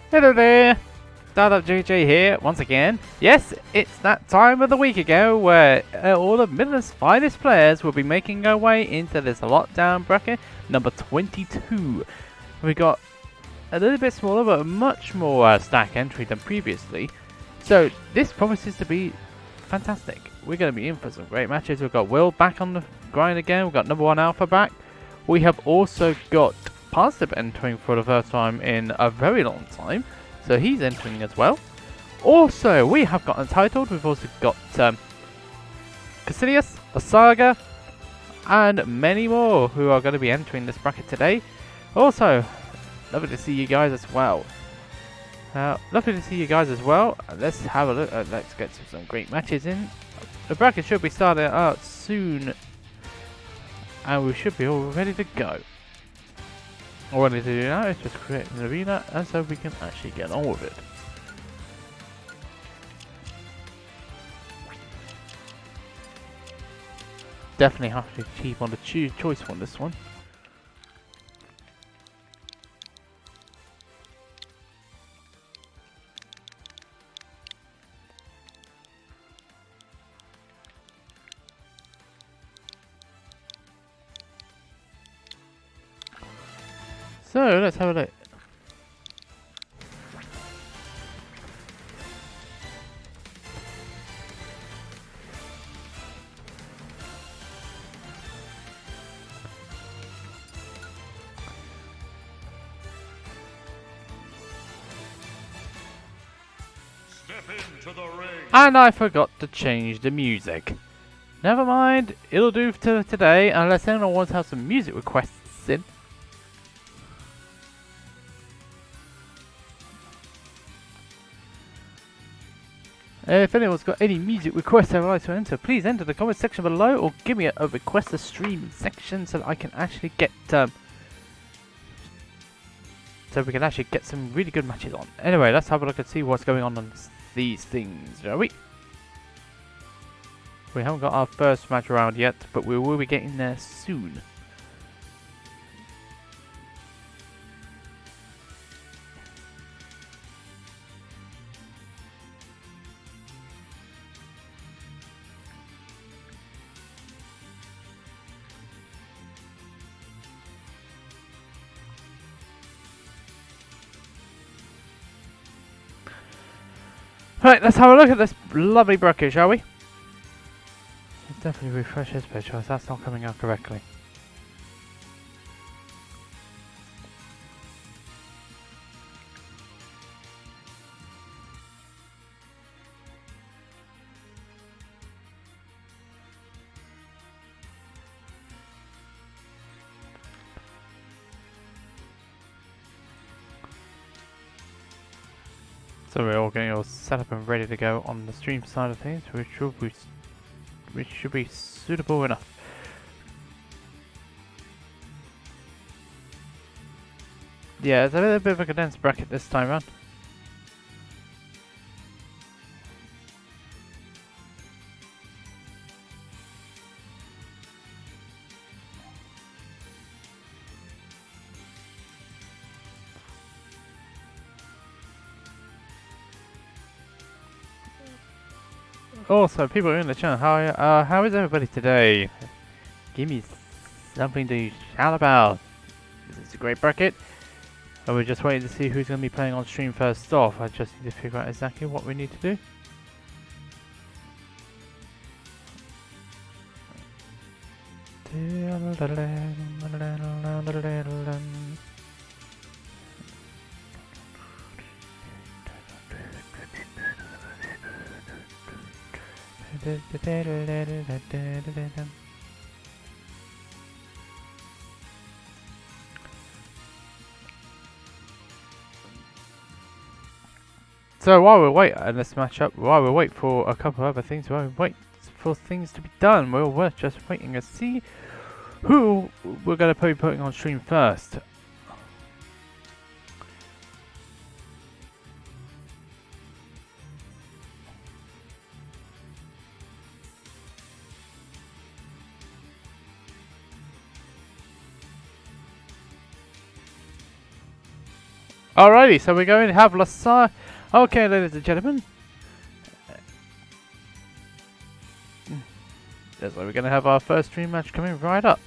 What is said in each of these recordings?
Hello there, Startup JJ here once again. Yes, it's that time of the week ago where all of Midlands' finest players will be making their way into this lockdown bracket number 22. We got a little bit smaller but a much more stack entry than previously, so this promises to be fantastic. We're going to be in for some great matches. We've got Will back on the grind again. We've got No1.Alpha back. We have also got Positive entering for the first time in a very long time, so he's entering as well. Also, we have got Unt1tled. We've also got Caecilius, Saga, and many more who are going to be entering this bracket today. Also, lovely to see you guys as well. Let's have a look. Let's get some great matches in. The bracket should be starting out soon, and we should be all ready to go. All we need to do now is just create an arena, and so we can actually get on with it. Definitely have to keep on the choice on this one. So let's have a look. Step into the ring. And I forgot to change the music. Never mind, it'll do for today unless anyone wants to have some music requests in. If anyone's got any music requests they would like to enter, please enter the comment section below or give me a request to stream section so that I can actually get some really good matches on. Anyway, let's have a look and see what's going on these things, shall we? We haven't got our first match around yet, but we will be getting there soon. Right, let's have a look at this lovely bracket, shall we? Let's definitely refresh this page because that's not coming out correctly. So we're all getting all set up and ready to go on the stream side of things, which should be suitable enough. Yeah, it's a little bit of a condensed bracket this time around. Also, people in the channel, how is everybody today? Give me something to shout about. This is a great bracket. And we're just waiting to see who's going to be playing on stream first off. I just need to figure out exactly what we need to do. So while we wait in this matchup, while we wait for a couple of other things, while we wait for things to be done, we're just waiting to see who we're going to be putting on stream first. Alrighty, so we're going to have Lasaga. Okay, ladies and gentlemen. So we're going to have our first dream match coming right up.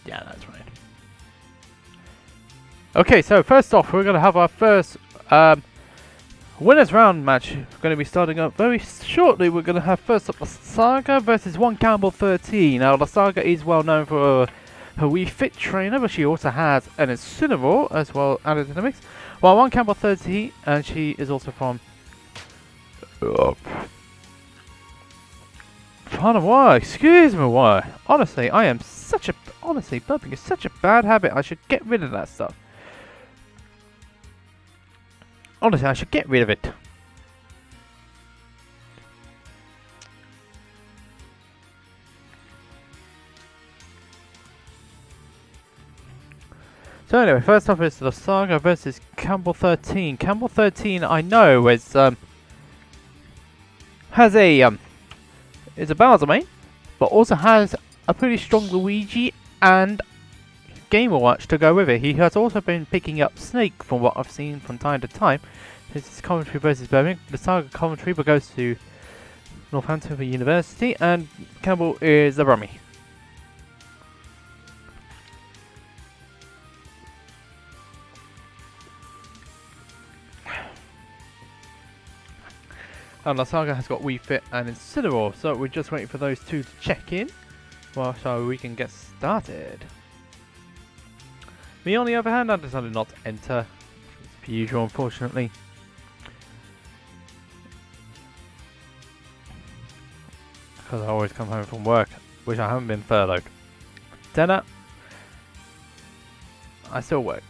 Yeah, that's right. Okay, so first off, we're going to have our first winners round match. Going to be starting up very shortly. We're going to have first up Lasaga versus Unt1.Alpha. Now, Lasaga is well known for her Wii Fit trainer, but she also has an Incineroar as well added to the mix. While Unt1.Alpha, and she is also from pardon, why? Excuse me, why? Honestly, I am such a... Honestly, burping is such a bad habit. I should get rid of that stuff. Honestly, I should get rid of it. So anyway, first off is Lasaga versus Campbell13. Campbell13, I know, is has a is a Bowser main, but also has a pretty strong Luigi and Game & Watch to go with it. He has also been picking up Snake from what I've seen from time to time. This is Coventry versus Birmingham. Lasaga Coventry but goes to Northampton University, and Campbell is the Rummy. And Lasaga has got Wii Fit and Incineroar, so we're just waiting for those two to check in, so we can get started. Me, on the other hand, I decided not to enter, as per usual, unfortunately. Because I always come home from work, which I haven't been furloughed. Dinner, I still work.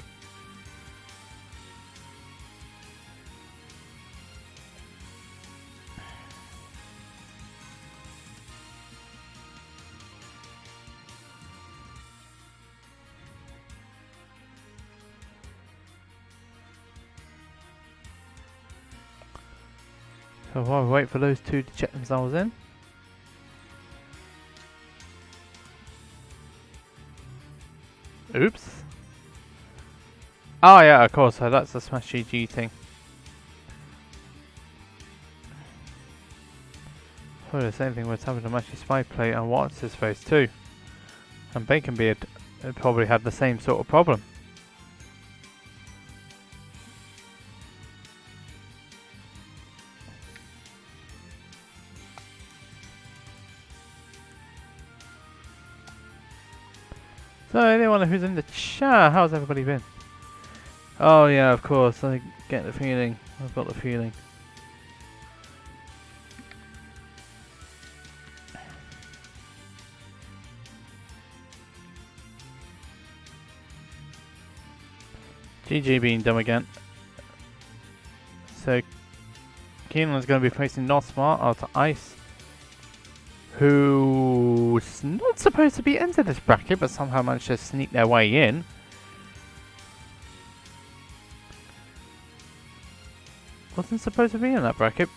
So while we wait for those two to check themselves in. Oops. Oh yeah, of course, so that's the Smash GG thing. Probably the same thing was having to match his spy plate and what's his face too. And Baconbeard probably had the same sort of problem. So anyone who's in the chat, how's everybody been? Oh yeah, of course, I get the feeling. I've got the feeling. GG being dumb again. So Keenan's going to be facing NotSmart out to Ice, who's not supposed to be entered this bracket, but somehow managed to sneak their way in. Wasn't supposed to be in that bracket.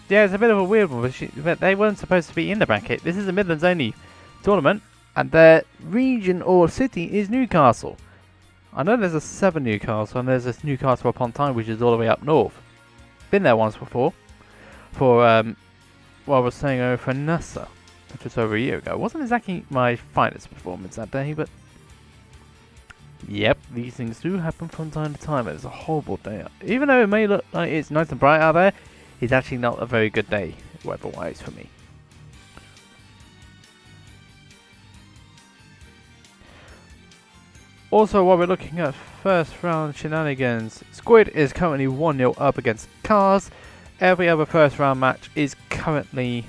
Yeah, it's a bit of a weird one, but they weren't supposed to be in the bracket. This is a Midlands only tournament, and their region or city is Newcastle. I know there's a 7 Newcastle, and there's this Newcastle upon Tyne, which is all the way up north. Been there once before, for well, I was saying over for NASA, which was over a year ago. It wasn't exactly my finest performance that day, but yep, these things do happen from time to time. It's a horrible day. Even though it may look like it's nice and bright out there, it's actually not a very good day weather-wise for me. Also, while we're looking at first round shenanigans, Squid is currently 1-0 up against Cars. Every other first round match is currently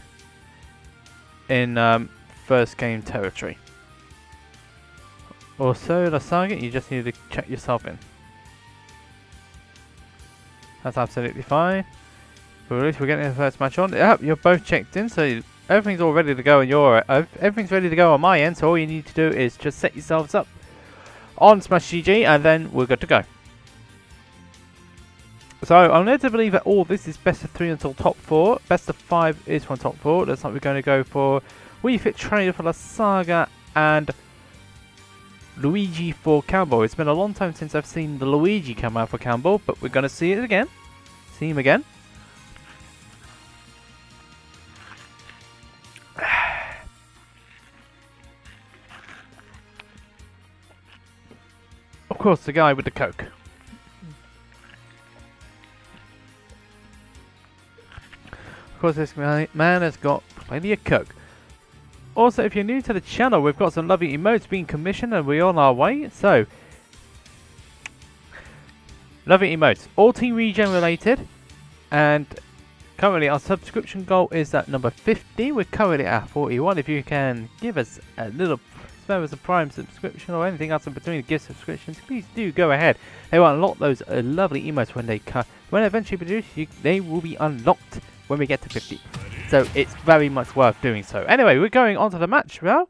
in first game territory. Also, Lasaga, you just need to check yourself in. That's absolutely fine. But at least we're getting the first match on. Yep, you're both checked in, so everything's all ready to go on your everything's ready to go on my end, so all you need to do is just set yourselves up on Smash GG and then we're good to go. So I'm led to believe that all this is best of 3 until top 4. Best of 5 is from top 4. Looks like we're going to go for Wifi Trainer for the Saga and Luigi for Campbell. It's been a long time since I've seen the Luigi come out for Campbell, but we're going to see it again. See him again. Of course, the guy with the Coke. Of course, this man has got plenty of Coke. Also, if you're new to the channel, we've got some lovely emotes being commissioned and we're on our way. So, lovely emotes. All Team Regen related. And currently our subscription goal is at number 50. We're currently at 41. If you can give us a little spare us a Prime subscription or anything else in between the gift subscriptions, please do go ahead. They will unlock those lovely emotes when they when eventually produced. They will be unlocked when we get to 50. So it's very much worth doing so. Anyway, we're going on to the match now.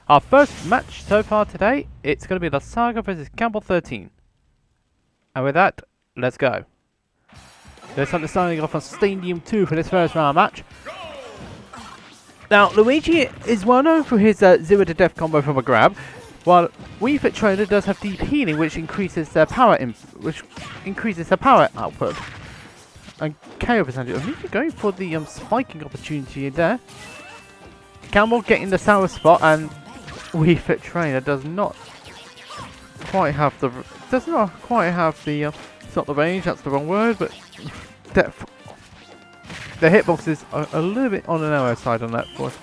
Our first match so far today, it's going to be the Saga versus Campbell 13. And with that, let's go. There's something starting off on Stadium 2 for this first round match. Now, Luigi is well known for his 0 to death combo from a grab, while Wifi Trainer does have deep healing, which increases their power output. And KO percentage. Luigi going for the spiking opportunity there. Campbell getting the sour spot, and Wifi Trainer does not quite have the it's not the range, that's the wrong word, but depth. The hitbox is a little bit on the narrow side on that for us.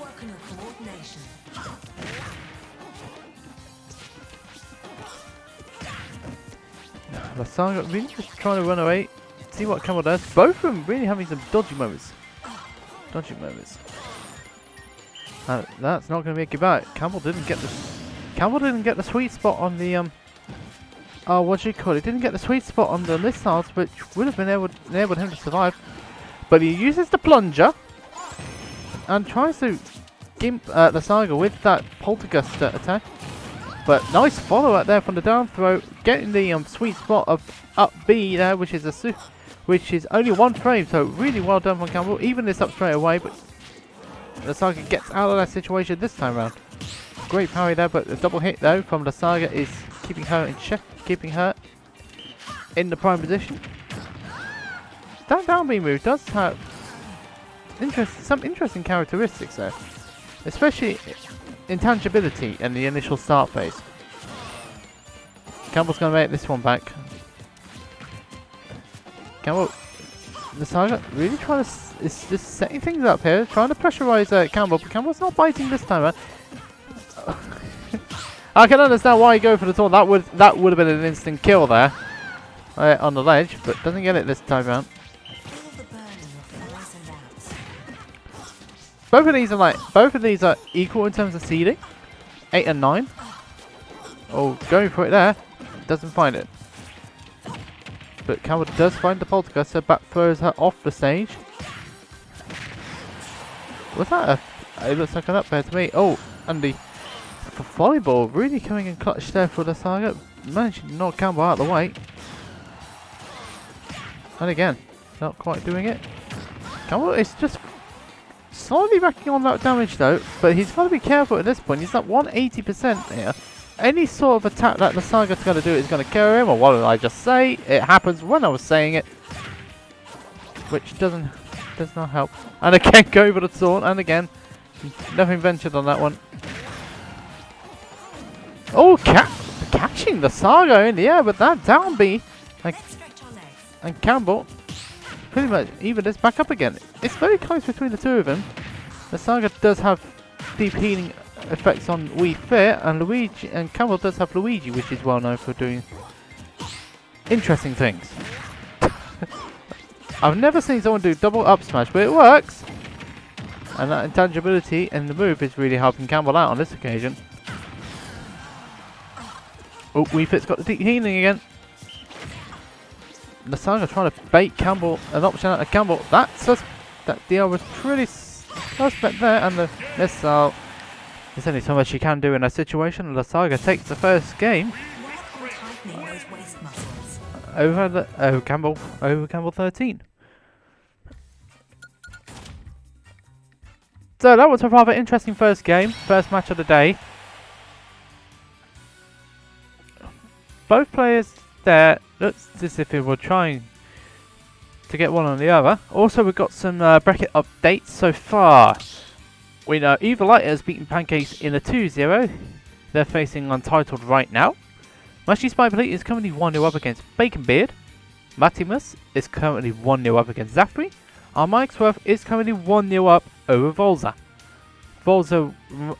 The Saga really just trying to run away. See what Campbell does. Both of them really having some dodgy moments. And that's not going to make it back. Campbell didn't get the sweet spot on the what do you call it? Didn't get the sweet spot on the missiles, which would have enabled him to survive. But he uses the plunger and tries to gimp the Saga with that poltergust attack. But nice follow up there from the down throw, getting the sweet spot of up B there, which is only 1 frame. So really well done from Campbell. Even this up straight away, but the Saga gets out of that situation this time around. Great parry there, but the double hit though from the Saga is keeping her in check, keeping her in the prime position. That down B move does have some interesting characteristics there, especially intangibility in the initial start phase. Campbell's going to make this one back. Campbell, the Saga really trying to is just setting things up here, trying to pressurize Campbell, but Campbell's not biting this time. I can understand why he go for the taunt. That would have been an instant kill there on the ledge, but doesn't get it this time around. Both of these are equal in terms of seeding, 8 and 9. Oh, going for it there, doesn't find it. But Campbell does find the poltergust, so back throws her off the stage. Was that it looks like an up there to me. Oh, and the volleyball really coming in clutch there for the Saga. Managed to knock Campbell out of the way. And again, not quite doing it. Campbell is just slowly racking on that damage though, but he's got to be careful at this point. He's at 180% here. Any sort of attack that the Saga's going to do is going to kill him, or what did I just say? It happens when I was saying it, which does not help. And again, go for the taunt, and again, nothing ventured on that one. Oh, catching the Saga in the air, but that down B, and Campbell pretty much even this back up again. It's very close between the two of them. The Saga does have deep healing effects on Wifi, and Luigi, and Campbell does have Luigi, which is well known for doing interesting things. I've never seen someone do double up smash, but it works. And that intangibility and the move is really helping Campbell out on this occasion. Oh, Wifi's got the deep healing again. The Saga trying to bait Campbell, an option out of Campbell. That DL was pretty Well spent there, and the missile. There's only so much you can do in a situation. Lasaga takes the first game over Campbell 13. So that was a rather interesting first game, first match of the day. Both players there looks as if they were trying to get one on the other. Also, we've got some bracket updates so far. We know Evil Light has beaten Pancakes in a 2-0. They're facing Unt1tled right now. Mushy Spike is currently 1-0 up against Bacon Beard. Matimus is currently 1-0 up against Zafri. Our Mike'sworth is currently 1-0 up over Volza. Volza,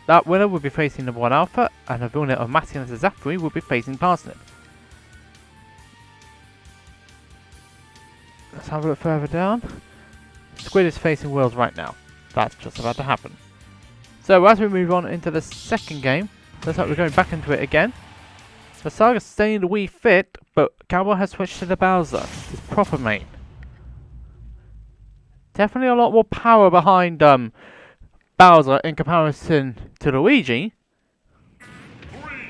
that winner will be facing No1.Alpha, and the winner of Matimus and Zafri will be facing Parsnip. Let's have a look further down. Squid is facing Willz right now. That's just about to happen. So as we move on into the second game, looks like we're going back into it again. The Saga's staying the Wii Fit, but Cowboy has switched to the Bowser, his proper main. Definitely a lot more power behind Bowser in comparison to Luigi.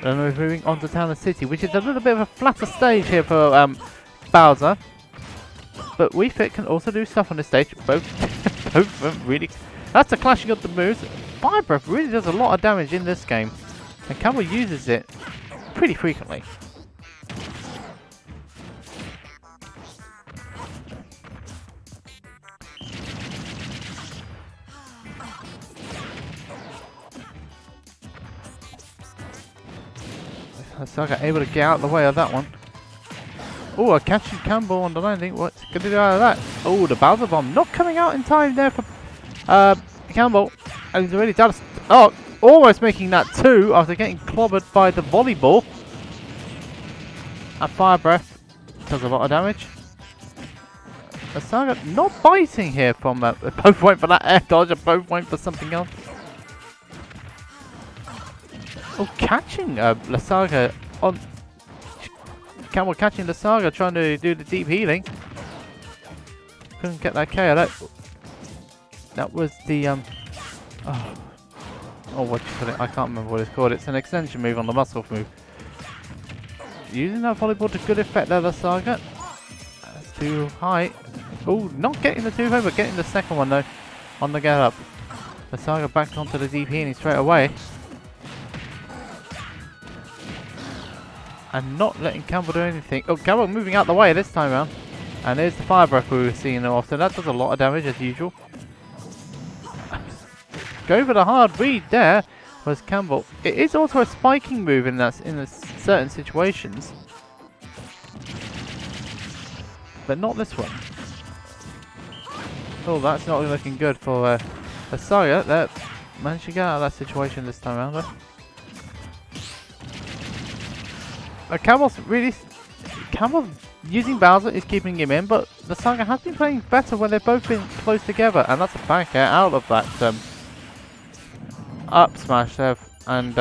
And we're moving on to Town and City, which is a little bit of a flatter stage here for Bowser. But Wii Fit can also do stuff on this stage. Both of them really. That's the clashing of the moves. Fire Breath really does a lot of damage in this game, and Cowboy uses it pretty frequently. Saga able to get out of the way of that one. Oh, a catching Campbell on the landing. What's going to do out of that? Oh, the Bowser Bomb not coming out in time there for Campbell. And he's already done. Oh, almost making that 2 after getting clobbered by the volleyball. And Fire Breath does a lot of damage. The Saga not biting here from both went for that air dodge and both went for something else. Oh, catching Lasaga on. Campbell catching Lasaga, trying to do the deep healing. Couldn't get that KO. That was the what do you call it? I can't remember what it's called. It's an extension move on the muscle move. Using that volleyball to good effect there, Lasaga. That's too high. Oh, not getting the 2-0, but getting the second one though on the get up. Lasaga back onto the deep healing straight away. And not letting Campbell do anything. Oh, Campbell moving out the way this time around. And there's the Fire Breath we were seeing often. That does a lot of damage as usual. Go for the hard read there was Campbell. It is also a spiking move in certain situations. But not this one. Oh, that's not looking good for Saga. That managed to get out of that situation this time around though. Campbell's using Bowser is keeping him in, but the Saga has been playing better when they've both been close together, and that's a back air out of that up smash there. And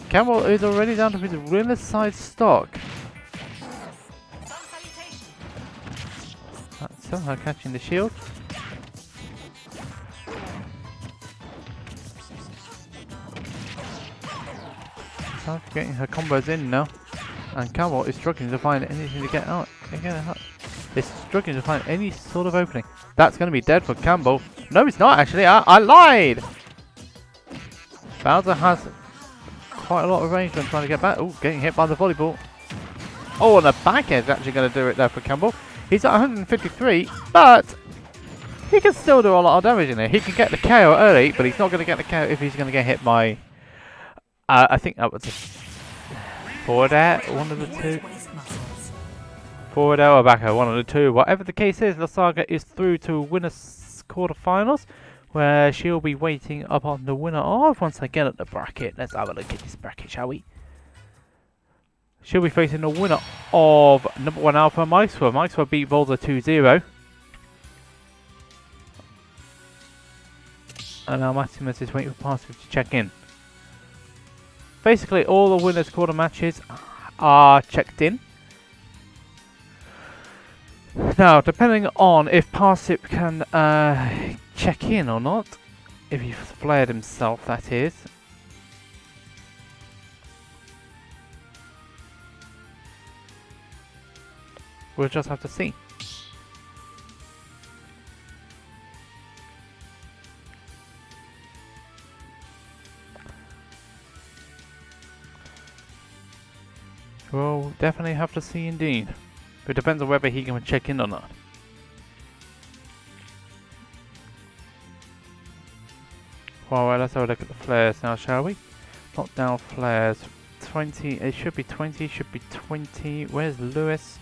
Campbell is already down to his winner's side stock. That's somehow catching the shield. Getting her combos in now, and Campbell is struggling to find anything to get out. Is struggling to find any sort of opening. That's going to be dead for Campbell. No, it's not actually. I lied. Bowser has quite a lot of range when trying to get back. Oh, getting hit by the volleyball. Oh, and the back edge actually going to do it there for Campbell. He's at 153, but he can still do a lot of damage in there. He can get the KO early, but he's not going to get the KO if he's going to get hit by. I think that was a forward air, one of the two. Forward air or back air, one of the two. Whatever the case is, Lasaga is through to winners quarterfinals, where she'll be waiting upon the winner of once again at the bracket. Let's have a look at this bracket, shall we? She'll be facing the winner of No1.Alpha Mike'sworth. Mike'sworth beat Volza 2-0. And now Maximus is waiting for Parsnip to check in. Basically, all the winners' quarter matches are checked in. Now, depending on if Parsip can check in or not, if he's flared himself, that is. We'll just have to see. We'll definitely have to see indeed. It depends on whether he can check in or not. Well, let's have a look at the flares now, shall we? Knockdown flares. 20, it should be 20, should be 20. Where's Lewis?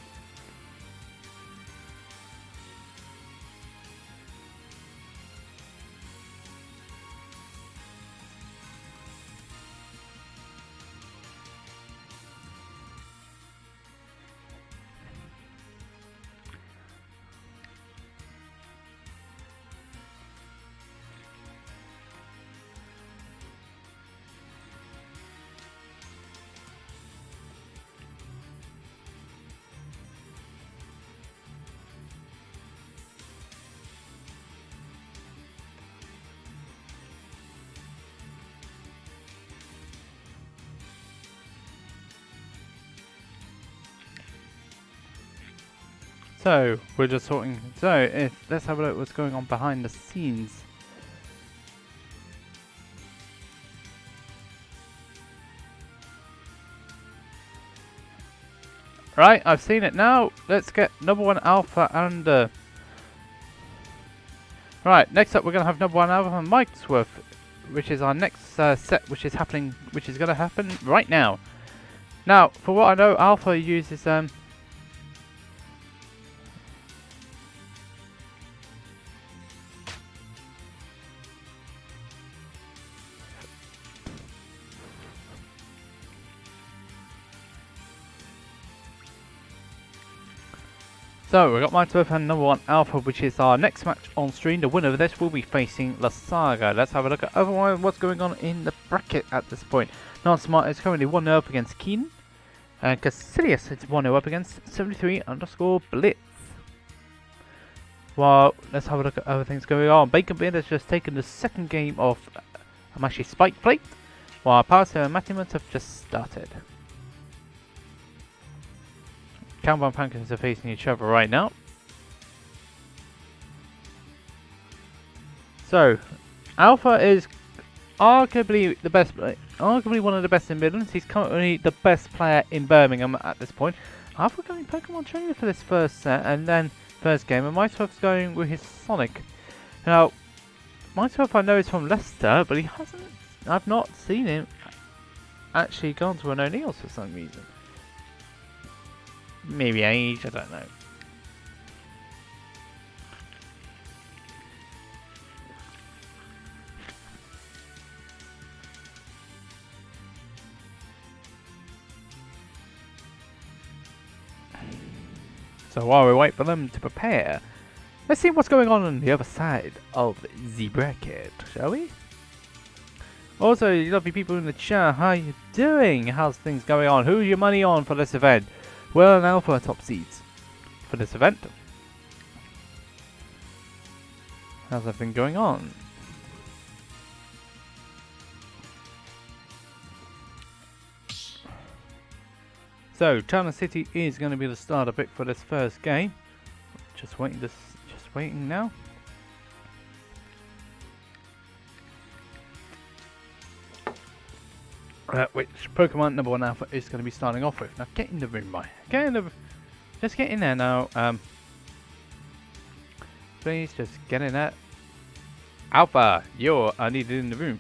So, we're just sorting. So, let's have a look at what's going on behind the scenes. Right, I've seen it now. Let's get No1.Alpha and... Right, next up we're going to have No1.Alpha and Mikesworth, which is our next set, which is going to happen right now. Now, for what I know, Alpha uses... So, we've got Mikesworth and No1.Alpha, which is our next match on stream. The winner of this will be facing La Saga. Let's have a look at otherwise what's going on in the bracket at this point. NotSmart is currently 1-0 up against Keen. And Caecilius is 1-0 up against 73_Blitz. Well, let's have a look at other things going on. Bacon Beard has just taken the second game of Amashi Spike Plate, while Parser and Matimus have just started. Cowboy and Pancakes are facing each other right now. So, Alpha is arguably the best, arguably one of the best in Midlands. He's currently the best player in Birmingham at this point. Alpha going Pokemon Trainer for this first set and then first game, and Mikesworth's going with his Sonic. Now, Mikesworth I know is from Leicester, but he hasn't. I've not seen him actually gone to an O'Neill's for some reason. Maybe age, I don't know. So while we wait for them to prepare, let's see what's going on the other side of the bracket, shall we? Also, you lovely people in the chat, how are you doing? How's things going on? Who's your money on for this event? Well, and Alpha are top seeds for this event. How's everything going on? So, China City is going to be the starter pick for this first game. Just waiting now. Which Pokemon No1.Alpha is going to be starting off with. Now get in the room, boy. Just get in there now. Please just get in there. Alpha, you're needed in the room.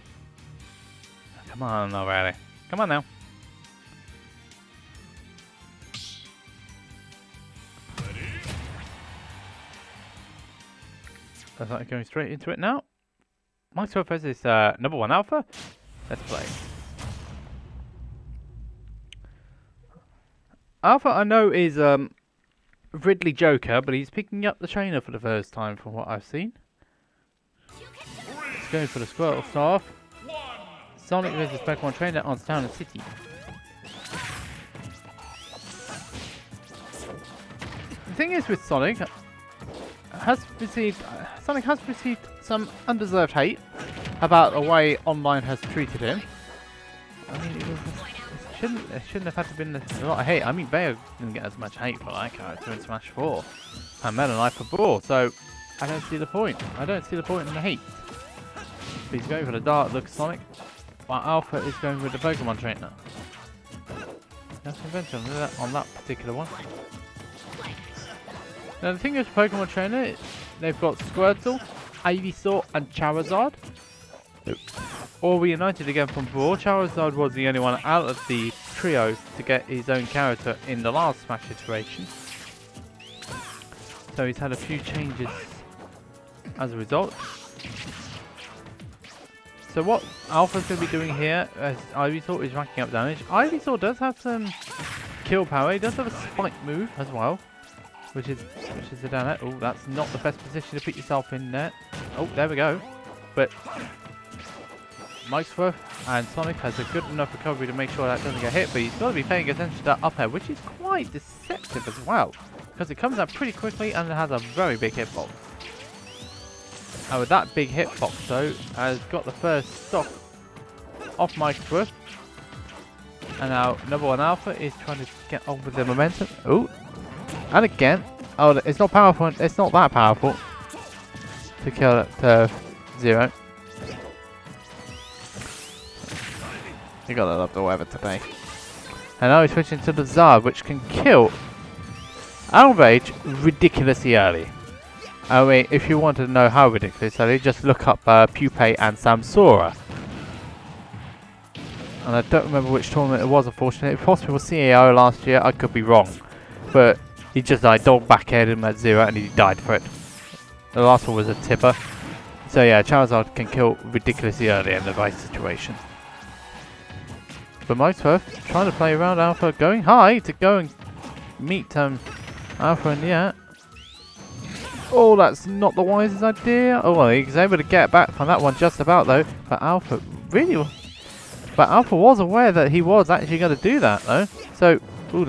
Come on already. Come on now. That's like going straight into it now. Mikesworth versus No1.Alpha. Let's play. Alpha I know is Ridley Joker, but he's picking up the trainer for the first time from what I've seen. Let's go for the Squirtle Staff. Sonic versus Pokemon Trainer on Town City. thing is with Sonic, Sonic has received some undeserved hate about the way online has treated him. I mean, it shouldn't have had to been a lot of hate. I mean, Bayo didn't get as much hate for that character in Smash 4, and Meta Knight for Brawl. So I don't see the point. I don't see the point in the hate. But he's going for the dark look Sonic, while Alpha is going with the Pokemon trainer. Nothing venture on that particular one. Now the thing is, Pokemon trainer, they've got Squirtle, Ivysaur, and Charizard. All reunited again from Brawl. Charizard was the only one out of the trio to get his own character in the last Smash iteration. So he's had a few changes as a result. So what Alpha's going to be doing here, as Ivysaur is racking up damage. Ivysaur does have some kill power. He does have a spike move as well, which is a down there. Oh, that's not the best position to put yourself in there. Oh, there we go. But Mike's and Sonic has a good enough recovery to make sure that doesn't get hit, but he's got to be paying attention to that up air, which is quite deceptive as well, because it comes out pretty quickly and it has a very big hitbox. And with that big hitbox though, has got the first stock off Mike's and now No1.Alpha is trying to get on with the momentum. Oh, and again, oh, it's not powerful. It's not that powerful to kill it 0. You gotta love the weather today. And now he's switching to the Zard, which can kill Outrage ridiculously early. I mean, if you want to know how ridiculous early, just look up Pupae and Samsora. And I don't remember which tournament it was, unfortunately. It possibly was CAO last year, I could be wrong. But he just died, dog backheaded him at 0 and he died for it. The last one was a tipper. So yeah, Charizard can kill ridiculously early in the right situation. But Mike's trying to play around Alpha, going high to go and meet Alpha in the air. Oh, that's not the wisest idea. Oh, well, he's able to get back from that one just about though. But Alpha was aware that he was actually going to do that though. So, ooh,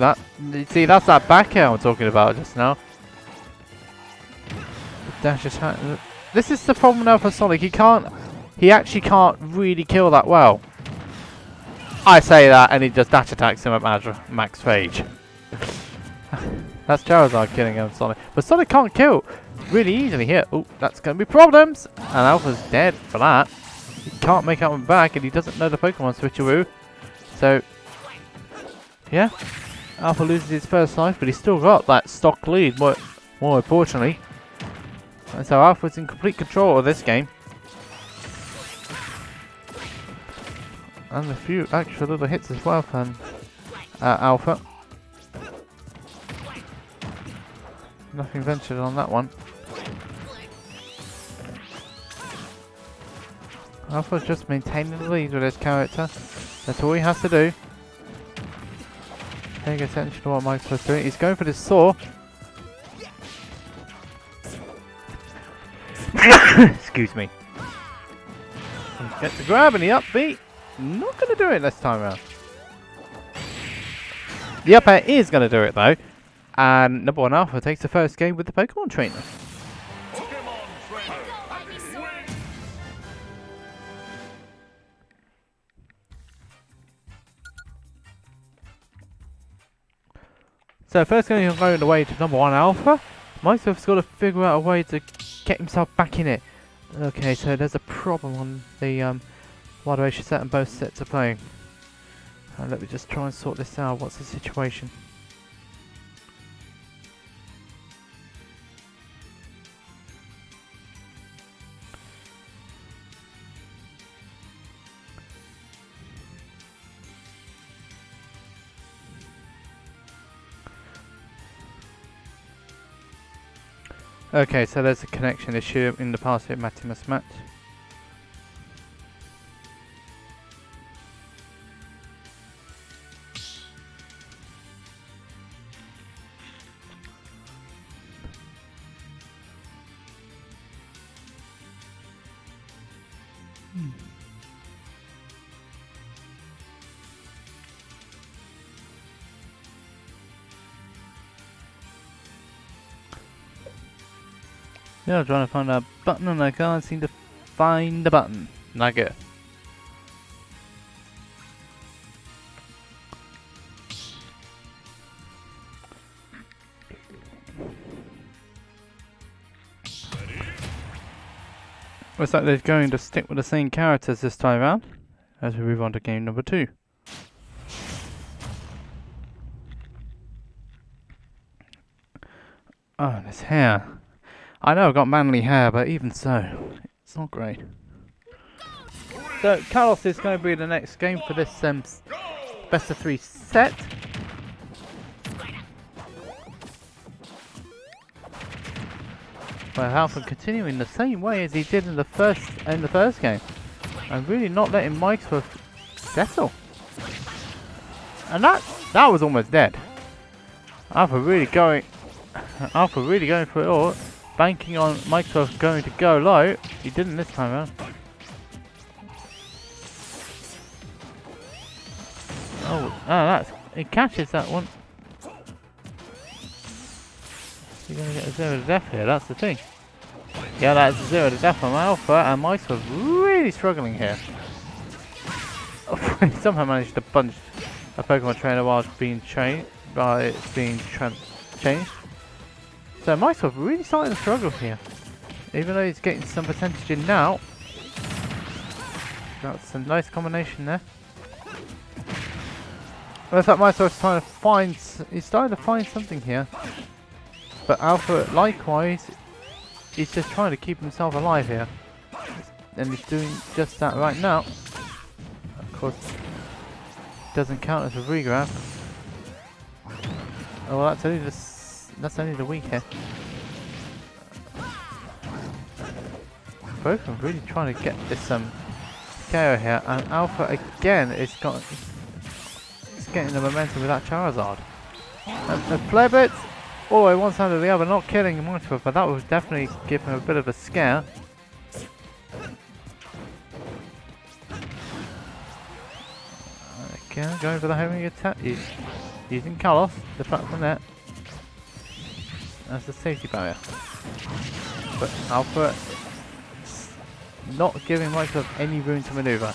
see, that's that back air I'm talking about just now. Dash attack. This is the problem now for Sonic. He actually can't really kill that well. I say that and he just dash attacks him at max rage. That's Charizard killing him, Sonic. But Sonic can't kill really easily here. Oh, that's going to be problems. And Alpha's dead for that. He can't make out him back and he doesn't know the Pokemon switcheroo. So, yeah. Alpha loses his first life, but he's still got that stock lead, more importantly. And so Alpha's in complete control of this game. And a few extra little hits as well from Alpha. Nothing ventured on that one. Alpha's just maintaining the lead with his character. That's all he has to do. Paying attention to what Mike's doing. He's going for this saw. Excuse me. Gets the grab and the upbeat. Not going to do it this time around. The up air is going to do it though. And No1.Alpha takes the first game with the Pokemon trainer. So first game going away to No1.Alpha. Microsoft's got to figure out a way to get himself back in it. Okay, so there's a problem on the moderation set and both sets are playing. Let me just try and sort this out. What's the situation? Okay, so there's a connection issue in the past with Matimus match. Still trying to find a button and I can't seem to find the button. Not good. Looks like they're going to stick with the same characters this time around as we move on to game number 2. Oh, and his hair. I know I've got manly hair, but even so, it's not great. So, Carlos is going to be the next game for this best of 3 set. Well, Alpha continuing the same way as he did in the first game, and really not letting Microsoft settle. And that was almost dead. Alpha really going for it all, banking on Microsoft going to go low. He didn't this time around. Oh, he catches that one. You're going to get a 0 to death here, that's the thing. Yeah, that's a 0 to death from Alpha, and Microsoft really struggling here. Somehow managed to punch a Pokemon trainer while it's being changed. So Microsoft really starting to struggle here. Even though he's getting some percentage in now. That's a nice combination there. Looks like Microsoft's trying to find, he's starting to find something here. But Alpha, likewise, he's just trying to keep himself alive here. And he's doing just that right now. Of course, doesn't count as a regrab. Oh, well, that's only the weak here. Both are really trying to get this KO here, and Alpha again is getting the momentum with that Charizard. And the Flare Blitz, oh, one side or the other, not killing him much, but that would definitely give him a bit of a scare. Again, going for the homing attack. He's using Kalos, the platform net, as the safety barrier. But Alpha not giving Microsoft any room to maneuver.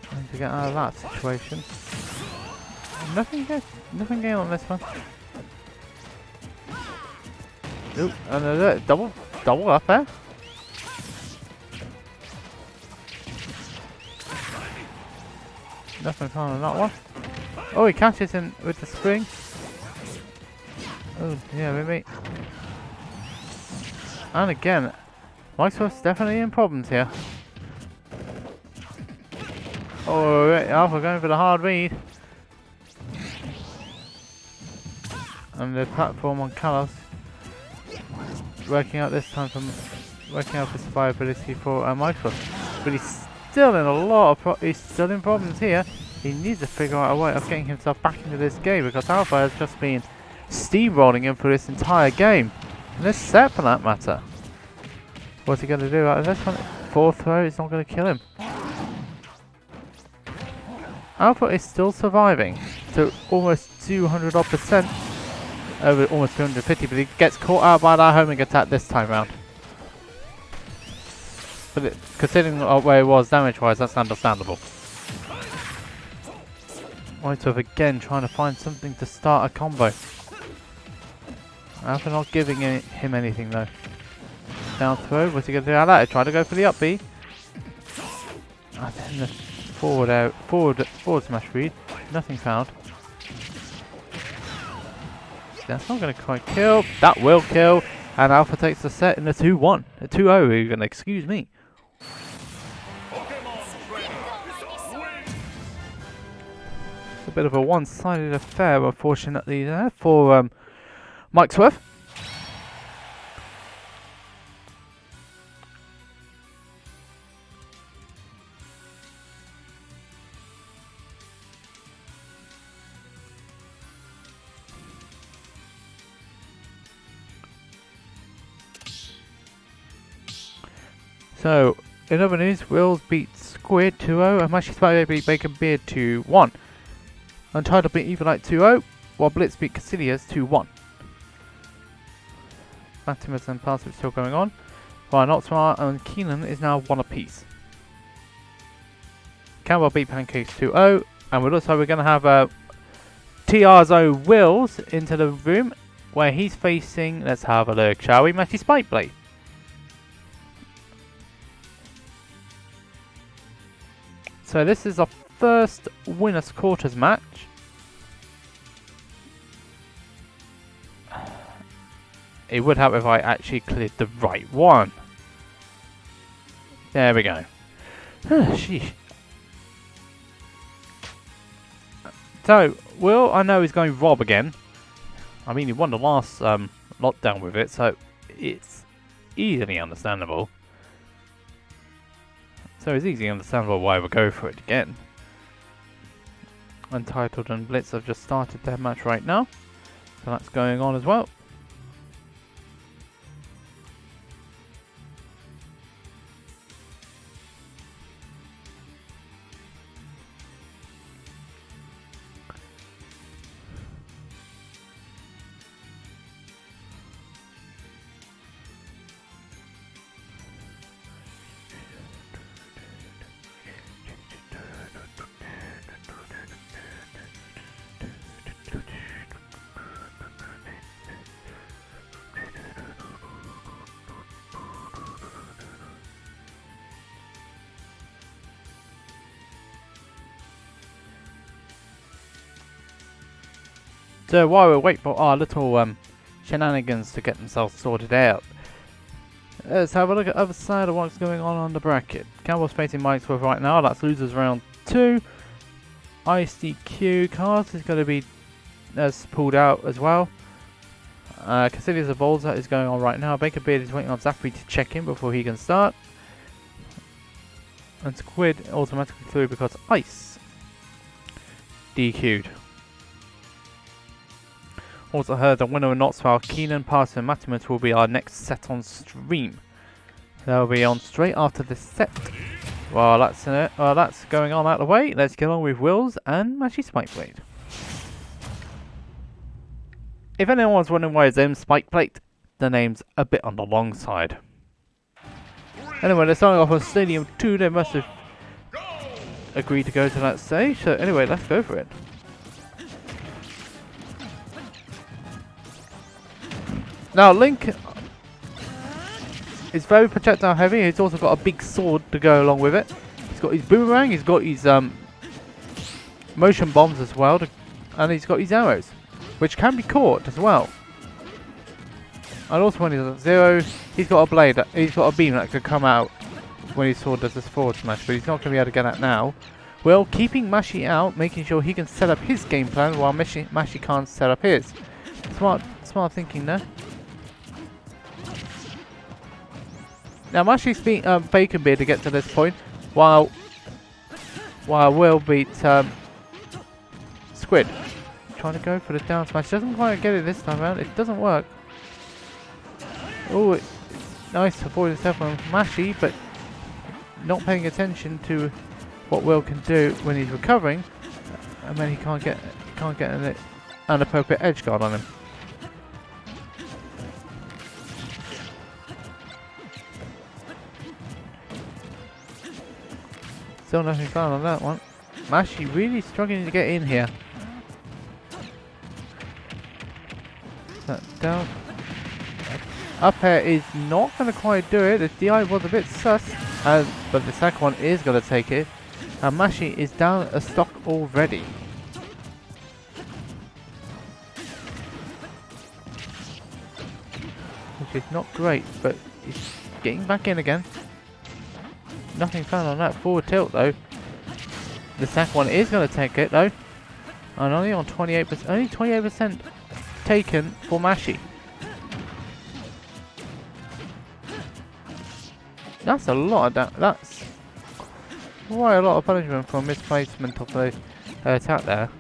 Trying to get out of that situation. Nothing going on this one. Oop, another double up there. Nothing on that one. Oh, he catches him with the spring. Oh, yeah, maybe. And again, Microsoft's definitely in problems here. Oh, Alpha going for the hard read. And the platform on Kalos working out this time for survivability for Microsoft. But he's still in he's still in problems here. He needs to figure out a way of getting himself back into this game because Alpha has just been steamrolling him for this entire game. And this set for that matter. What's he going to do out of this one? 4th throw is not going to kill him. Alpha is still surviving to almost 200% over almost 250, but he gets caught out by that homing attack this time round. But considering where he was damage-wise, that's understandable. Microsoft again trying to find something to start a combo. Alpha not giving him anything though. Down throw, what's he going to do out of that? Try to go for the up B. And then the forward smash read. Nothing found. That's not going to quite kill. That will kill. And Alpha takes the set in a 2-1. A 2-0 even, excuse me. It's a bit of a one-sided affair, unfortunately, there for Microsoft. So, in other news, Willz beat Squid 2-0 and Mashy Spider beat Bacon Beard 2-1. Unt1tled beat Evil Light 2-0 while Blitz beat Caecilius 2-1. Maximus and Passive still going on, while NotSmart and Keenan is now 1 apiece. Campbell beat Pancakes 2-0, and it looks like we're going to have TR's own Willz into the room, where he's facing, let's have a look, shall we, Matty Spikeblade. So this is our first winners quarters match. It would help if I actually cleared the right one. There we go. Sheesh. So, Will, I know he's going Rob again. I mean, he won the last lockdown with it, so it's easily understandable. So it's easily understandable why we'll go for it again. Unt1tled and Blitz have just started their match right now, so that's going on as well. So while we wait for our little shenanigans to get themselves sorted out, let's have a look at the other side of what's going on the bracket. Campbell's facing Mikesworth right now, that's losers round 2. ICQ Cars is going to be pulled out as well. Caecilius of Volza is going on right now. Baker Beard is waiting on Zachary to check in before he can start. And Squid automatically through because Ice DQ'd. Also heard the winner of NotSmart, Keenan, Pass and Maximus will be our next set on stream. They'll be on straight after this set. Well, that's going on out of the way. Let's get on with Willz and Mashy Spikeblade. If anyone's wondering why his name's Spikeblade, the name's a bit on the long side. Anyway, they're starting off on Stadium 2. They must have agreed to go to that stage. So anyway, let's go for it. Now Link is very projectile heavy. He's also got a big sword to go along with it. He's got his boomerang. He's got his motion bombs as well, and he's got his arrows, which can be caught as well. And also when he's at 0, he's got a blade. He's got a beam that could come out when his sword does this forward smash, but he's not going to be able to get that now. Well, keeping Mashy out, making sure he can set up his game plan while Mashy can't set up his. Smart thinking there. Now Mashy's beat Bacon Beard to get to this point, while Will beat Squid. Trying to go for the down smash, doesn't quite get it this time around. It doesn't work. Oh, nice avoidance there from Mashy, but not paying attention to what Will can do when he's recovering, and then he can't get an appropriate edge guard on him. Still nothing found on that one. Mashy really struggling to get in here. That down. Up air is not going to quite do it. The DI was a bit sus, but the second one is going to take it. And Mashy is down a stock already. Which is not great, but he's getting back in again. Nothing found on that forward tilt though. The second one is going to take it though. And only on 28%. Only 28% taken for Mashy. That's a lot of that's quite a lot of punishment for misplacement of the attack there.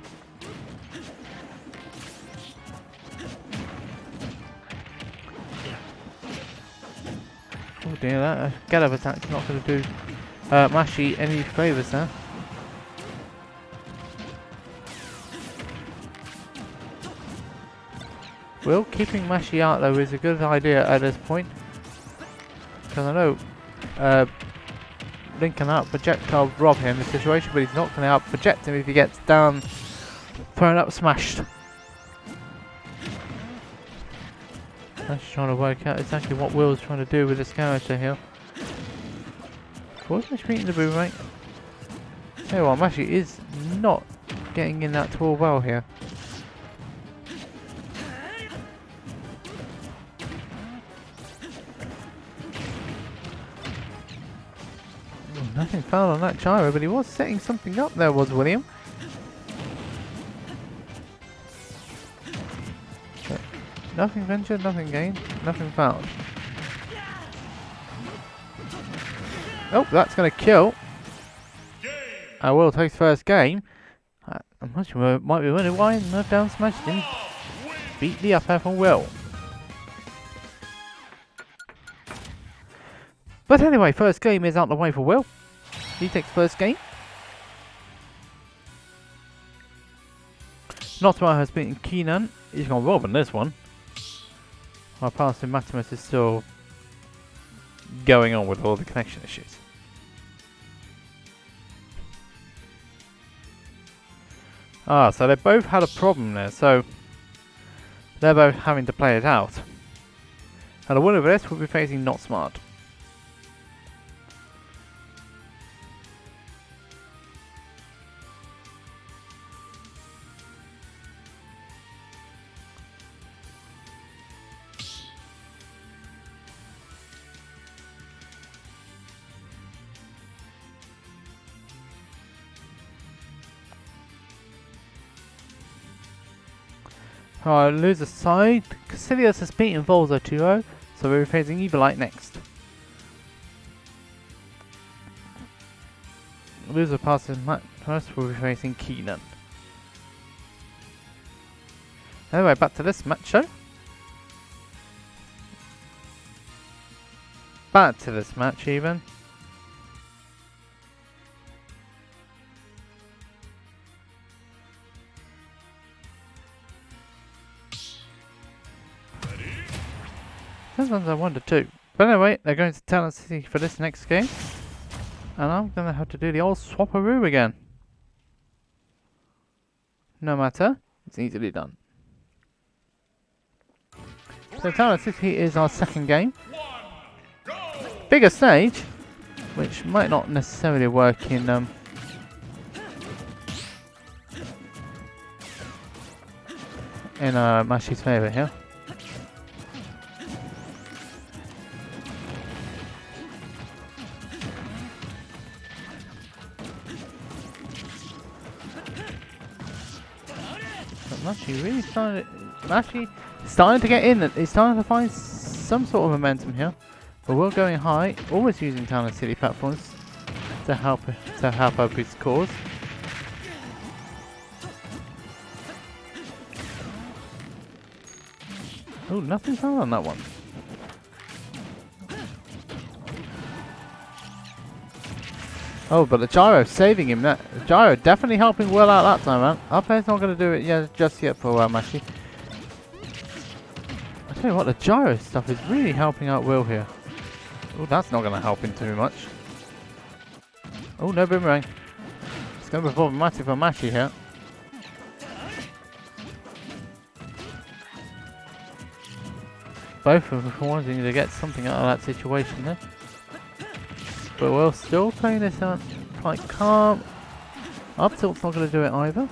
Oh dear, that get up attack's not going to do Mashy any favours there. Will, keeping Mashi out though is a good idea at this point. Because I know Link can out projectile rob him in this situation, but he's not going to out project him if he gets down, thrown up, smashed. I'm just trying to work out exactly what Will's trying to do with this character here. What's Mashi beating the boomerang? Tell you what, Mashi is not getting in that tool well here. Nothing found on that gyro, but he was setting something up there, was William. But nothing ventured, nothing gained, nothing found. Oh, that's going to kill. Will takes first game. I'm not sure, might be wondering why Nerf down smash didn't beat the up air from Will. But anyway, first game is out the way for Will. He takes first game. NotSmart has beaten Keenan. He's gone Rob in this one. Our passing Maximus is still going on with all the connection issues. Ah, so they both had a problem there, so they're both having to play it out. And the winner of this will be facing NotSmart. Alright, loser side. Caecilius has beaten Volzo 2-0, so we're facing Evilite next. Loser passes match first, we'll be facing Keenan. Anyway, back to this match show. Back to this match even. This one's a 1-2. But anyway, they're going to Talent City for this next game. And I'm going to have to do the old swapperoo again. No matter, it's easily done. So Talent City is our second game. Bigger stage, which might not necessarily work in Mashi's favour here. Mashi starting to get in. He's starting to find some sort of momentum here. But we're going high, always using Talent City platforms to help up his cause. Oh, nothing found on that one. Oh, but the gyro saving him. That the gyro definitely helping Will out that time, man. Our player's not going to do it just yet for Mashi. I tell you what, the gyro stuff is really helping out Will here. Oh, that's not going to help him too much. Oh, no boomerang. It's going to be problematic for Mashi here. Both of them wanting to get something out of that situation there. But we're still playing this out quite calm. Up tilt's not going to do it either.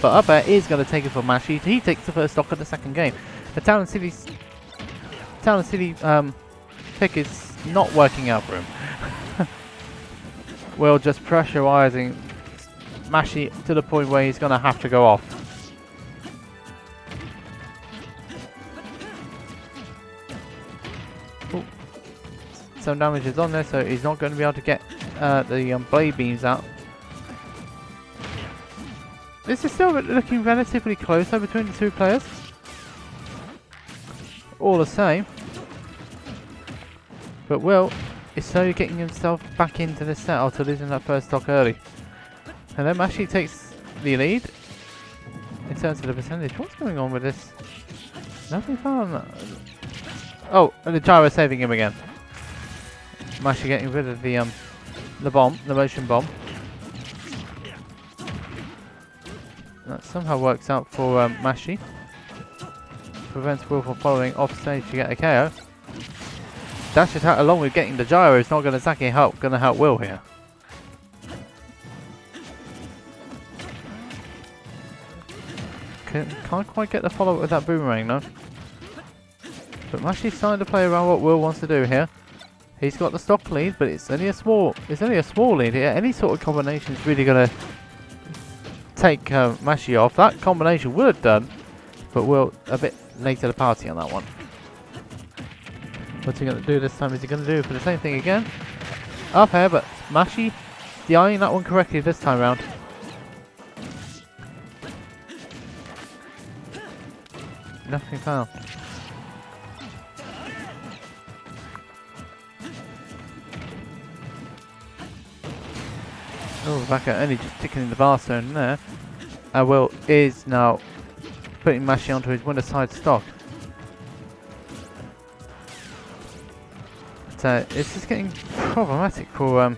But up air is going to take it for Mashi. He takes the first stock of the second game. The Talent City pick is not working out for him. Will just pressurizing Mashi to the point where he's going to have to go off. Ooh. Some damage is on there, so he's not going to be able to get the blade beams out. This is still looking relatively close between the two players. All the same. But Will is slowly getting himself back into the set after losing that first stock early. And then Mashi takes the lead in terms of the percentage. What's going on with this? Nothing found. Oh, and the gyro saving him again. Mashy getting rid of the bomb, the motion bomb. That somehow works out for Mashy. Prevents Will from following off stage to get a KO. Dash attack along with getting the gyro is not going to exactly help. Going to help Will here. Can't quite get the follow up with that boomerang though. But Mashy's starting to play around what Will wants to do here. He's got the stock lead, but it's only a small lead here. Any sort of combination is really going to take Mashy off. That combination would have done, but Will a bit late to the party on that one. What's he going to do this time? Is he going to do for the same thing again? Up air, but Mashy DIing that one correctly this time round. Nothing found. Oh, back at only just ticking in the bar zone there. Will is now putting Mashy onto his winner side stock. But, it's just getting problematic for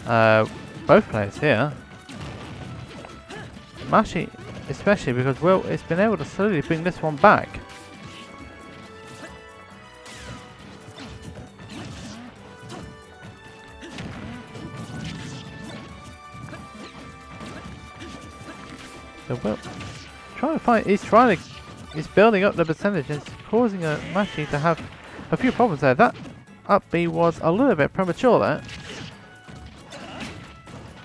both players here. Mashy, especially because Will has been able to slowly bring this one back. So Will trying to fight. He's building up the percentage and it's causing Mashy to have a few problems there. That up B was a little bit premature there.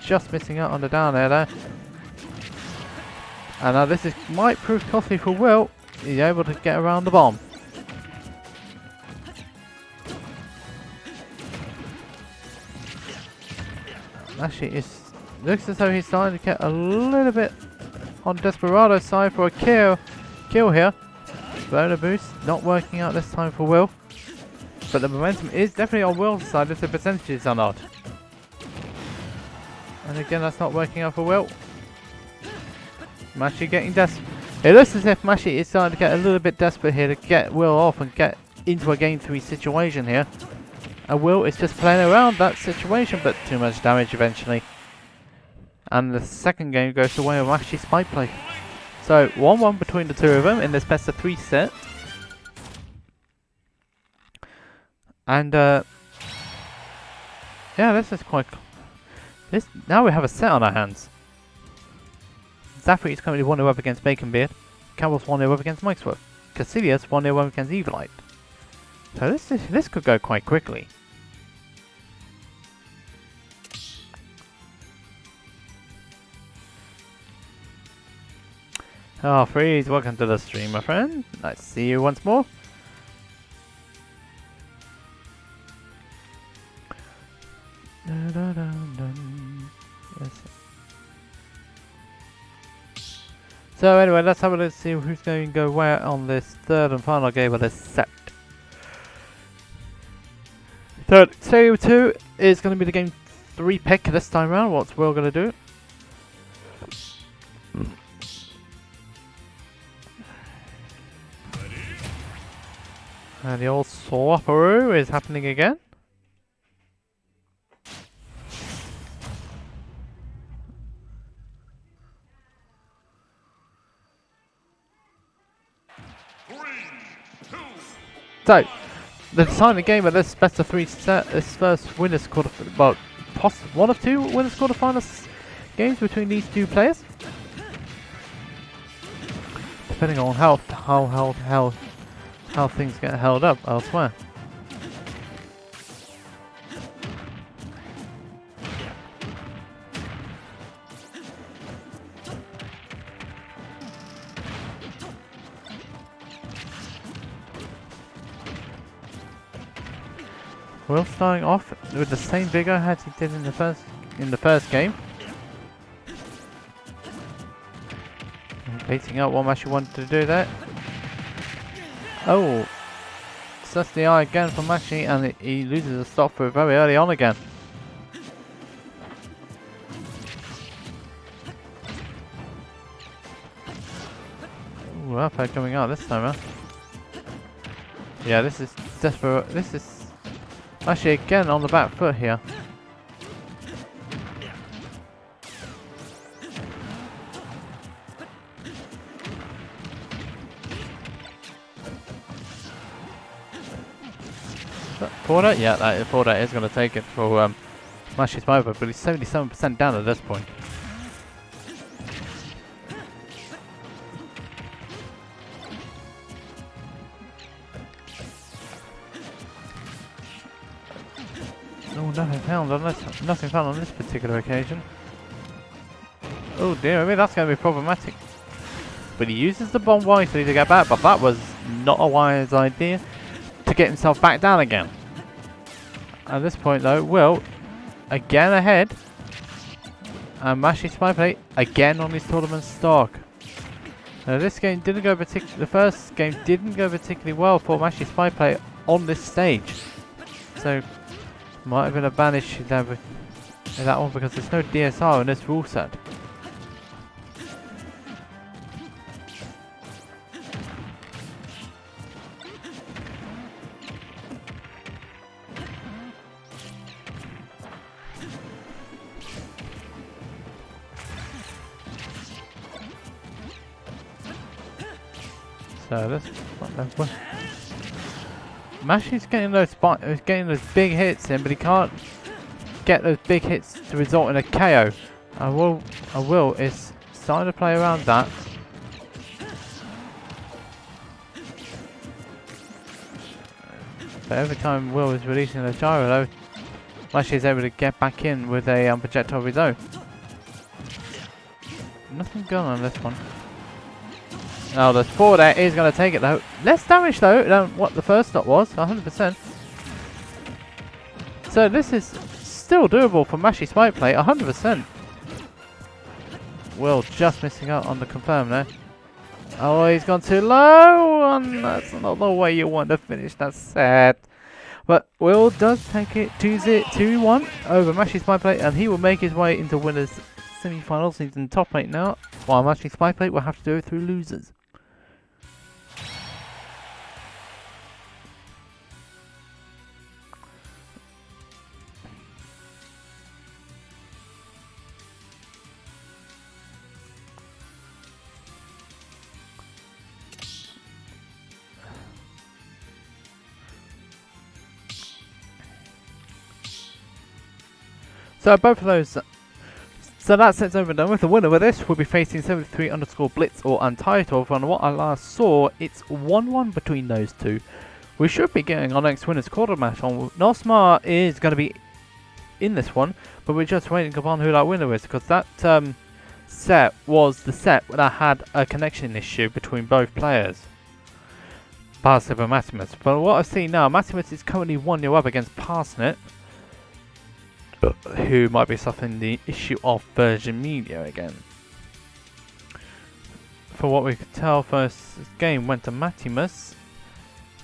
Just missing out on the down air there. And now this might prove costly for Will. He's able to get around the bomb. Mashy looks as though he's starting to get a little bit on Desperado's side for a kill here. Bonus boost not working out this time for Will. But the momentum is definitely on Will's side if the percentages are not. And again, that's not working out for Will. Mashy getting desperate. It looks as if Mashy is starting to get a little bit desperate here to get Will off and get into a game 3 situation here. And Will is just playing around that situation, but too much damage eventually. And the second game goes the way of Mashy's spike play. So 1-1 between the two of them in this best of 3 set. And yeah, this is quite. Now we have a set on our hands. Zafri is currently 1-0 up against Baconbeard. Campbell's 1-0 up against Mikesworth. Caecilius 1-0 up against Evilite. So this could go quite quickly. Oh, Freeze, welcome to the stream, my friend. Nice to see you once more. Yes. So anyway, let's have a look, see who's going to go where on this third and final game of this set. So Stadium 2 is going to be the game 3 pick this time around. What's Will going to do? And the old swapperoo is happening again. So, the deciding game of this best of 3 set, this first winners quarterfinal, well, one of 2 winners quarterfinals games between these 2 players, depending on how things get held up elsewhere. Will starting off with the same vigor as he did in the first game. Baiting out what Mashy wanted to do there. Oh, suss the eye again for Mashy, and he loses a stop for very early on again. Ooh, Ooh, Alpha coming out this time, huh? Yeah, this is desperate. This is actually again on the back foot here. Porter? Yeah, that Porter is going to take it for Mashy's Viper, but he's 77% down at this point. Oh, nothing found on this. Nothing found on this particular occasion. Oh dear, I mean that's going to be problematic. But he uses the bomb wisely to get back, but that was not a wise idea to get himself back down again. At this point though, Will again ahead, and Mashy's Spy Plate again on his tournament stock. Now this game didn't go the first game didn't go particularly well for Mashy's Spy Plate on this stage. So might have been a bad issue there with that one because there's no DSR in this rule set. So this Mashy's getting those big hits in, but he can't get those big hits to result in a KO. Will is starting to play around that. But every time Will is releasing the gyro though, Mashy is able to get back in with a projectile of his own. Nothing going on this one. Now the 4 there is going to take it though. Less damage though than what the first stop was, 100%. So this is still doable for Mashy Spy Plate, 100%. Will just missing out on the confirm there. Oh, he's gone too low, and that's not the way you want to finish, that's sad. But Will does take it 2-1 over Mashy Spy Plate, and he will make his way into winners semi-finals. He's in top 8 now, while Mashy Spy Plate will have to go through losers. So both of those, so that set's over and done with. The winner with this will be facing 73_Blitz or Unt1tled. From what I last saw, it's 1-1 between those two. We should be getting our next winner's quarter match on. NotSmart is going to be in this one, but we're just waiting upon who that winner is, because that set was the set that had a connection issue between both players, Parsnip and Maximus. But what I see now, Maximus is currently 1-0 up against Parsnip, who might be suffering the issue of version media again. For what we could tell, first game went to Maximus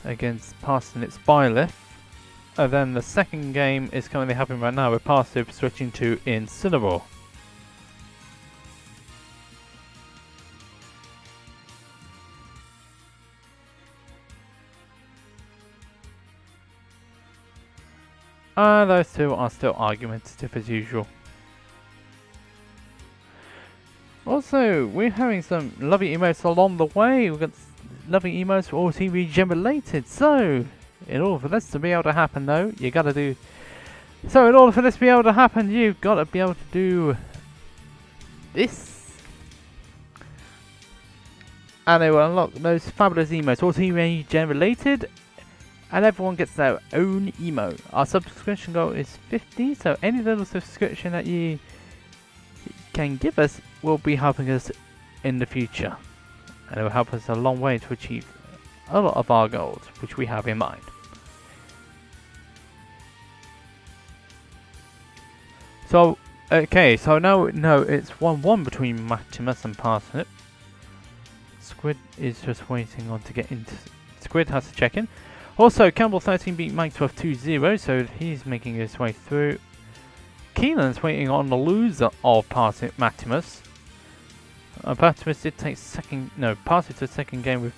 against Parsnip's Byleth, and then the second game is currently happening right now with Parsnip switching to Incineroar. Those two are still argumentative as usual. Also, we're having some lovely emotes along the way. We've got lovely emotes for all team Regen related. So, in order for this to be able to happen though, you gotta do... So, in order for this to be able to happen, you've gotta be able to do... this. And they will unlock those fabulous emotes, all team Regen related. And everyone gets their own emote. Our subscription goal is 50, so any little subscription that you can give us will be helping us in the future. And it will help us a long way to achieve a lot of our goals, which we have in mind. So, okay, so now no, it's 1-1 between Maximus and Parsnip. Squid is just waiting on to get into... Squid has to check in. Also, Campbell13 beat Mike12 2-0, so he's making his way through. Keelan's waiting on the loser of Parsnip Maximus. Optimus did take passed to the second game with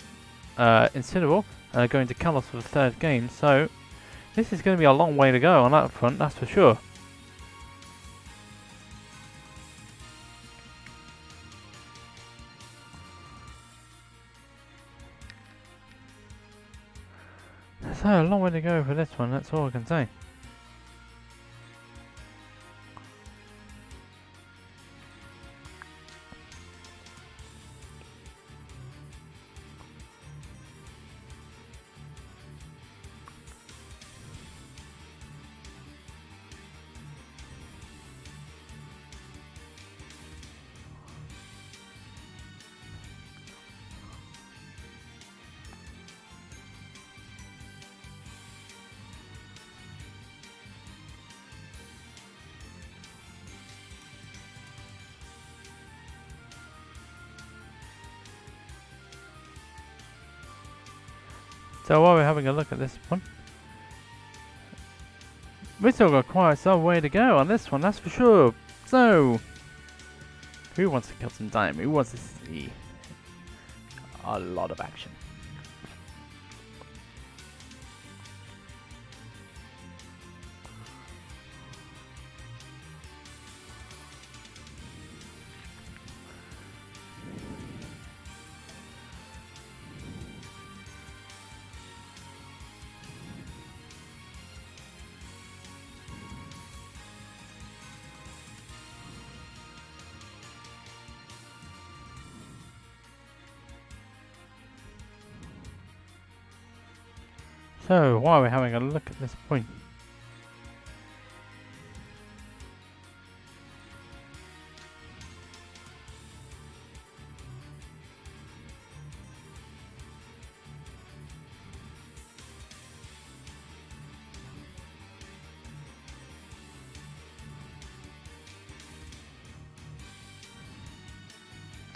Incineroar, going to Kalos for the third game, so this is going to be a long way to go on that front, that's for sure. So, a long way to go for this one, that's all I can say. So while we're having a look at this one, we've still got quite some way to go on this one, that's for sure. So, who wants to kill some time? Who wants to see a lot of action? So, while we're having a look at this point,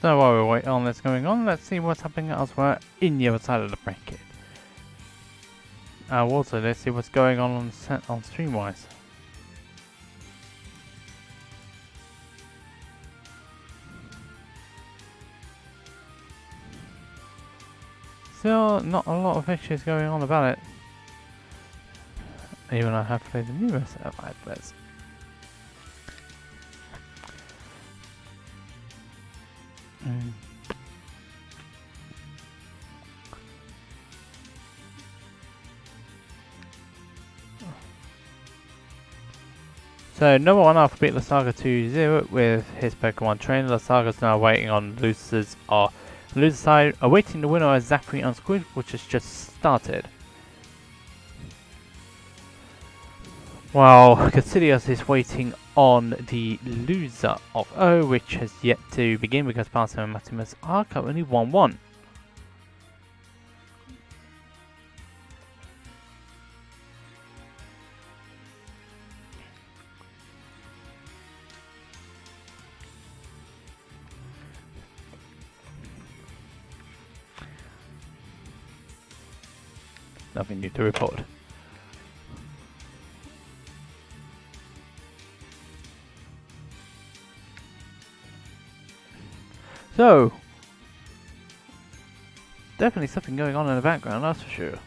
so while we're waiting on this going on, let's see what's happening elsewhere in the other side of the bracket. Also, let's see what's going on stream-wise. Still, not a lot of issues going on about it. Even I have played the newest set of adverts. So, No1.Alpha beat Saga 2-0 with his Pokemon trainer. Saga's now waiting on losers loser side, awaiting the winner as Zachary and Squid, which has just started. While Caecilius is waiting on the loser of O, which has yet to begin because Parson and Maximus are currently 1-1. Nothing new to report. So, definitely something going on in the background, that's for sure.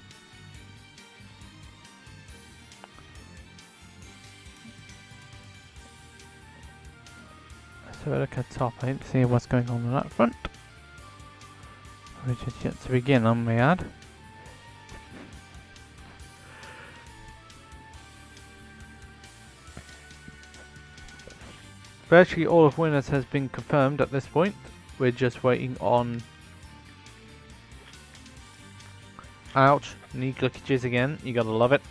Let's have a look at the top, I didn't see what's going on that front. Which is yet to begin, I may add. Virtually all of winners has been confirmed at this point. We're just waiting on... Ouch, knee glitches again, you gotta love it.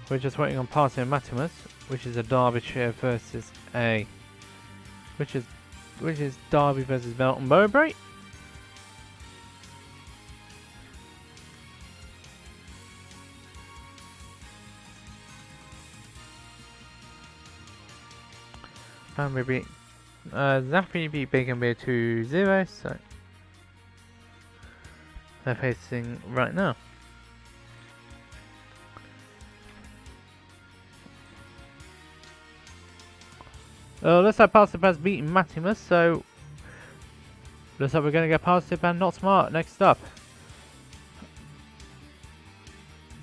We're just waiting on Parson and Maximus, which is a Derbyshire versus a... Which is Derby versus Melton Mowbray. And we beat Zafri beat Bacon Beer 2-0, so they're facing right now. Looks like Pastor has beaten Maximus, so Looks like we're going to get Positive and NotSmart next up.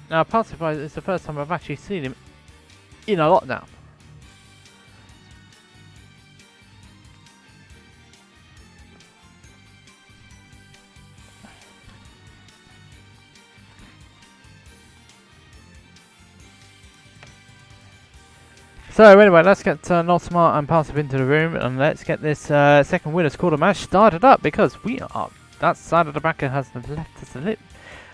Now, Positive is the first time I've actually seen him in a lockdown. So anyway, let's get NotSmart and Positive into the room, and let's get this second winners quarter match started up, because we are, that side of the bracket has left us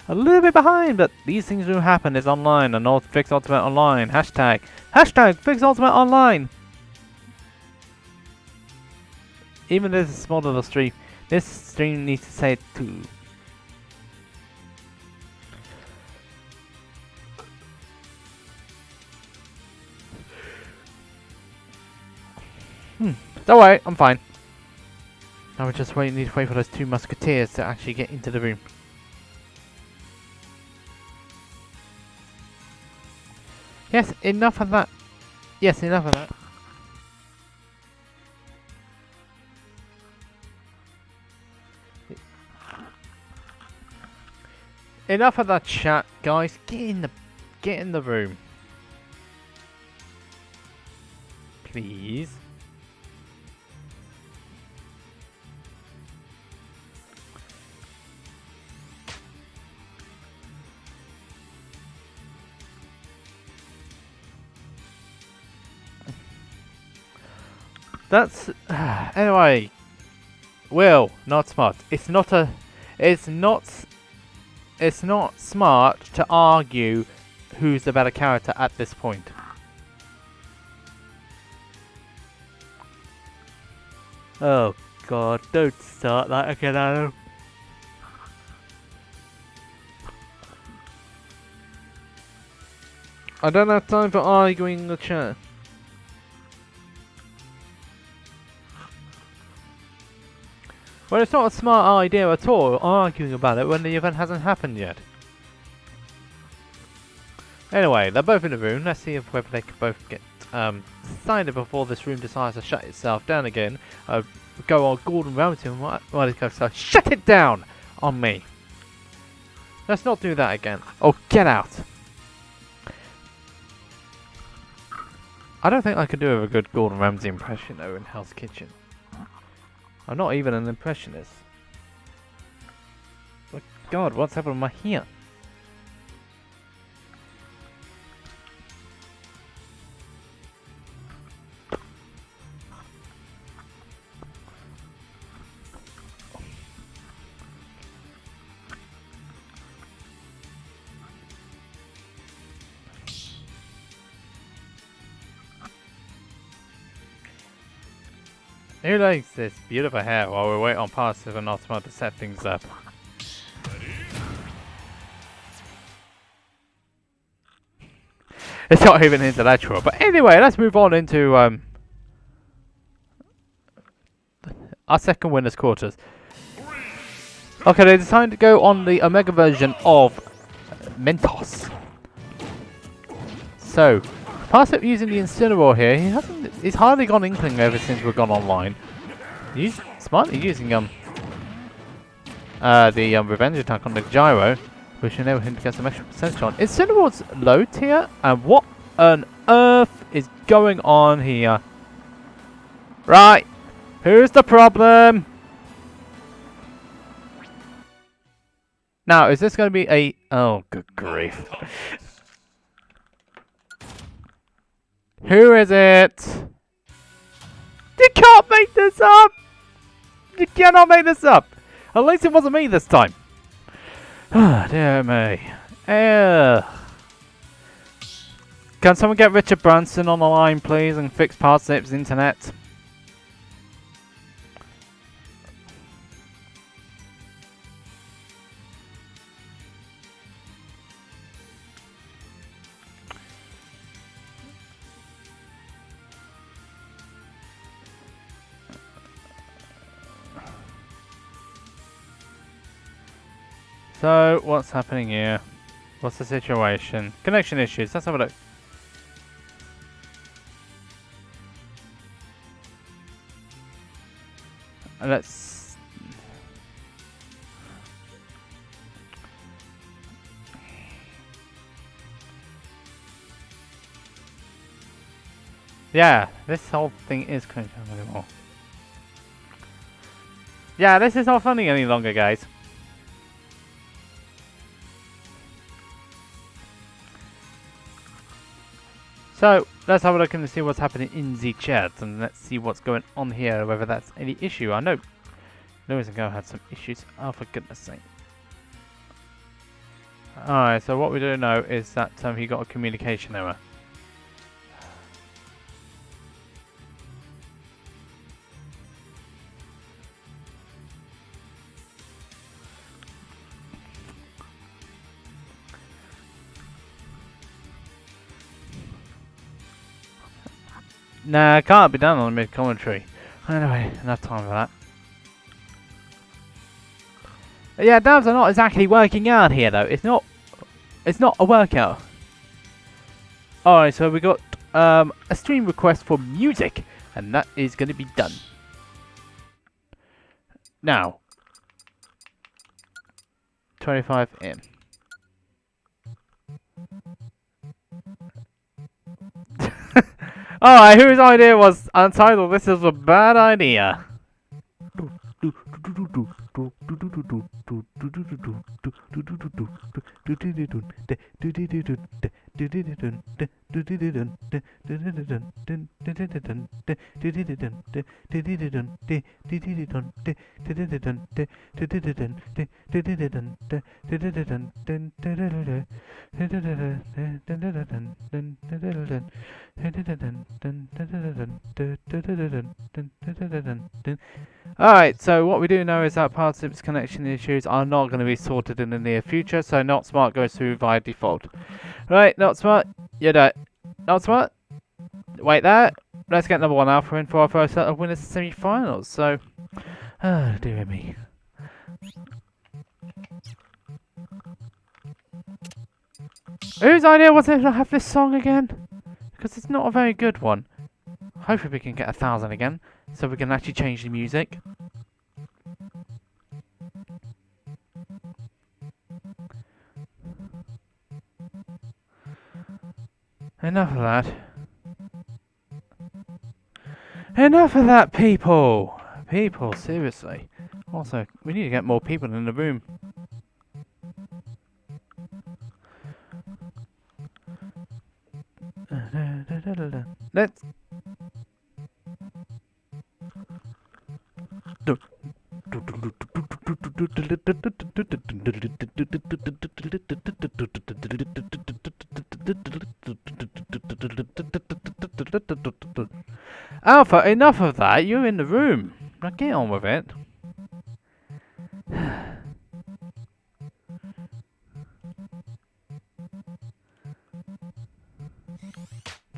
a little bit behind, but these things do happen. It's online, and Fix Ultimate Online, hashtag Fix Ultimate Online. Even though this is small little stream, this stream needs to say it too. Don't worry, I'm fine. Now we just need to wait for those two musketeers to actually get into the room. Yes, enough of that. Yes, enough of that. Enough of that chat, guys. Get in the room. Please. That's anyway. Will, not smart. It's not smart to argue who's the better character at this point. Oh God! Don't start that again, Adam. I don't have time for arguing in the chat. Well, it's not a smart idea at all, arguing about it when the event hasn't happened yet. Anyway, they're both in the room. Let's see whether they can both get signed before this room decides to shut itself down again. Go on Gordon Ramsay and why it goes so shut it down on me. Let's not do that again. Oh, get out. I don't think I could do a good Gordon Ramsay impression though in Hell's Kitchen. I'm not even an impressionist. But God, what's happened with my hair? Who likes this beautiful hair while we wait on Positive and NotSmart to set things up? It's not even intellectual, but anyway, let's move on into our second winners quarters. Okay, they decided to go on the Omega version of Mentos. So, Positive using the Incineroar here. He's hardly gone Inkling ever since we've gone online. He's smartly using the Revenge attack on the Gyro, which enable him to get some extra percentage on. Incineroar's low tier, and what on earth is going on here? Right, who's the problem? Now, is this going to be a... Oh, good grief. Who is it? You can't make this up! You cannot make this up! At least it wasn't me this time. Ah, dear me. Can someone get Richard Branson on the line, please, and fix Parsnip's internet? So, what's happening here? What's the situation? Connection issues, let's have a look. Let's... Yeah, this whole thing is cringe anymore. Yeah, this is not funny any longer, guys. So, let's have a look and see what's happening in the chat, and let's see what's going on here, whether that's any issue. I know Lewis and Go had some issues. Oh, for goodness sake. Alright, so what we do know is that he got a communication error. Nah, it can't be done on mid-commentary. Anyway, enough time for that. Yeah, dabs are not exactly working out here though. It's not a workout. Alright, so we got a stream request for music, and that is going to be done. Now, 25 in. Alright, whose idea was Unt1tled? This is a bad idea. Alright, so what we do know is that parts of its connection issues are not going to be sorted in the near future, so NotSmart goes through via default. Right, NotSmart, you're done. NotSmart, wait there. Let's get number 1.Alpha in for our first set of winners semi-finals, so... Oh, dear me. Whose idea was it to have this song again? Because it's not a very good one. Hopefully we can get 1,000 again, so we can actually change the music. Enough of that. Enough of that, people! People, seriously. Also, we need to get more people in the room. Let's... Alpha, enough of that. You're in the room. Now get on with it.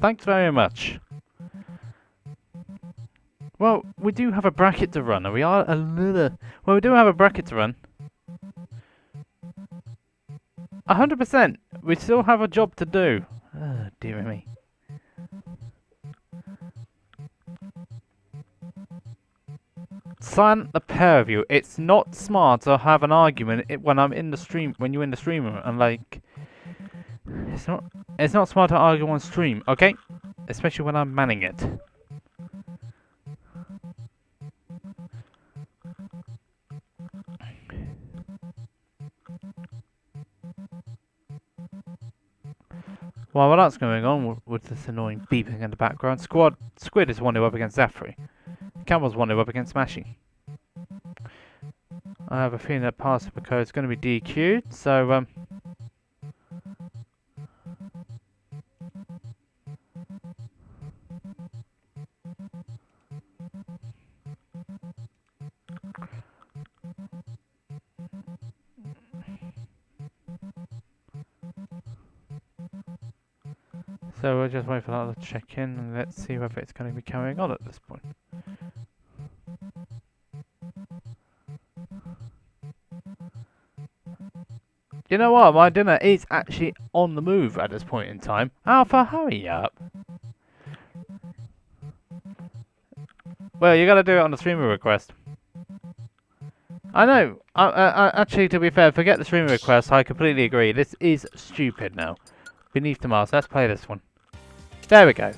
Thanks very much. Well, we do have a bracket to run, and we are a little... Well, we do have a bracket to run. 100%! We still have a job to do. Oh, dear me. Silent the pair of you. It's not smart to have an argument when I'm in the stream, when you're in the stream room, and like... It's not smart to argue on stream, okay? Especially when I'm manning it. While that's going on with this annoying beeping in the background, Squid is 1-0 up against Zafri. Campbell's 1-0 up against Smashy. I have a feeling that Pacific code is going to be DQ'd, so so we'll just wait for that to check in, and let's see whether it's going to be carrying on at this point. You know what? My dinner is actually on the move at this point in time. Alpha, hurry up. Well, you got to do it on the streamer request. I know. Actually, to be fair, forget the streamer request. I completely agree. This is stupid now. Beneath the Mars. Let's play this one. There we go.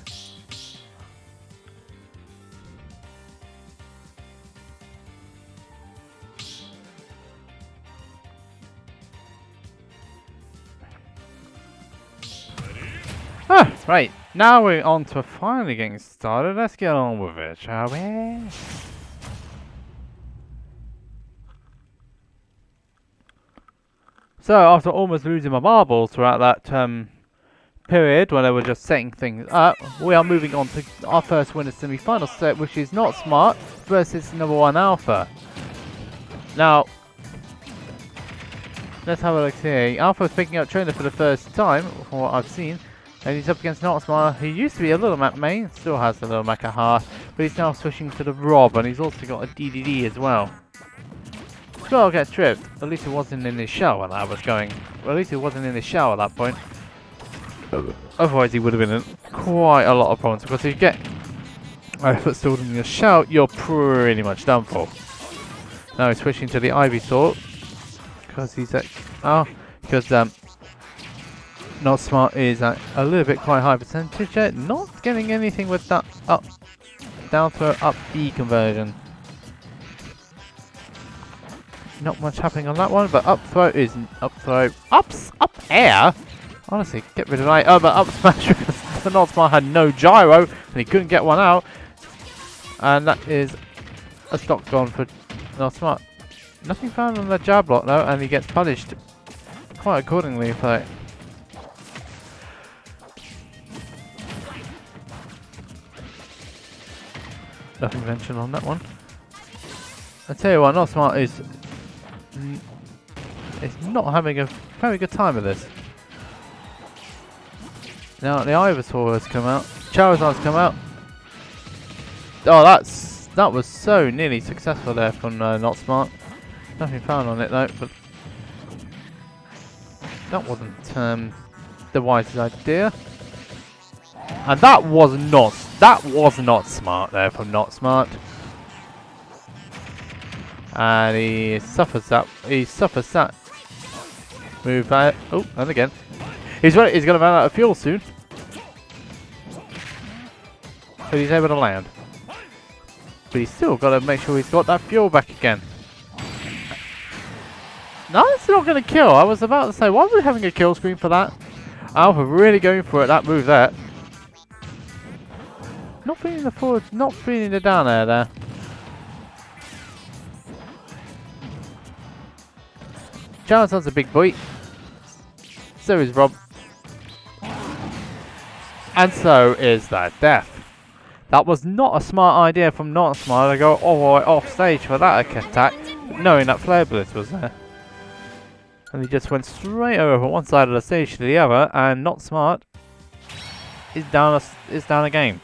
Ah, right. Now we're on to finally getting started. Let's get on with it, shall we? So, after almost losing my marbles throughout that period when they were just setting things up, we are moving on to our first winner semi-final set, which is NotSmart versus No1.Alpha. Now, let's have a look here. Alpha's picking up trainer for the first time, from what I've seen. And he's up against NotSmart. He used to be a little Mac main, still has the little Mac at heart, but he's now switching to the Rob, and he's also got a DDD as well. Skull gets tripped. At least he wasn't in his shell when that was going. Well, at least he wasn't in his shell at that point. Otherwise, he would have been in quite a lot of problems, because if you get a footstool in your shell, you're pretty much done for. Now he's switching to the Ivy Sword, because he's at... because NotSmart is at a little bit quite high percentage yet. Not getting anything with that up, down throw, up B conversion. Not much happening on that one, but up throw is up throw. Up air? Honestly, get rid of that. Oh, but up smash because the NotSmart had no gyro and he couldn't get one out. And that is a stock gone for NotSmart. Nothing found on the jab block though, and he gets punished quite accordingly for it. Nothing mentioned on that one. I tell you what, NotSmart is not having a very good time with this. Now the Ivysaur has come out, Charizard's come out. Oh, that was so nearly successful there from NotSmart. Nothing found on it though, but that wasn't the wisest idea. And that was not smart there from NotSmart. And he suffers that. Move out. Oh, and again. He's going to run out of fuel soon. But he's able to land. But he's still got to make sure he's got that fuel back again. No, it's not going to kill. I was about to say, why are we having a kill screen for that? Alpha really going for it, that move there. Not feeling the forward, not feeling the down air there. Charizard's a big boy. So is Rob. And so is that death. That was not a smart idea from NotSmart to go all the way off stage for that attack, knowing that Flare Blitz was there. And he just went straight over one side of the stage to the other, and NotSmart is down a game.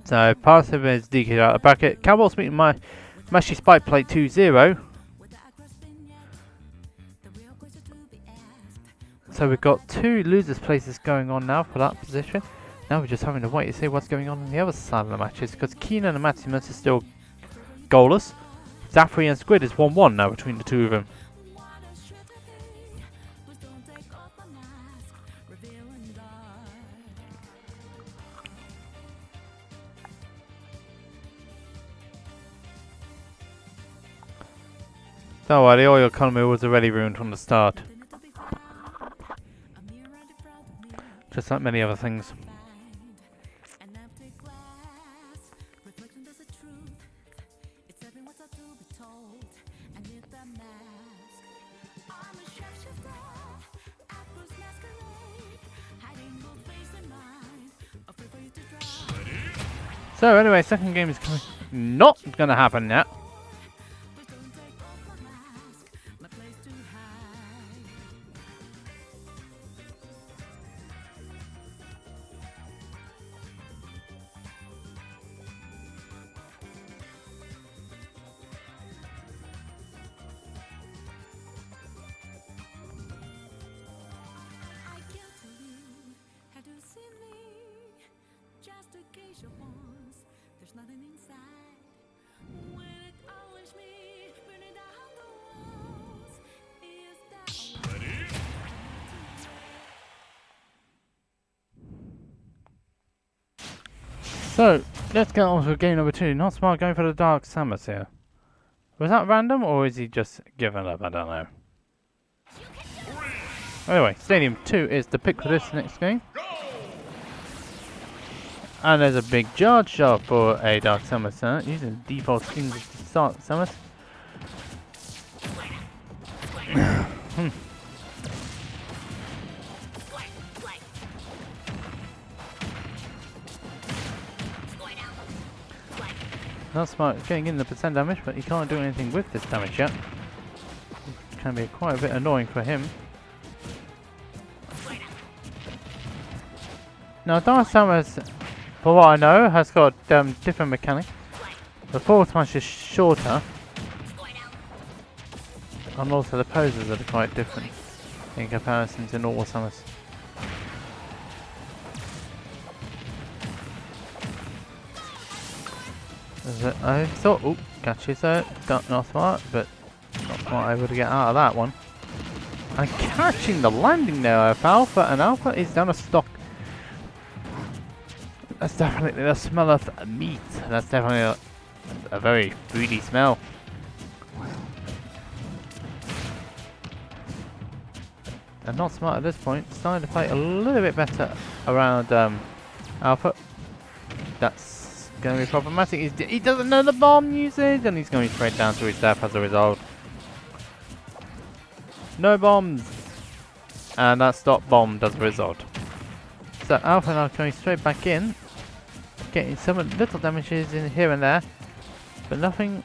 So, passive is DK out of the bracket. Cowboys meeting my Mashy Spike Plate 2-0. So we've got two losers places going on now for that position. Now we're just having to wait to see what's going on the other side of the matches, because Keenan and Maximus is still goalless. Zafri and Squid is 1-1 now between the two of them. Don't worry, the oil economy was already ruined from the start. Just like many other things. So anyway, second game is coming. Not gonna happen now. So, let's get on to game number 2. NotSmart going for the Dark Samus here. Was that random, or is he just giving up? I don't know. Anyway, Stadium 2 is the pick for this next game. And there's a big charge shot for a Dark Samus, using default skins to start Samus. NotSmart getting in the percent damage, but he can't do anything with this damage yet. It can be quite a bit annoying for him. Now, Dark Samus, for what I know, has got different mechanics. The forward smash is shorter, and also the poses are quite different in comparison to normal Samus. I thought, oh, catches not smart, but not smart able to get out of that one. And catching the landing there of Alpha, and Alpha is down a stock. That's definitely the smell of meat. That's definitely a very foody smell. And NotSmart at this point, starting to play a little bit better around Alpha. That's going to be problematic. He doesn't know the bomb usage, and he's going straight down to his death as a result. No bombs, and that stop bomb as a result. So Alpha now going straight back in, getting some little damages in here and there, but nothing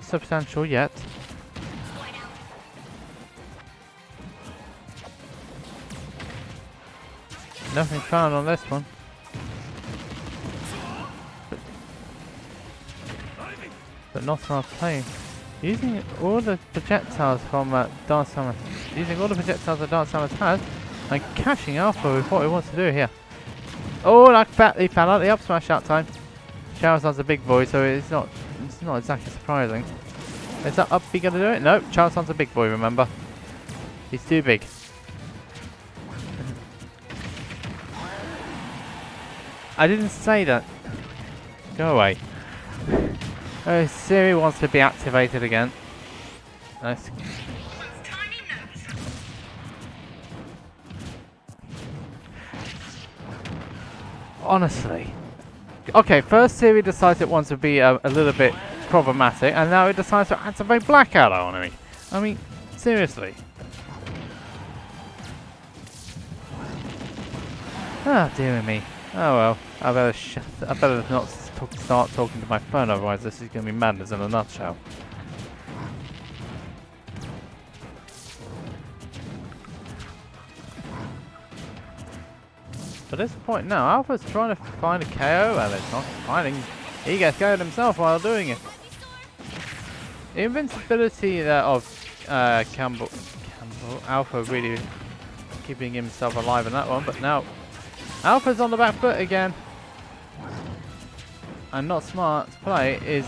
substantial yet. Nothing found on this one. But NotSmart playing, using all the projectiles from Dark Samus, using all the projectiles that Dark Samus has, and catching Alpha with what he wants to do here. Oh, like that, he fell out the up smash that time. Charizard's a big boy, so it's not exactly surprising. Is that up B gonna do it? No, Charizard's a big boy, remember. He's too big. I didn't say that. Go away. Oh, Siri wants to be activated again. Nice. Honestly. Okay, first Siri decides it wants to be a little bit problematic, and now it decides to activate Blackout on me. I mean, seriously. Ah, dear me. Oh well, I better not start talking to my phone, otherwise this is going to be madness in a nutshell. At this point now, Alpha's trying to find a KO, and it's not finding. He gets KO'd himself while doing it. The invincibility of Campbell, Alpha really keeping himself alive in that one, but now Alpha's on the back foot again. And NotSmart's play is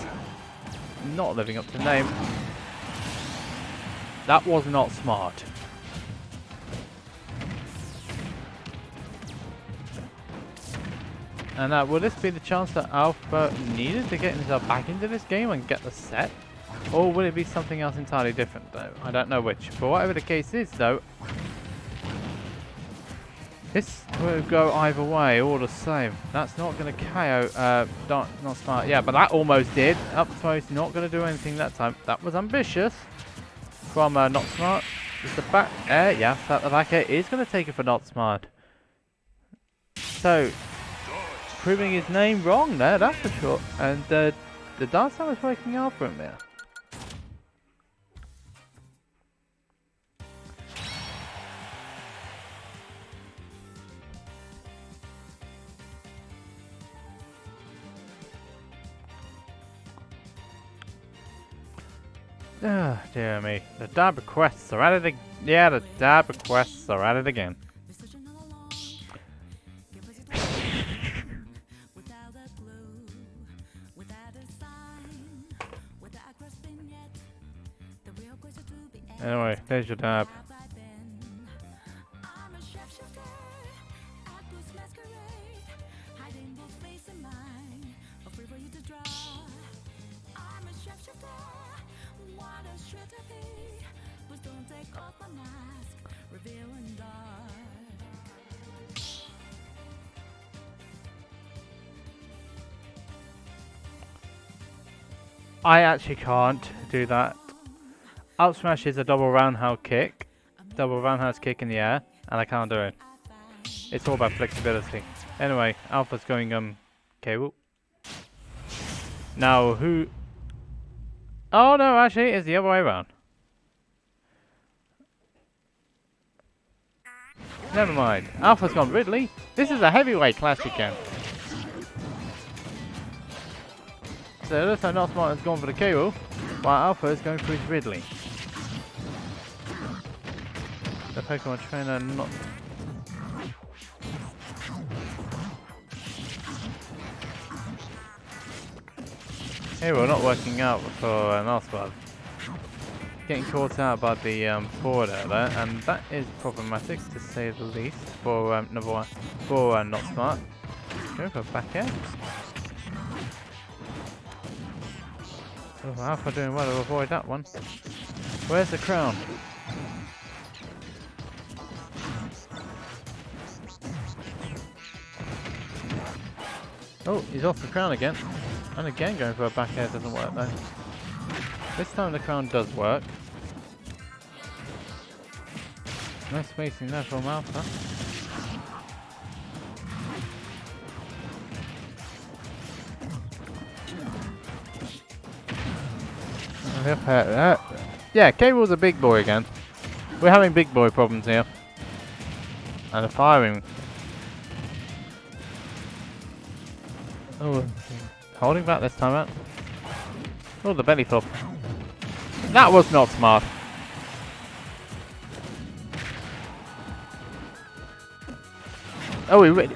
not living up to the name. That was not smart. And will this be the chance that Alpha needed to get himself back into this game and get the set? Or will it be something else entirely different though? I don't know which. But whatever the case is though, this will go either way, all the same. That's not going to KO NotSmart. Yeah, but that almost did. Up close, not going to do anything that time. That was ambitious from NotSmart. Just the back air, yeah, that the back air is going to take it for NotSmart. So, proving his name wrong there, that's for sure. And the Dark Samus is working out for him there. Ah, dear me. The dab requests are at it again. Yeah, the dab requests are at it again. Anyway, there's your dab. I actually can't do that. Up smash is a double roundhouse kick. Double roundhouse kick in the air, and I can't do it. It's all about flexibility. Anyway, Alpha's going cable. Now who? Oh no, actually, it's the other way around. Never mind. Alpha's gone Ridley. This is a heavyweight clash again. So it looks like NotSmart has gone for the cable, while Alpha is going for his Ridley. The Pokemon trainer not. Cable not working out for NotSmart. Getting caught out by the forward air there, and that is problematic to say the least for number one for NotSmart. Go for back air. Oh, Alpha doing well to avoid that one. Where's the crown? Oh, he's off the crown again. And again going for a back air doesn't work though. This time the crown does work. No spacing there from Alpha. Yeah, Cable's a big boy again. We're having big boy problems here. And the firing. Oh, holding back this time out. Oh, the belly flop. That was not smart. Oh, we really.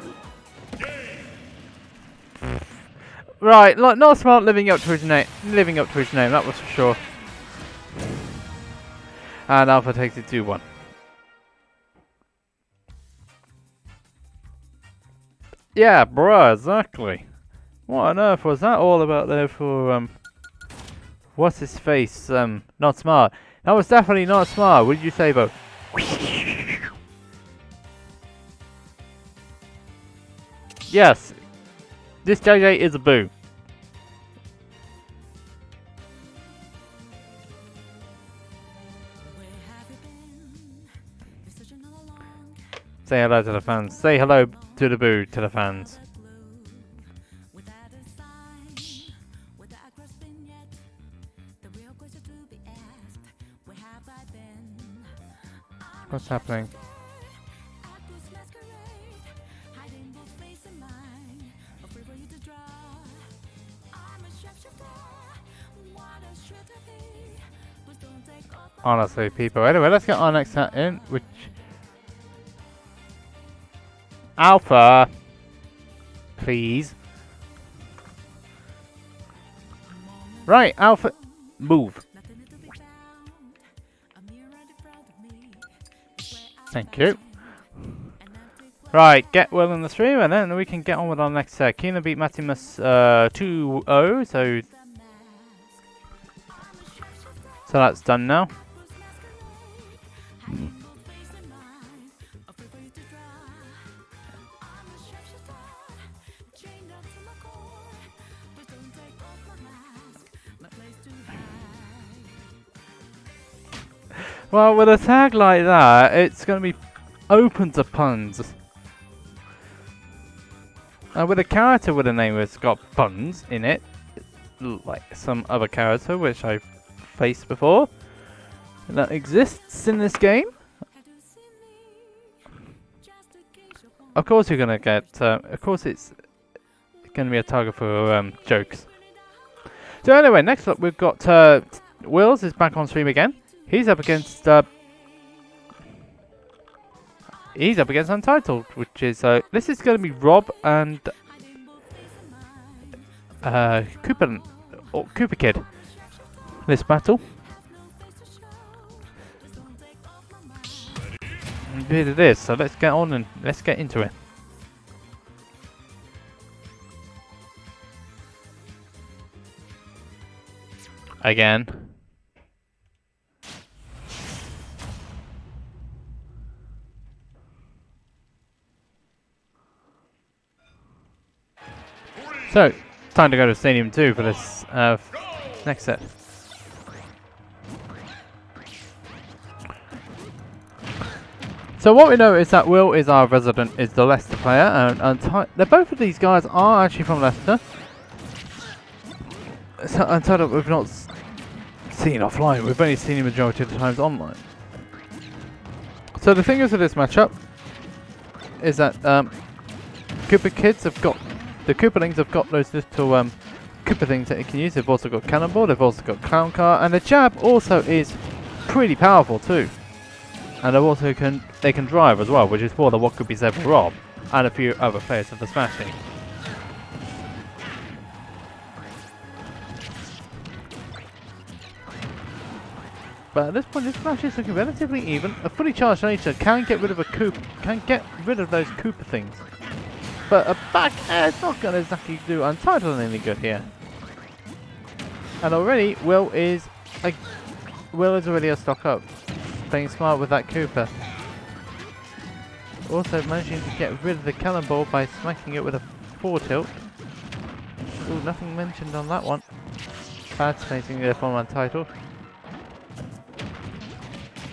Right, NotSmart living up to his name. Living up to his name, that was for sure. And Alpha takes it 2-1. Yeah, bruh, exactly. What on earth was that all about there for what's his face? NotSmart. That was definitely NotSmart. What did you say about? Yes. This JJ is a boo. Say hello to the fans. Say hello to the boo to the fans. What's happening? Honestly, people. Anyway, let's get our next set in, which Alpha, please. Right, Alpha, move. Thank you. Right, get well in the stream, and then we can get on with our next set. Kina beat Matimus 2-0, so that's done now. Well, with a tag like that, it's going to be open to puns. With a character with a name that's got puns in it, like some other character which I've faced before, that exists in this game. Of course you're going to get, of course it's going to be a target for jokes. So anyway, next up we've got Willz is back on stream again. He's up against Unt1tled, which is this is going to be Rob and Cooper Kid. This battle. Indeed it is. So let's get on and let's get into it. Again. So, it's time to go to Stadium 2 for this next set. So what we know is that Will is our resident, is the Leicester player, and both of these guys are actually from Leicester. So Unt1tled we've not seen offline, we've only seen him majority of the times online. So the thing is with this matchup is that Cooper kids have got, the Cooperlings have got those little Cooper things that you can use. They've also got Cannonball, they've also got Clown Car, and the jab also is pretty powerful too. And they can drive as well, which is more than what could be said for Rob and a few other players of the Smash team. But at this point, this Smash is looking relatively even. A fully charged nature can get rid of those Cooper things. But a back air is not going to exactly do Unt1tled any good here. And already, Will is already a stock up. Playing smart with that Cooper. Also managing to get rid of the Cannonball by smacking it with a 4 tilt. Ooh, nothing mentioned on that one. Bad spacing there from Unt1tled.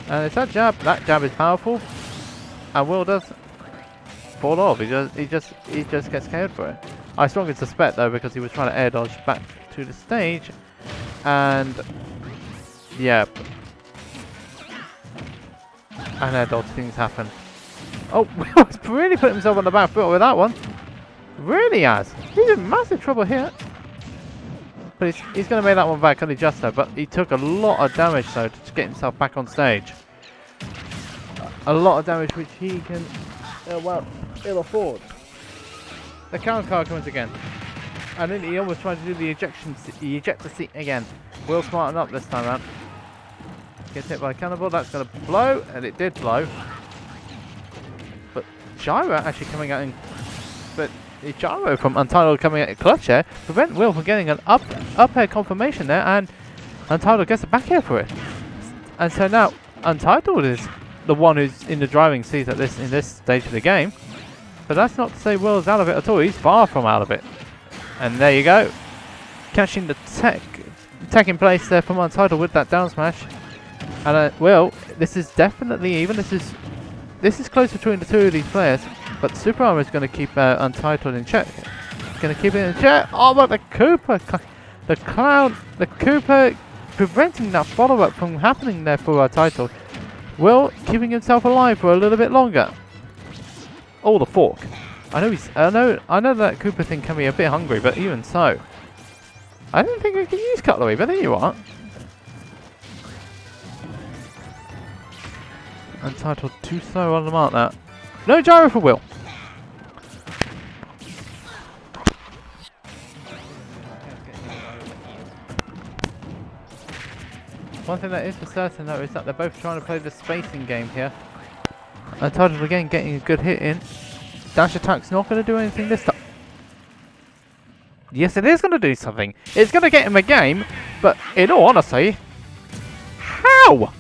And it's that jab. That jab is powerful. And Will does fall off. He just gets KO'd for it. I strongly suspect though, because he was trying to air dodge back to the stage. And yeah. And air dodge things happen. Oh, Will's really put himself on the back foot with that one. Really has. He's in massive trouble here. But he's going to make that one back only just though. But he took a lot of damage though to get himself back on stage. A lot of damage which he can, ill afford. The count card comes again. And then he almost tried to do the ejector seat again. Will smarten up this time around. Gets hit by a cannonball, that's going to blow, and it did blow. But Gyro actually coming out in... But Gyro from Unt1tled coming out in clutch here prevent Will from getting an up air confirmation there, and Unt1tled gets a back air for it. And so now Unt1tled is the one who's in the driving seat at in this stage of the game. But that's not to say Will's out of it at all, he's far from out of it. And there you go. Catching the tech in place there from Unt1tled with that down smash. And Will, this is definitely even. This is close between the two of these players, but Super Armor is going to keep Unt1tled in check. Going to keep it in check. Oh, but the Cooper, the Cooper preventing that follow-up from happening there for Unt1tled. Will keeping himself alive for a little bit longer. Oh, the fork. I know that Cooper thing can be a bit hungry, but even so, I don't think we can use cutlery. But there you are. Unt1tled too slow on the mark there. No gyro for Will. One thing that is for certain though is that they're both trying to play the spacing game here. Unt1tled again getting a good hit in. Dash attack's not going to do anything this time. Yes, it is going to do something. It's going to get him a game, but in all honesty, how?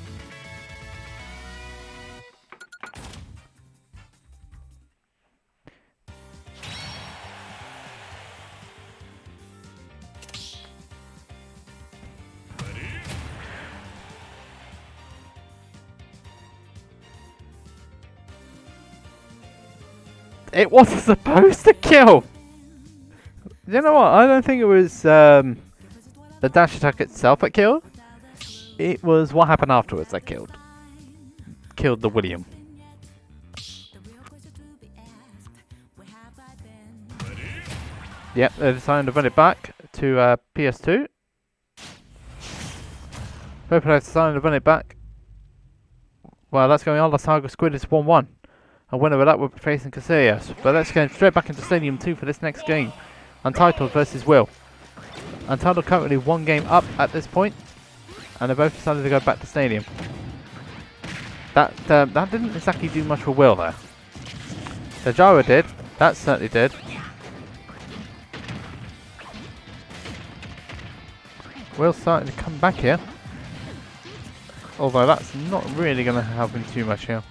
It wasn't supposed to kill! You know what? I don't think it was the dash attack itself that killed. It was what happened afterwards that killed. Killed the William. Yep, they decided to run it back to PS2. Both players decided to run it back. Well, that's going on. The Saga Squid is 1-1. A winner of that will be facing Caecilius. But let's go straight back into Stadium 2 for this next game. Unt1tled versus Will. Unt1tled currently one game up at this point, and they both decided to go back to Stadium. That didn't exactly do much for Will there. The gyro did. That certainly did. Will's starting to come back here. Although that's not really going to help him too much here.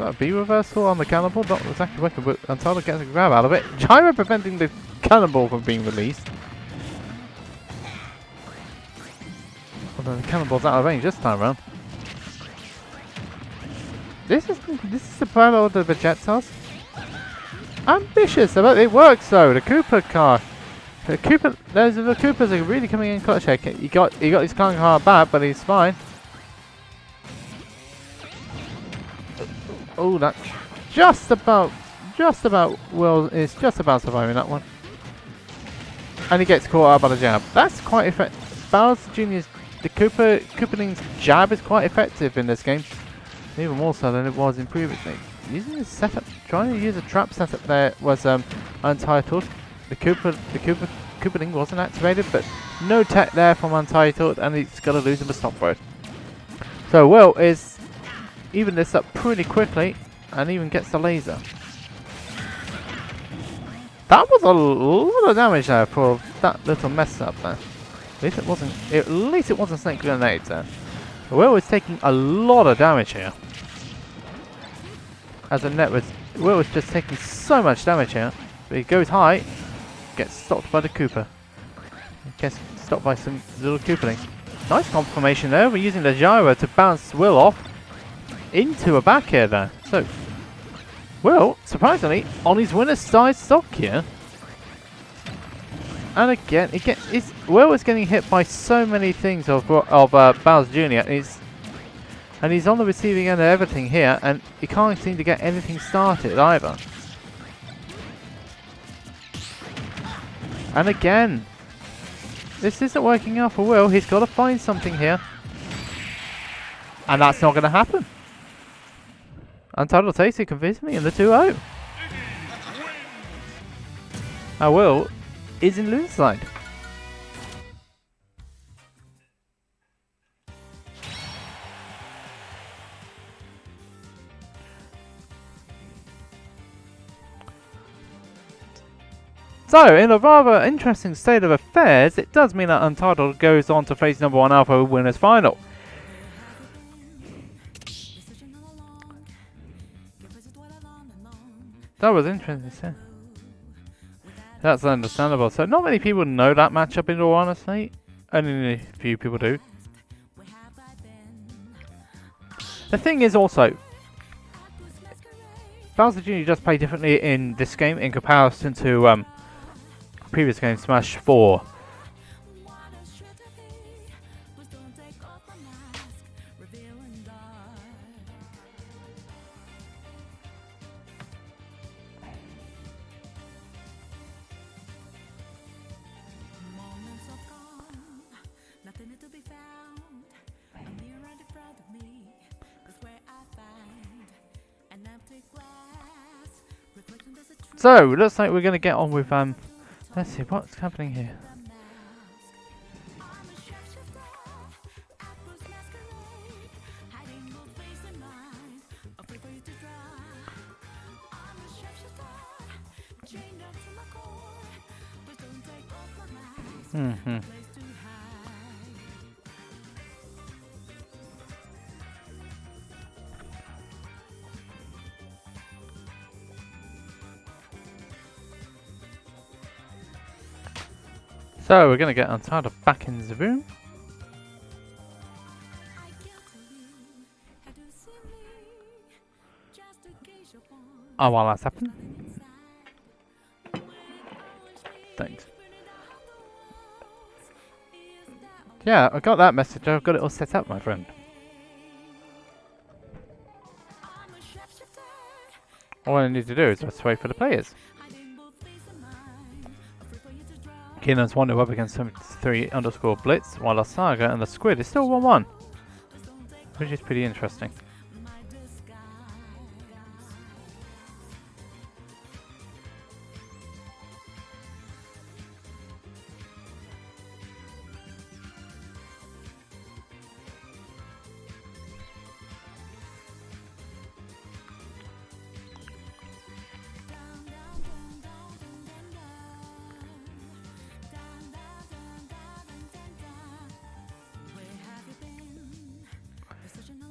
So B reversal on the cannonball, not exactly working, but Unt1tled gets a grab out of it. Gyro preventing the cannonball from being released. Although the cannonball's out of range this time around. This is the parallel of the projectiles. Ambitious, but it works though. The Cooper car. The Coopers are really coming in clutch here. He got his car back, but he's fine. Oh, that's just about Willz is just about surviving that one. And he gets caught out by the jab. That's quite effective. Bowser Jr.'s Cooperling's jab is quite effective in this game. Even more so than it was in previous games. Using his setup, trying to use a trap setup there was Unt1tled. The Cooperling wasn't activated, but no tech there from Unt1tled, and he's got to lose him a stop throw. So Will is even this up pretty quickly, and even gets the laser. That was a lot of damage there for that little mess up there. At least it wasn't snake grenades there. Will is taking a lot of damage here. As a net, Will is just taking so much damage here. But he goes high, gets stopped by the Cooper. Gets stopped by some little Cooperlings. Nice confirmation there. We're using the gyro to bounce Will off into a back air there. So, Will, surprisingly, on his winner's side stock here. And again, Will is getting hit by so many things of Bowser Jr. And he's on the receiving end of everything here, and he can't seem to get anything started either. And again, this isn't working out for Will. He's got to find something here. And that's not going to happen. Unt1tled takes it convincingly in the 2-0. Now Will is in loser side. So, in a rather interesting state of affairs, it does mean that Unt1tled goes on to face No1.Alpha winners final. That was interesting. That's understandable. So, not many people know that matchup in all honesty. Only a few people do. The thing is also, Bowser Jr. does play differently in this game in comparison to previous game, Smash 4. So, looks like we're going to get on with, let's see, what's happening here? So we're going to get Unt1tled back in the room. Oh, while that's happening. Thanks. Yeah, I got that message. I've got it all set up, my friend. All I need to do is just wait for the players. Keenan's 1-0 up against 73_Blitz, while the Saga and the Squid is still 1-1. Which is pretty interesting.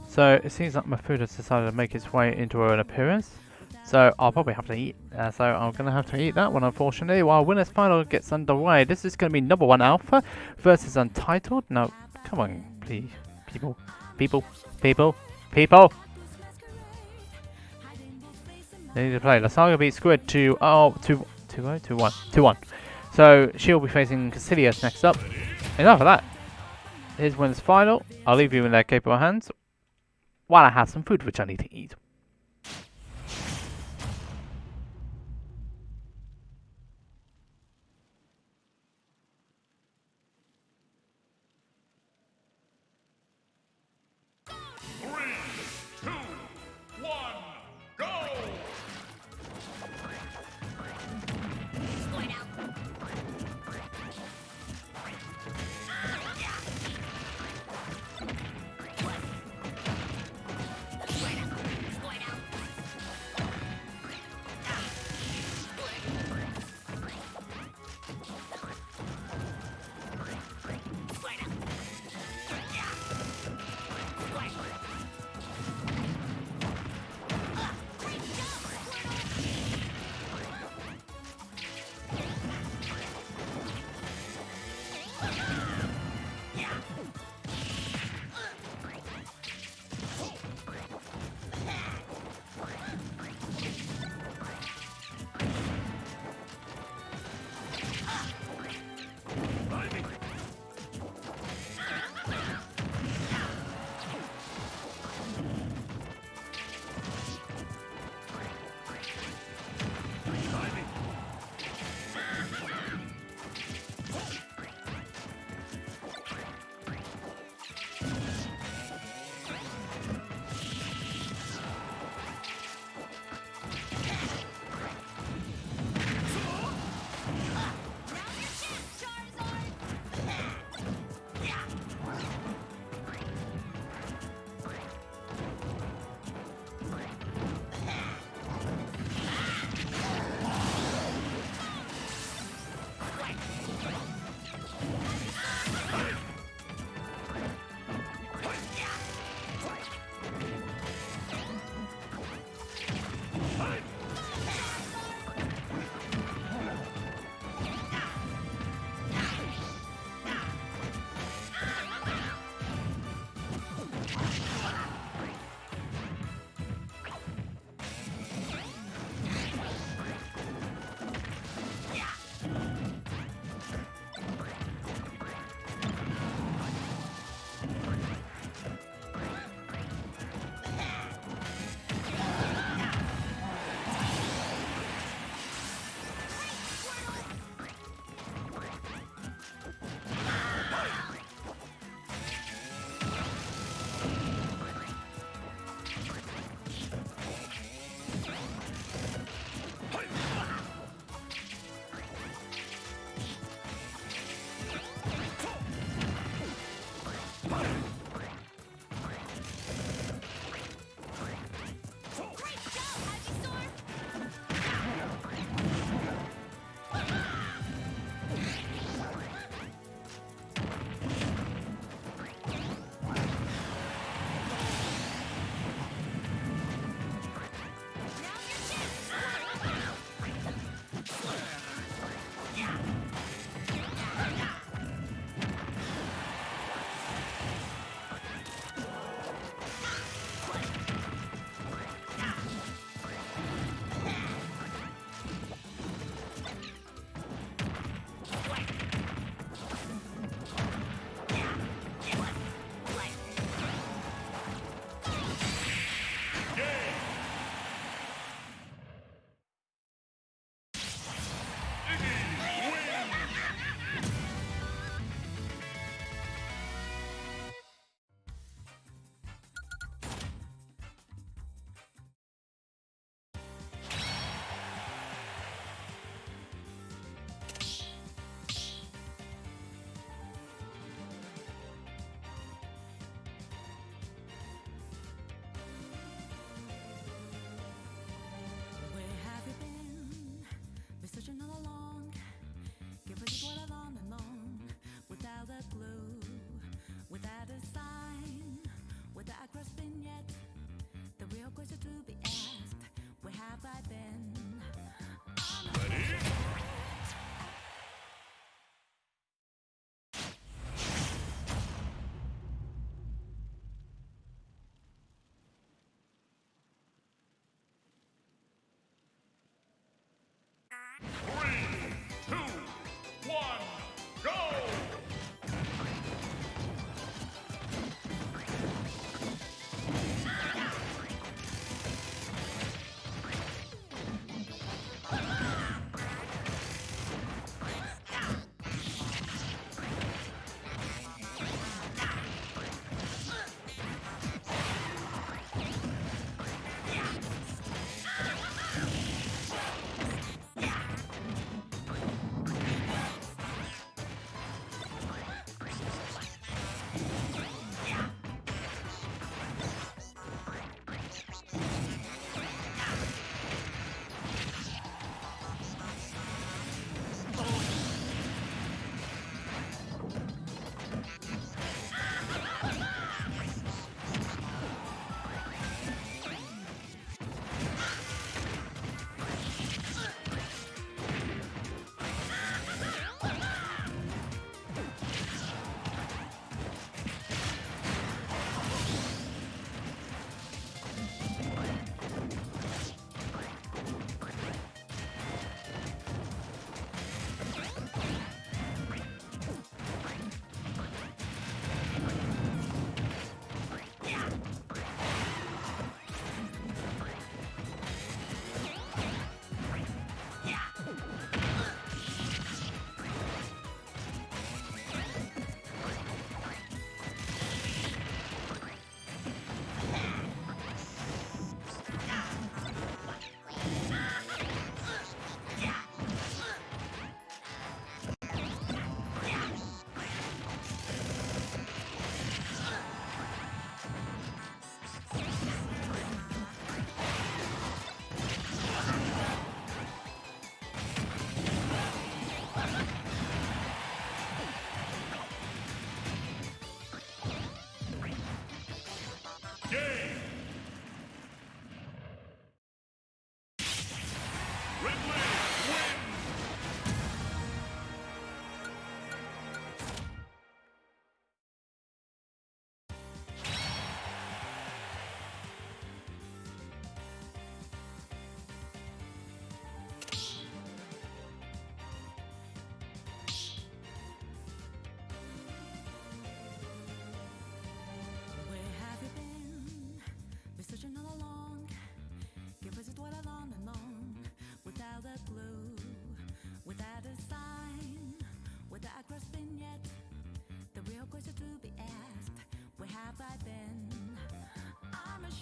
So it seems like my food has decided to make its way into an appearance. So I'll probably have to eat. So I'm going to have to eat that one, unfortunately, while Winners Final gets underway. This is going to be No1.Alpha versus Unt1tled. No, come on, please. People. They need to play. Lasaga beats Squid 2-1. So she'll be facing Caecilius next up. Enough of that. Here's Winners Final. I'll leave you in their capable hands while I have some food which I need to eat.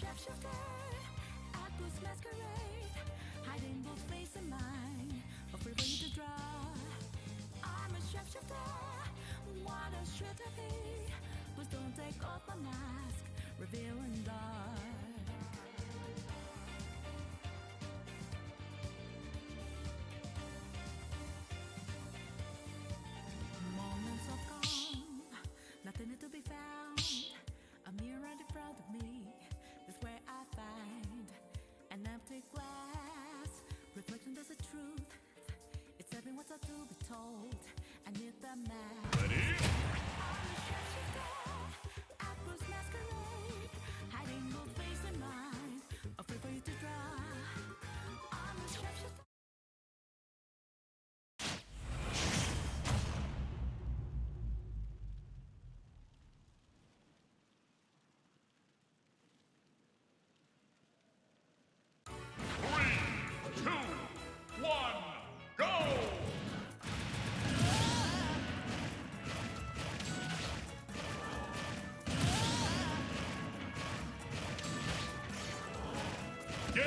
shapeshifter at Boost Masquerade, hiding both face and mind, afraid for you to draw. I'm a shapeshifter, what a shred to be. Please don't take off my mask, revealing dark. Moments of calm, nothing to be found. A mirror in front of me is where I find an empty glass. Reflection, there's a truth. It's telling what's up to be told. I need the map. Ready? I'm a shapeshifter at Bruce Masquerade, hiding both face and mind, afraid for you to draw. I'm a shapeshifter. Three, two, one, go! Game!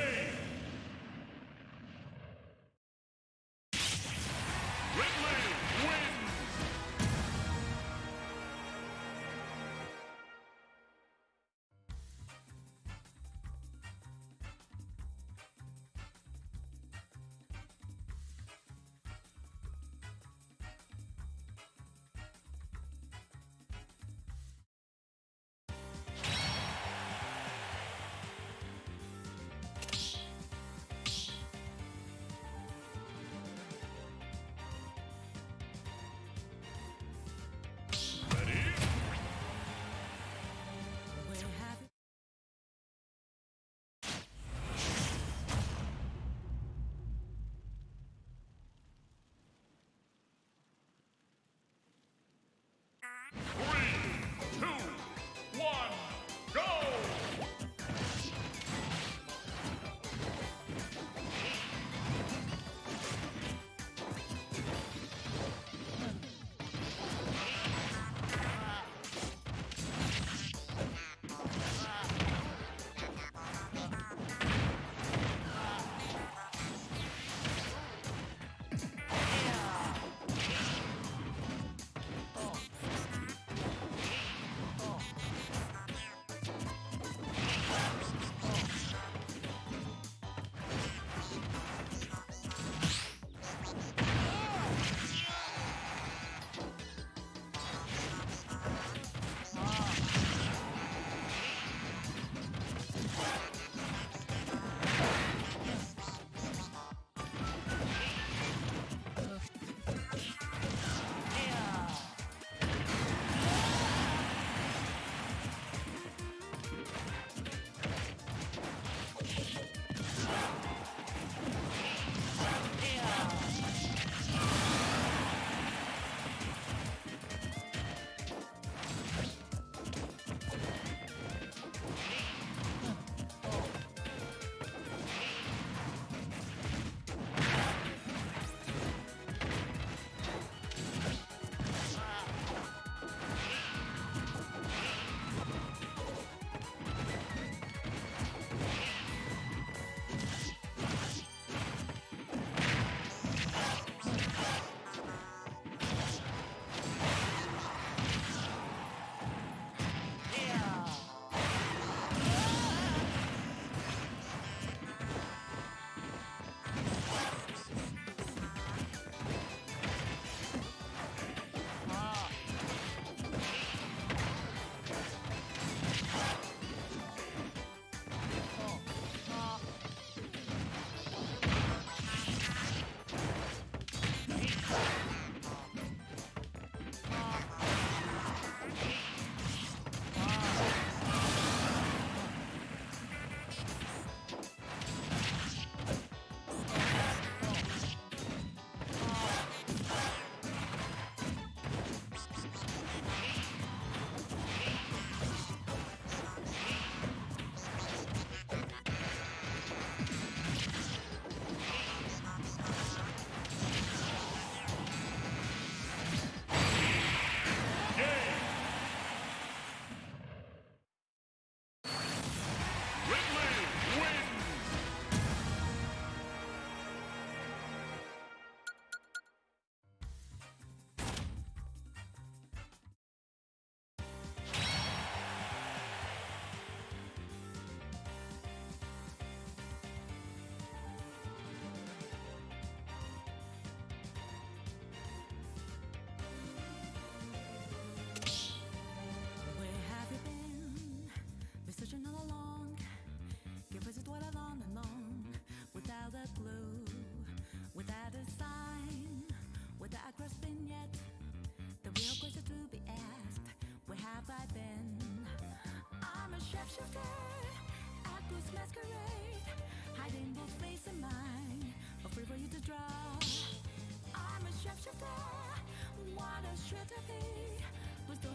Ridley wins!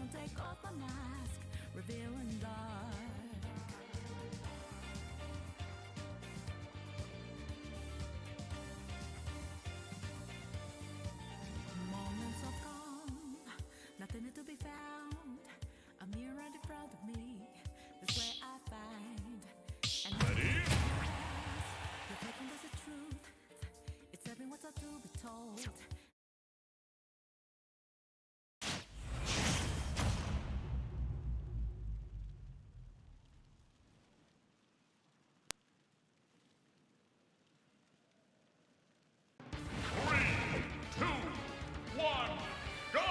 don't take off my mask, revealing dark. Moments of calm, nothing to be found. A mirror in front of me, that's where I find. And reflecting was the truth. It's telling what's up to be told. Three, two, one, go!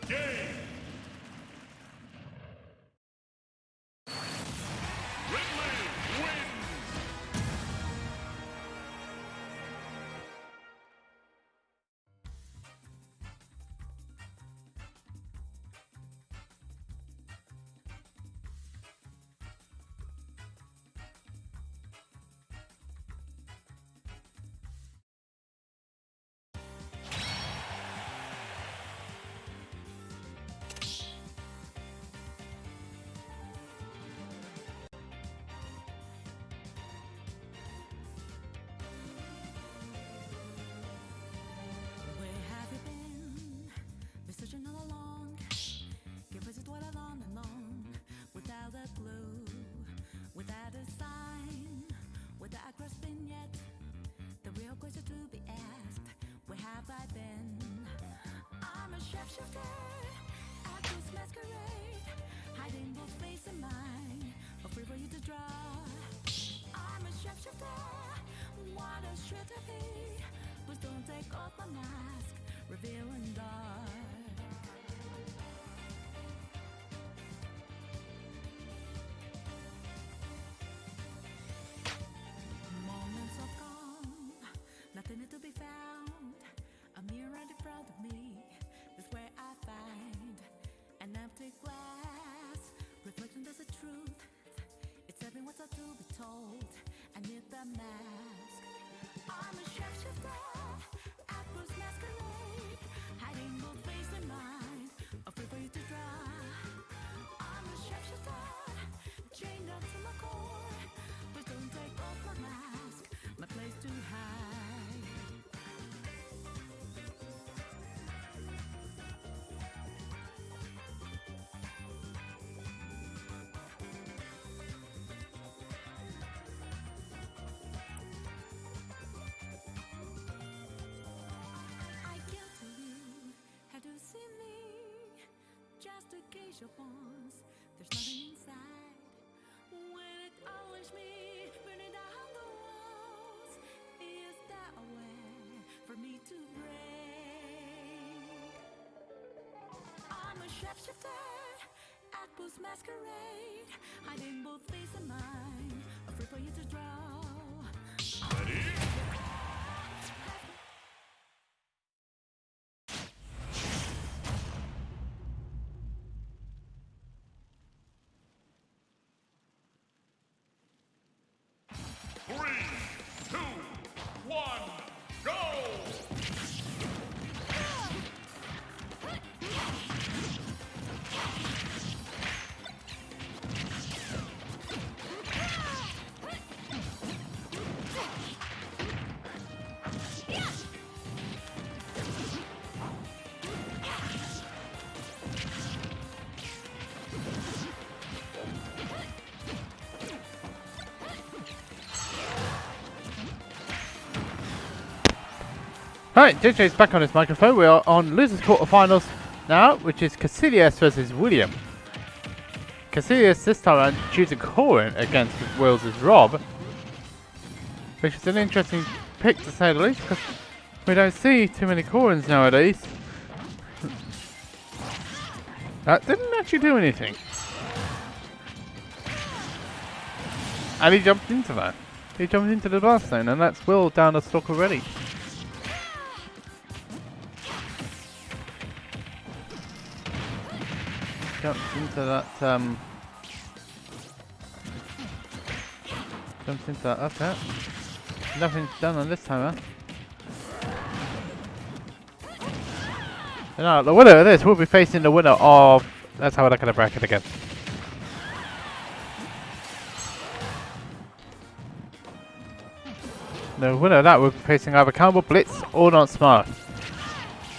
Game! Ridley wins! Where have you been? Been searching all along. Your face is dwelling on and on, without a clue, without a sign, without a grasping yet. The real question to be asked: where have I been? I'm a shapeshifter at this masquerade, hiding both face and mind, but free for you to draw. I'm a shapeshifter, what a shred to be. Please don't take off my mask, revealing dark. Moments of calm, nothing to be found. A mirror in front of me, that's where I find an empty glass. a mask. I'm a shapeshifter, apples masquerade, hiding both face and mind, afraid for you to draw. I'm a shapeshifter, chained up to my core, but don't take off my mask, my place to hide. I can't tell you how to see me, just a cage of wands, there's nothing inside. When it always me, burning down the walls, is there a way for me to break? I'm a shapeshifter, at booth masquerade, hiding both face and mind, afraid for you to draw. Three, two, one, go! Right, JJ's back on his microphone. We are on losers quarterfinals now, which is Caecilius versus William. Caecilius this time around choosing Corin against Willz' Rob, which is an interesting pick to say the least, because we don't see too many Corins nowadays. That didn't actually do anything. And he jumped into that. He jumped into the blast zone, and that's Will down the stock already. Jumps into that uppercut. Nothing's done on this timer. No, the winner of this will be facing the winner of. Let's have a look at the bracket again. The winner of that will be facing either Campbell, Blitz, or NotSmart,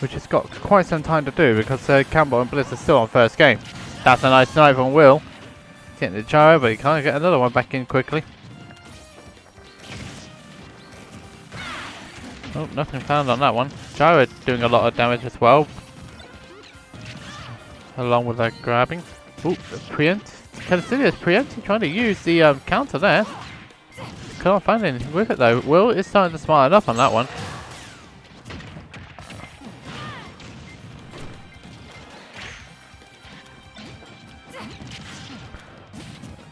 which has got quite some time to do because Campbell and Blitz are still on first game. That's a nice knife on Will. Getting the gyro, but he can't get another one back in quickly. Oh, nothing found on that one. Gyro doing a lot of damage as well, along with that grabbing. Ooh, preempt. Caecilius preempting, trying to use the counter there. Can't find anything with it though. Will is starting to smarten up on that one.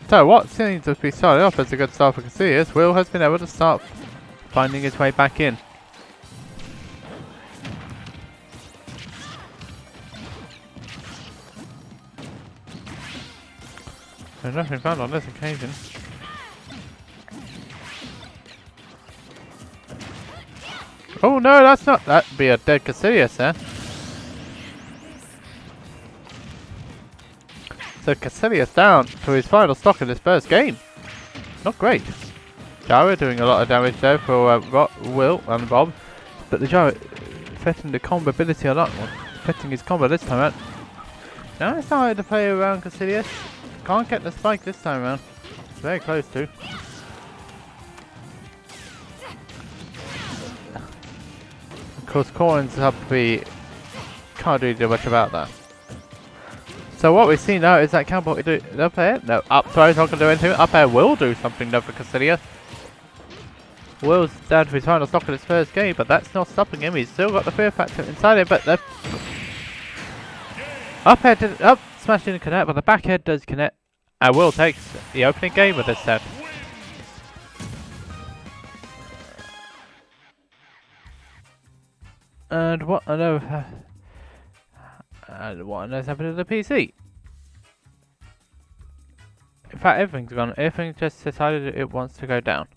So what seems to be starting off as a good start for Caecilius, Will has been able to start finding his way back in. There's nothing found on this occasion. Oh no, that's not. That'd be a dead Caecilius there. So Caecilius down to his final stock in his first game. Not great. Gyro doing a lot of damage there for Will and Bob, but the Gyro fitting the combo ability on that one, fitting his combo this time out. Now it's starting to play around Caecilius. Can't get the spike this time around. Very close to. Of course, Corin's up B. Can't do much about that. So what we see now is that Campbell do up air. No, up throw's not going to do anything. Up air will do something though for Caecilius. Will's down to his final stock in his first game, but that's not stopping him. He's still got the fear factor inside him, but the up air didn't smash didn't connect, but the back head does connect. And Will takes the opening game with this set. And what on earth? And what on earth happened to the PC? In fact, everything's gone. Everything just decided it wants to go down.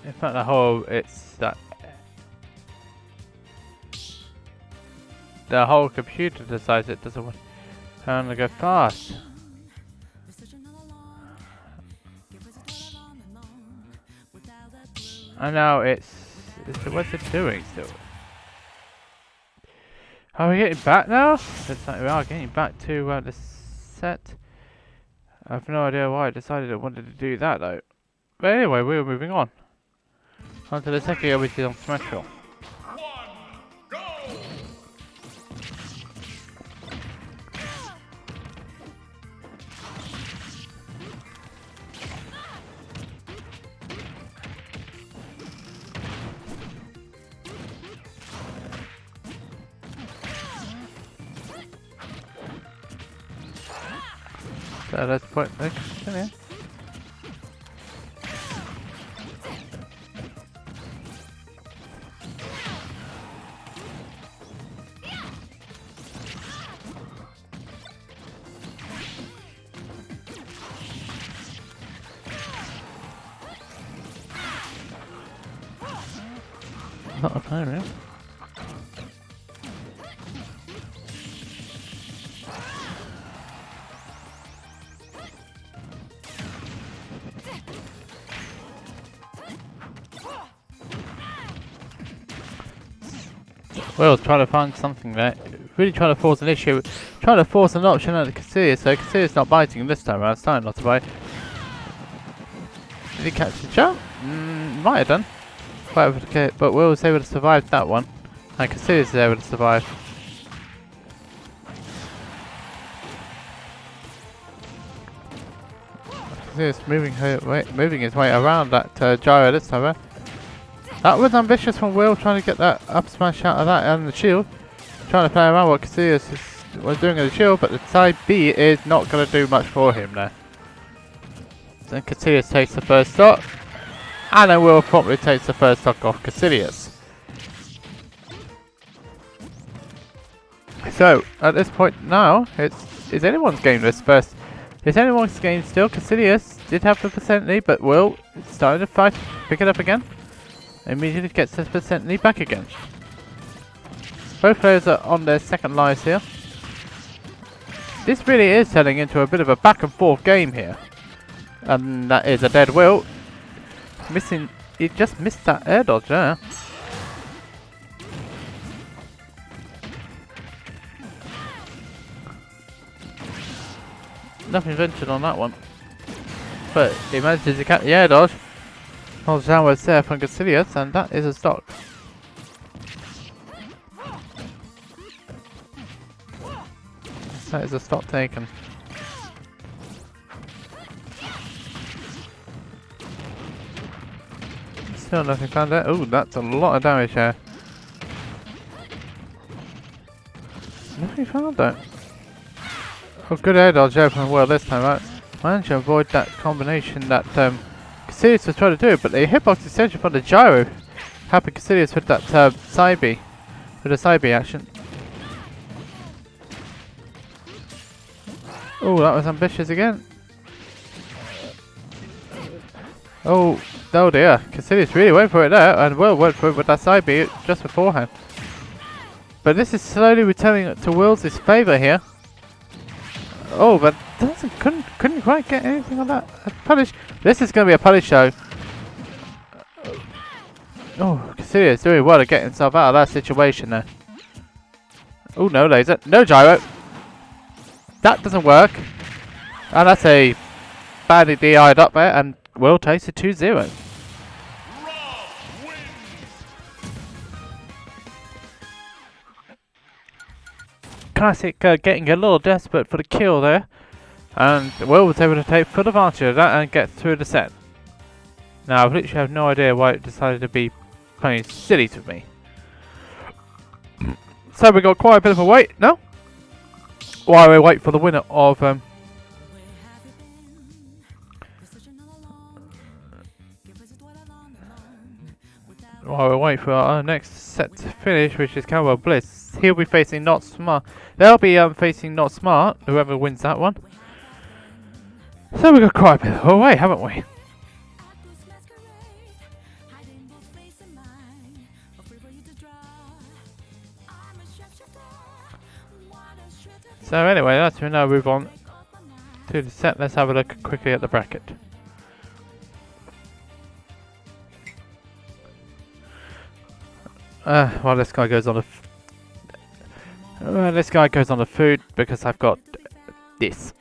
In fact, the whole the whole computer decides it doesn't want to go fast. And now what's it doing still? Are we getting back now? Looks like we are getting back to the set. I have no idea why I decided I wanted to do that though. But anyway, we were moving on. On to the second year, which is on Symmetrical. So let's put the question in. Not a player, really. Willz trying to find something there. Really trying to force an issue. Trying to force an option at the Caecilius, so Caecilius not biting this time around. Starting not to bite. Did he catch the jump? Might have done. But Willz was able to survive that one. And Caecilius is able to survive. Caecilius moving his way around that gyro this time around. That was ambitious from Will, trying to get that up smash out of that and the shield. Trying to play around what Caecilius was doing with the shield, but the side B is not going to do much for him there. Then Caecilius takes the first stock, and then Will promptly takes the first stock off Caecilius. So, at this point now, it's anyone's game this first. It's anyone's game still. Caecilius did have the percent lead, but Will started to fight, pick it up again. Immediately gets the percent lead back again. Both players are on their second lives here. This really is turning into a bit of a back and forth game here. And that is a dead Will. Missing, he just missed that air dodge there. Nothing ventured on that one. But he manages to catch the air dodge. Holds downwards there from Caecilius, and that is a stock. That is a stock taken. Still nothing found there. Oh, that's a lot of damage there. Nothing found there. Oh, good air dodge there from Will this time out. Managed to avoid that combination that Caecilius was trying to do, but the hitbox extension from the gyro helping Caecilius with that side B, with the side B action. Oh, that was ambitious again. Oh dear, Caecilius really went for it there, and Will went for it with that side B just beforehand. But this is slowly returning to Will's favour here. Oh, but couldn't quite get anything on that. Punish. This is going to be a punish show. Oh, Caecilius doing well to get himself out of that situation there. Oh, no laser. No gyro. That doesn't work. And that's a badly DI'd up there, and Will takes it 2-0. Classic getting a little desperate for the kill there. And Will was able to take full advantage of that and get through the set. Now, I literally have no idea why it decided to be playing silly to me. So we got quite a bit of a wait, no? While we wait for the winner of while we wait for our next set to finish, which is Cowboy Bliss. He'll be facing NotSmart. They'll be facing NotSmart, whoever wins that one. So we got quite a bit of a way, haven't we? So anyway, let's now move on to the set. Let's have a look quickly at the bracket. Well, this guy goes on this guy goes on the food because I've got this.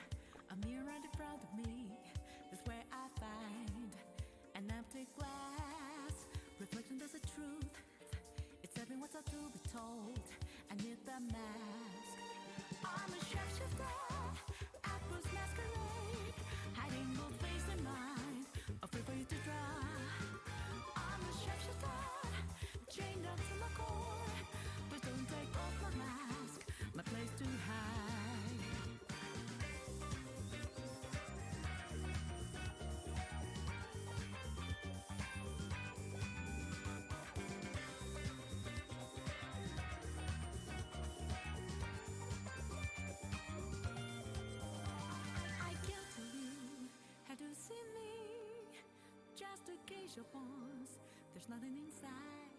There's nothing inside.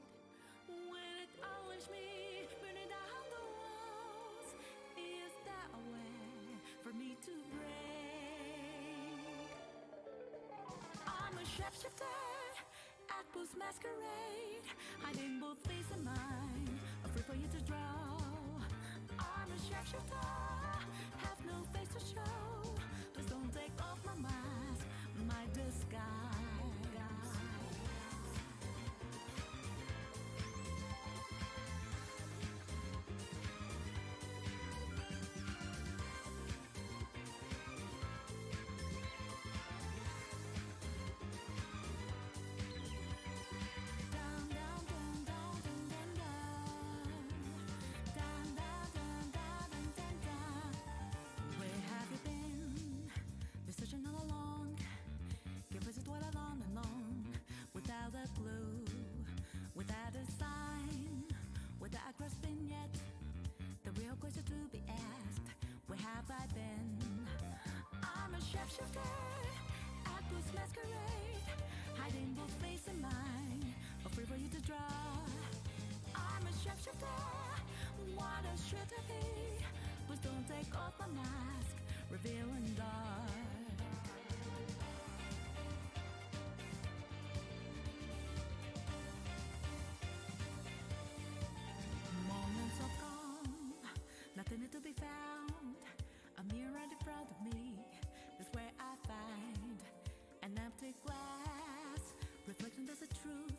When it always me burning down the walls, is that a way for me to break? I'm a shapeshifter at Boo's masquerade, hiding both face and mind, afraid for you to draw. I'm a shapeshifter, have no face to show. Please don't take off my mask, my disguise. Shifter at Boo's masquerade, hiding both face and mind, afraid for you to draw. I'm a shapeshifter, what a shit to be. Please don't take off my mask, revealing dark. Moments of calm, nothing to be found. A mirror in front of me is where I find an empty glass, reflection there's a truth.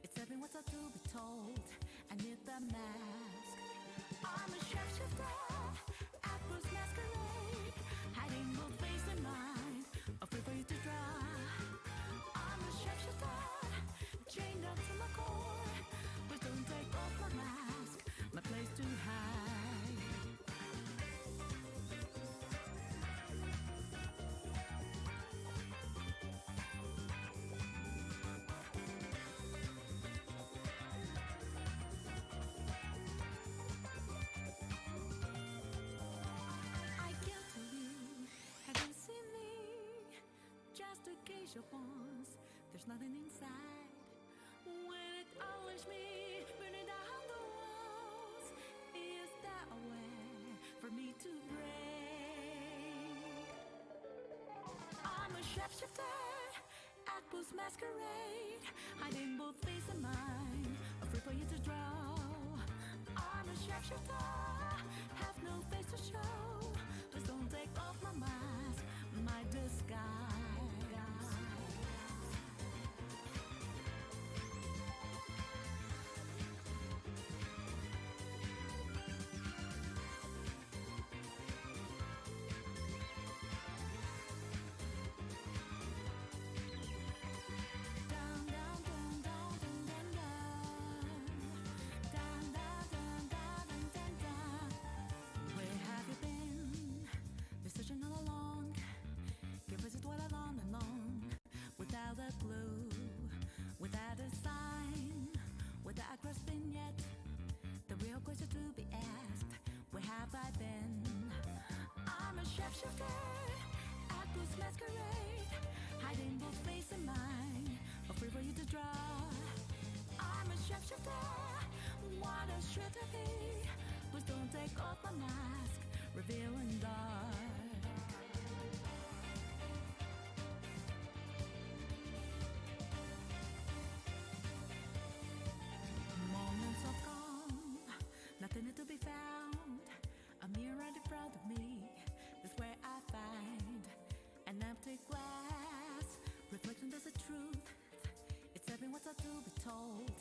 It's telling what's up to be told. I need the mask. I'm a shapeshifter at Boo's masquerade, hiding both face and mind, afraid for you to draw. I'm a shapeshifter, chained up to my core. Please don't take off my mask, my place to hide. Your bonds, there's nothing inside. When it always me burning down the walls, is that a way for me to break? I'm a shapeshifter at Boo's masquerade, hiding both face and mind, afraid for you to draw. I'm a shapeshifter, have no face to show. Please don't take off my mask, my disguise. Shifter at Boo's masquerade, hiding both face and mind, afraid for you to draw. I'm a shapeshifter, what a shit to be. Please don't take off my mask, feeling dark. Moments of calm, nothing to be found. A mirror in front of me, that's where I find an empty glass. Reflection, there's a truth. It's telling what's to be told.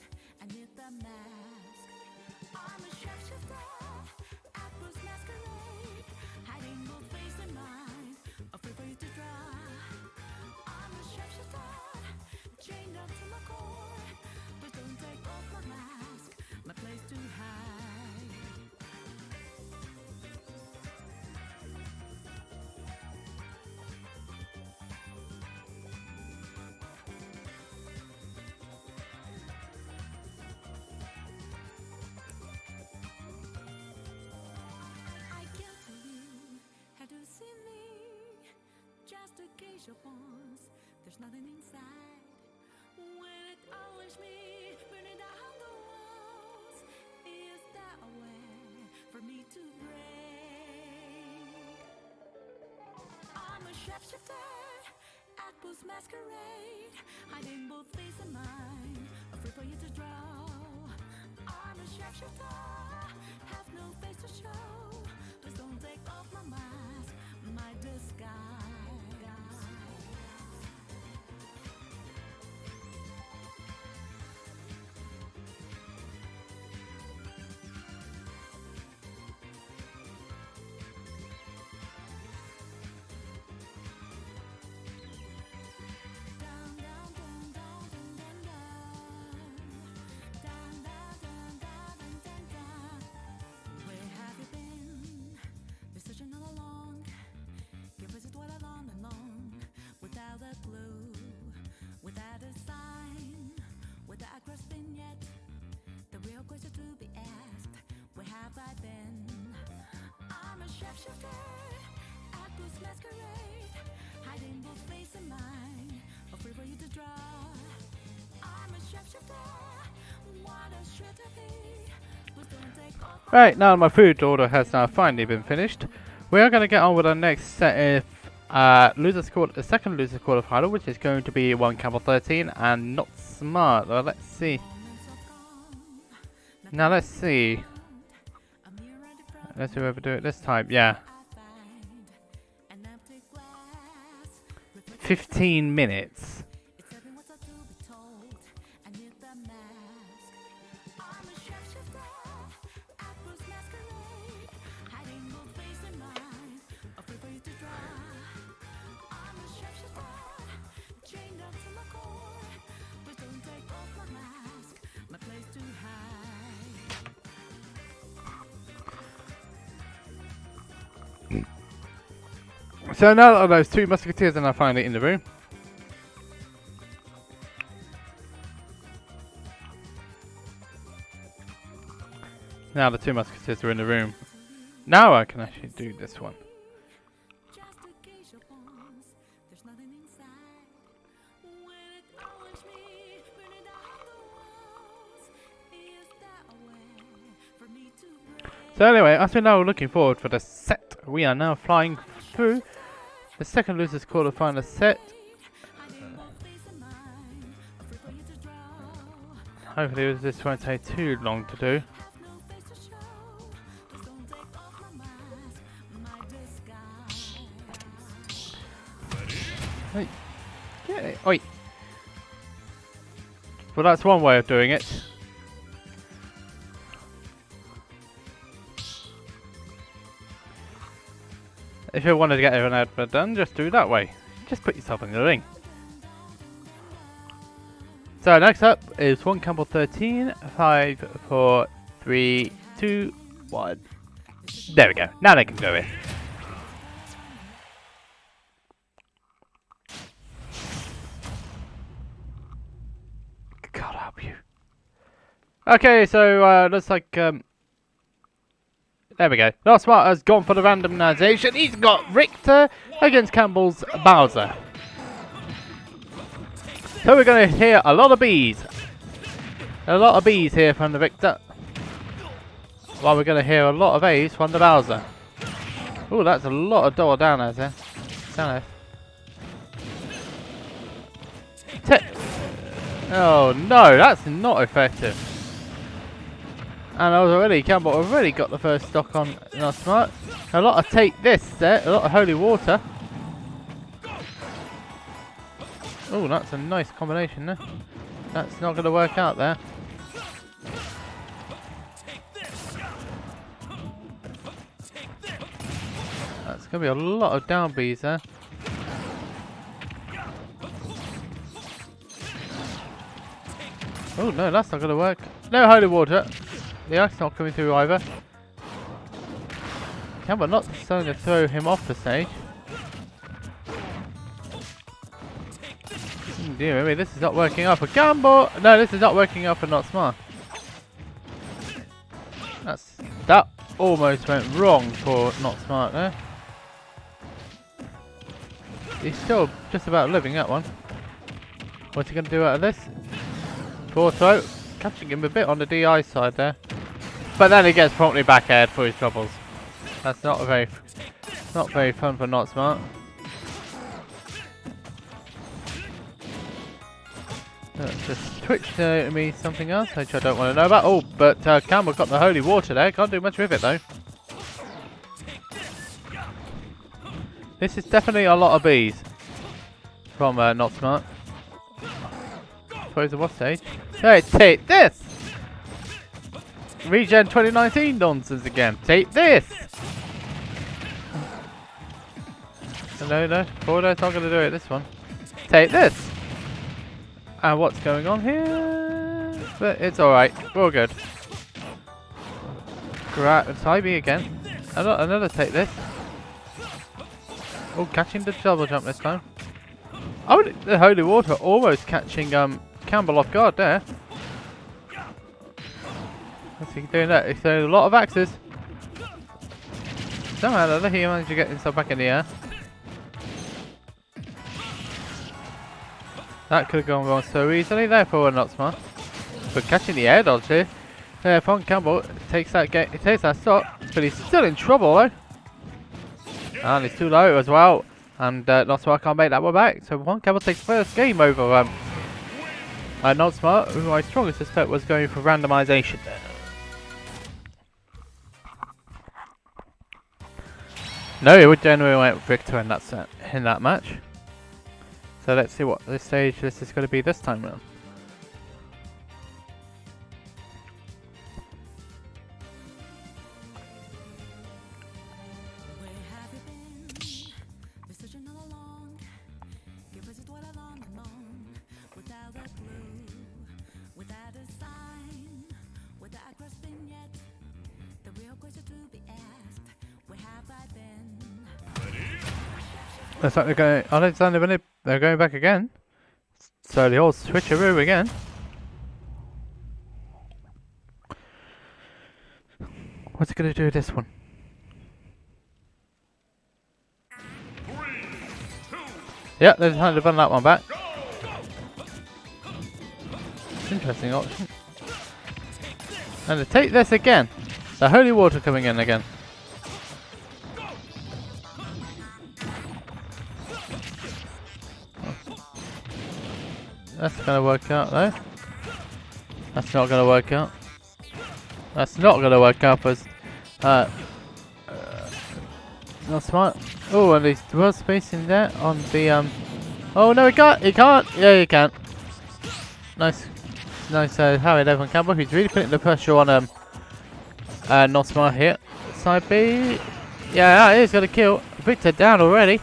I need the mask. I'm a shapeshifter, apples masquerade, hiding both face and mind, afraid for you to draw. I'm a shapeshifter, chained up to my core. Please don't take off my mask, my place to hide. I can't tell you how to see me, just a cage of bones. There's nothing inside. When it always me, burning down the walls, is there a way for me to break? I'm a shapeshifter, apples masquerade, hiding both face and mind, afraid for you to draw. I'm a shapeshifter, have no face to show. Please don't take off my mask, my disguise. Down, down, down, down, down, down, down. Down, down, down, down, down, down. Where have you been? Been searching all along. Give us what I long and long. Without a clue, without a sign, without a grasping yet. The real question to be asked: where have I been? I'm a shapeshifter, apples masquerade, hiding both face and mind, afraid for you to draw. I'm a shapeshifter, what a shit to be. Please don't take off. Right, now my food order has now finally been finished. We are going to get on with our next set of the second loser's quarterfinal, which is going to be 1 Campbell 13 and NotSmart. Well, let's see. Now let's see. Let's see whoever do it this time. Yeah. 15 minutes. So now that those two musketeers are now finally in the room. Now the two musketeers are in the room. Now I can actually do this one. Just a cage of bones, there's nothing inside. When it always me, burning down the walls, is there a way for me to break? So anyway, as we're now looking forward for the set, we are now flying through the second loser's quarterfinal set. Hopefully this won't take too long to do. Hey, get it. Oi. Well, that's one way of doing it. If you wanted to get an advert done, just do it that way. Just put yourself in the ring. So next up is 1 Campbell 13, 5, 4, 3, 2, 1. There we go. Now they can do it. God help you. Okay, so looks like there we go. NotSmart has gone for the randomization. He's got Richter against Campbell's Bowser. So we're going to hear a lot of B's. A lot of B's here from the Richter. While we're going to hear a lot of A's from the Bowser. Oh, that's a lot of double down there. Down there. Oh no, that's not effective. And I was already, Campbell already got the first stock on NotSmart. A lot of take this there, a lot of holy water. Oh, that's a nice combination there. That's not going to work out there. That's going to be a lot of down Bs there. Oh no, that's not going to work. No holy water. The ice not coming through either. Campbell not starting to throw him off the stage. Dear me, this is not working out for Campbell. No, this is not working out for NotSmart. That almost went wrong for NotSmart there. He's still just about living that one. What's he going to do out of this? Poor throw. Catching him a bit on the DI side there. But then he gets promptly back ahead for his troubles. That's not very fun for NotSmart. Just Twitch to me something else which I don't want to know about. Oh, but Campbell got the holy water there. Can't do much with it though. This is definitely a lot of bees from NotSmart. Suppose at what stage? Hey, take this! Regen 2019 nonsense again. Take this! No, Bordeaux's not going to do it this one. Take this! And what's going on here? But it's alright. We're all good. Tie me again. Another take this. Oh, catching the double jump this time. Oh, the holy water almost catching Campbell off guard there. What's he doing that? He's throwing a lot of axes. Somehow or other he managed to get himself back in the air. That could have gone wrong so easily there for NotSmart. But catching the air dodge here. From Campbell takes that stop, but he's still in trouble though. And it's too low as well. And NotSmart can't make that one back. So Campbell takes first game over NotSmart, who I strongly suspect was going for randomization there. No, he would generally went victor in that match. So let's see what this stage this is going to be this time around. Looks like they're going back again. So the old switcheroo again. What's it going to do with this one? 3, 2, Yeah, they're trying to run that one back. Interesting option. And to take this again. The holy water coming in again. That's going to work out though. That's not going to work out. That's not going to work out for NotSmart. Oh, and he's well spacing there on the oh no, he can't. He can't. Yeah, he can. Nice Harry there from Campbell. He's really putting the pressure on NotSmart here. Side B. Yeah, he's going to kill. Victor down already.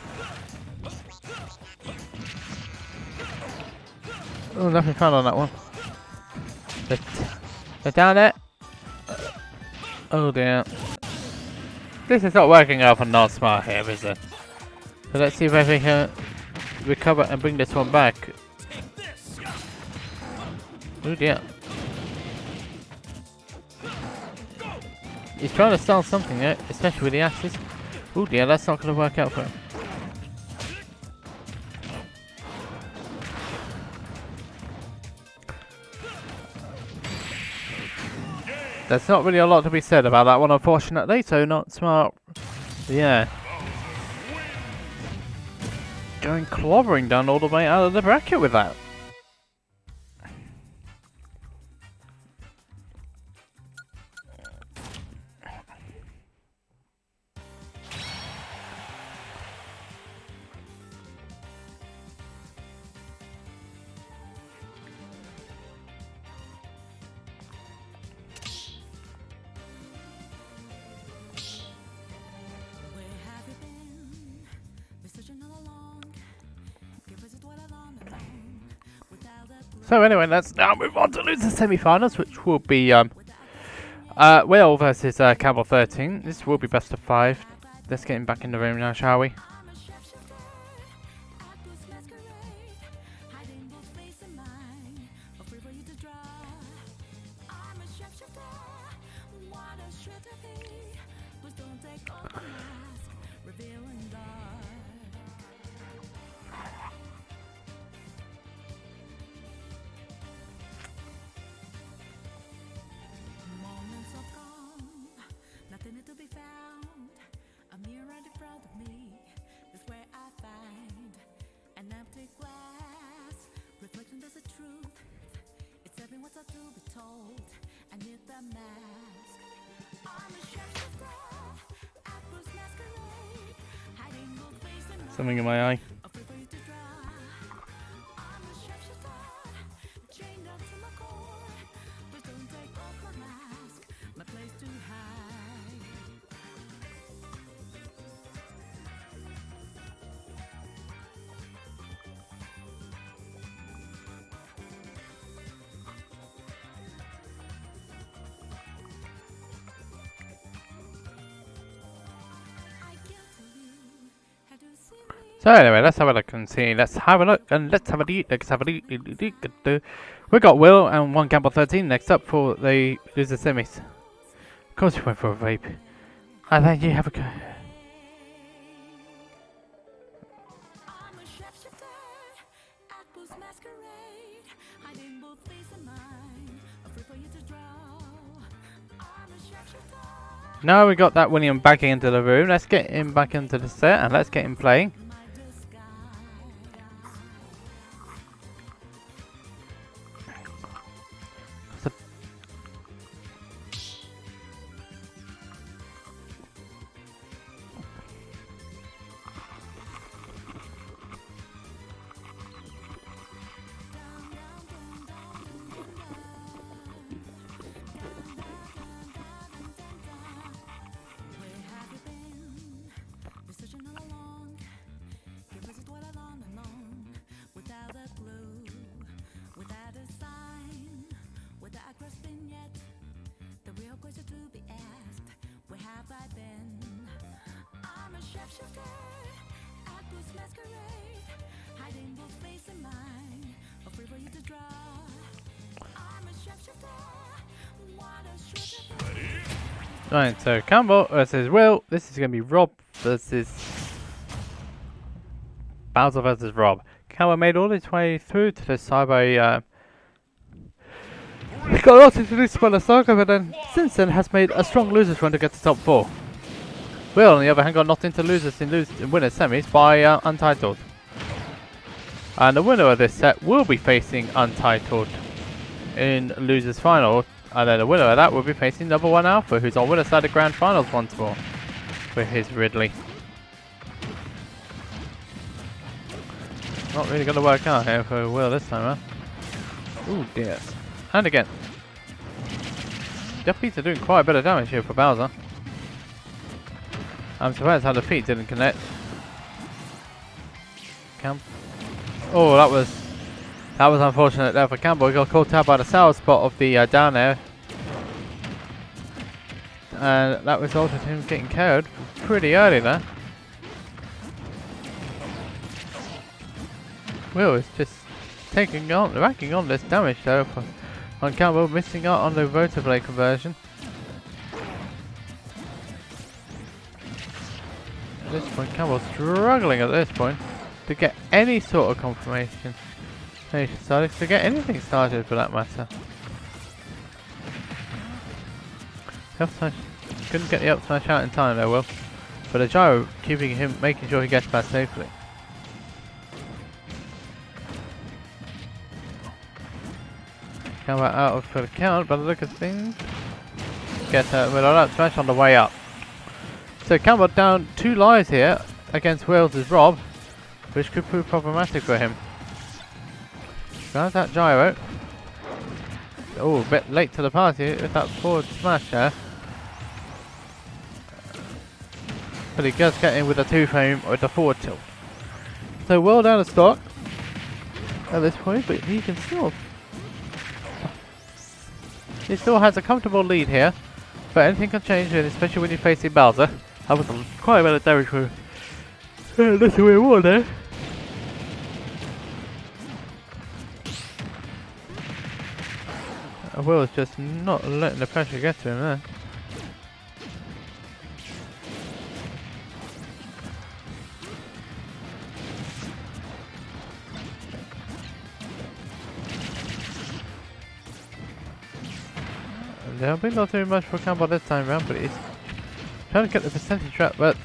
Oh, nothing found on that one. They're down there. Oh dear. This is not working out for NotSmart here, is it? So let's see if I can recover and bring this one back. Oh dear. He's trying to stall something there, especially with the axes. Oh dear, that's not going to work out for him. There's not really a lot to be said about that one, unfortunately. So NotSmart Yeah. Going clobbering down all the way out of the bracket with that. Where have you been? Been searching all along. Give us what I long alone. Without a clue, So anyway, let's now move on to losers semi-finals, which will be Will versus Campbell 13. This will be best of 5. Let's get him back in the room now, shall we? I'm a shapeshifter. Octopus masquerade. Hiding both face and mind. Afraid for you to draw. I'm a shapeshifter. What a shit to be. Please don't take off the mask. Revealing dark. Moments of calm, nothing to be found. A mirror in front of me is where I find an empty glass. Reflection, there's a truth. It's every what's up to be told. I need the mask. I'm a shapeshifter. Apples masquerade. Hiding both face and mind. Something in my eye. Afraid for you to draw. I'm a shapeshifter. Chained up to my core. Please don't take off my mask. My place to hide. I can't tell you how to see me. So anyway, let's have a look and see. Let's have a look and let's have a look. Let's have a look. We got Will and one Campbell 13 next up for the loser semis. Of course, you went for a vape. And then you have a go. I'm a shapeshifter. Apples masquerade. Hiding both face and mind. Afraid for you to draw. I'm a shapeshifter. Now we got that William back into the room. Let's get him back into the set and let's get him playing. My disguise. So- Where have you been? Been searching all along. Give us what I long alone. Without a clue, without a sign, without grasping yet. The real question to be asked: where have I been? I'm a shapeshifter. Apples masquerade. Hiding both face and mind. Afraid for you to draw. I'm a shapeshifter. What a shit. Right, so Campbell versus Will. This is going to be Rob versus Bowser versus Rob. Campbell made all his way through to the side by he got lost introduced by the saga, but then since then has made a strong losers run to get to top 4. Will, on the other hand, got knocked into losers in winners semis by Unt1tled. And the winner of this set will be facing Unt1tled in losers final. And then the winner of that will be facing No1.Alpha, who's on winner side of grand finals once more with his Ridley. Not really going to work out here for Will this time, huh? Ooh, dear. And again. Defeats are doing quite a bit of damage here for Bowser. I'm surprised how the feet didn't connect. Oh, that was unfortunate there for Campbell. He got caught out by the sour spot of the down air. And that resulted in him getting KO'd pretty early there. Will is just racking on this damage though on Campbell, missing out on the rotor blade conversion. At this point, Campbell's struggling at this point to get any sort of confirmation. To get anything started for that matter. Up smash, couldn't get the up smash out in time there, Will. but a gyro keeping him, making sure he gets past safely. Come out for the count, but look at things. Get with a lot smash on the way up. So Campbell down 2 lives here against Willz' Rob, which could prove problematic for him. Grabs that gyro. Oh, a bit late to the party with that forward smash there. But he does get in with a 2-frame with the forward tilt. So well down of stock at this point, but he can still... He still has a comfortable lead here. But anything can change, especially when you're facing Bowser. That was quite a bit of damage for little bit more there. Will is just not letting the pressure get to him there. There'll be not too much for Campbell this time around, but he's trying to get the percentage trap, but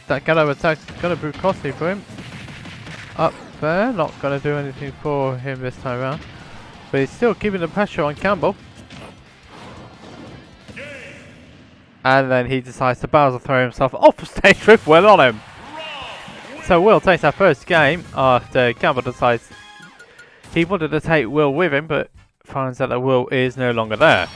that gallows attack's gonna prove costly for him. Up there, not gonna do anything for him this time around. But he's still keeping the pressure on Campbell. And then he decides to Bowser throw himself off the stage with Will on him. So Will takes that first game after Campbell decides he wanted to take Will with him, but finds out that Will is no longer there.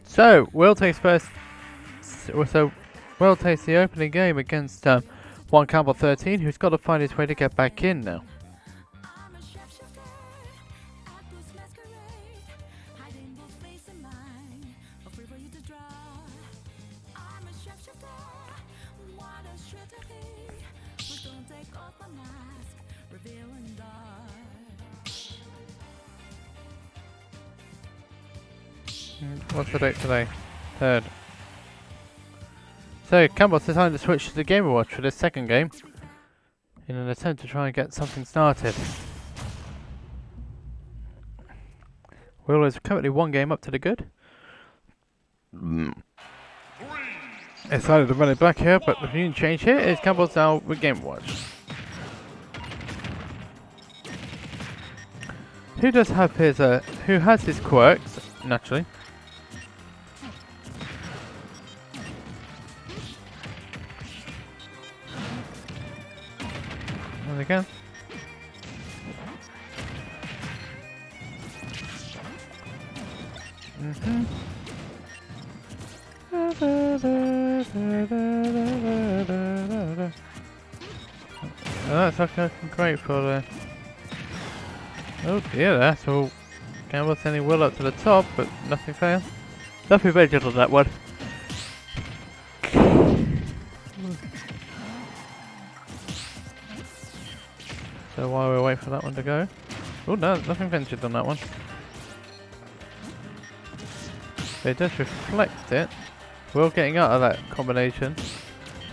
So Will takes first. So Will takes the opening game against Unt1tled, who's got to find his way to get back in now. What's the date today? 3rd. So Campbell's decided to switch to the Game & Watch for this second game in an attempt to try and get something started. Will is currently 1 game up to the good. Decided to run it back here, but the new change here is Campbell's now with Game & Watch. Who does have his who has his quirks, naturally. And again. Oh, that's looking great for the... Oh dear, that's all. Campbell sending Will up to the top, but nothing failed. Nothing ventured on that one. So while we wait for that one to go. Oh no, nothing ventured on that one. It does reflect it. Will getting out of that combination.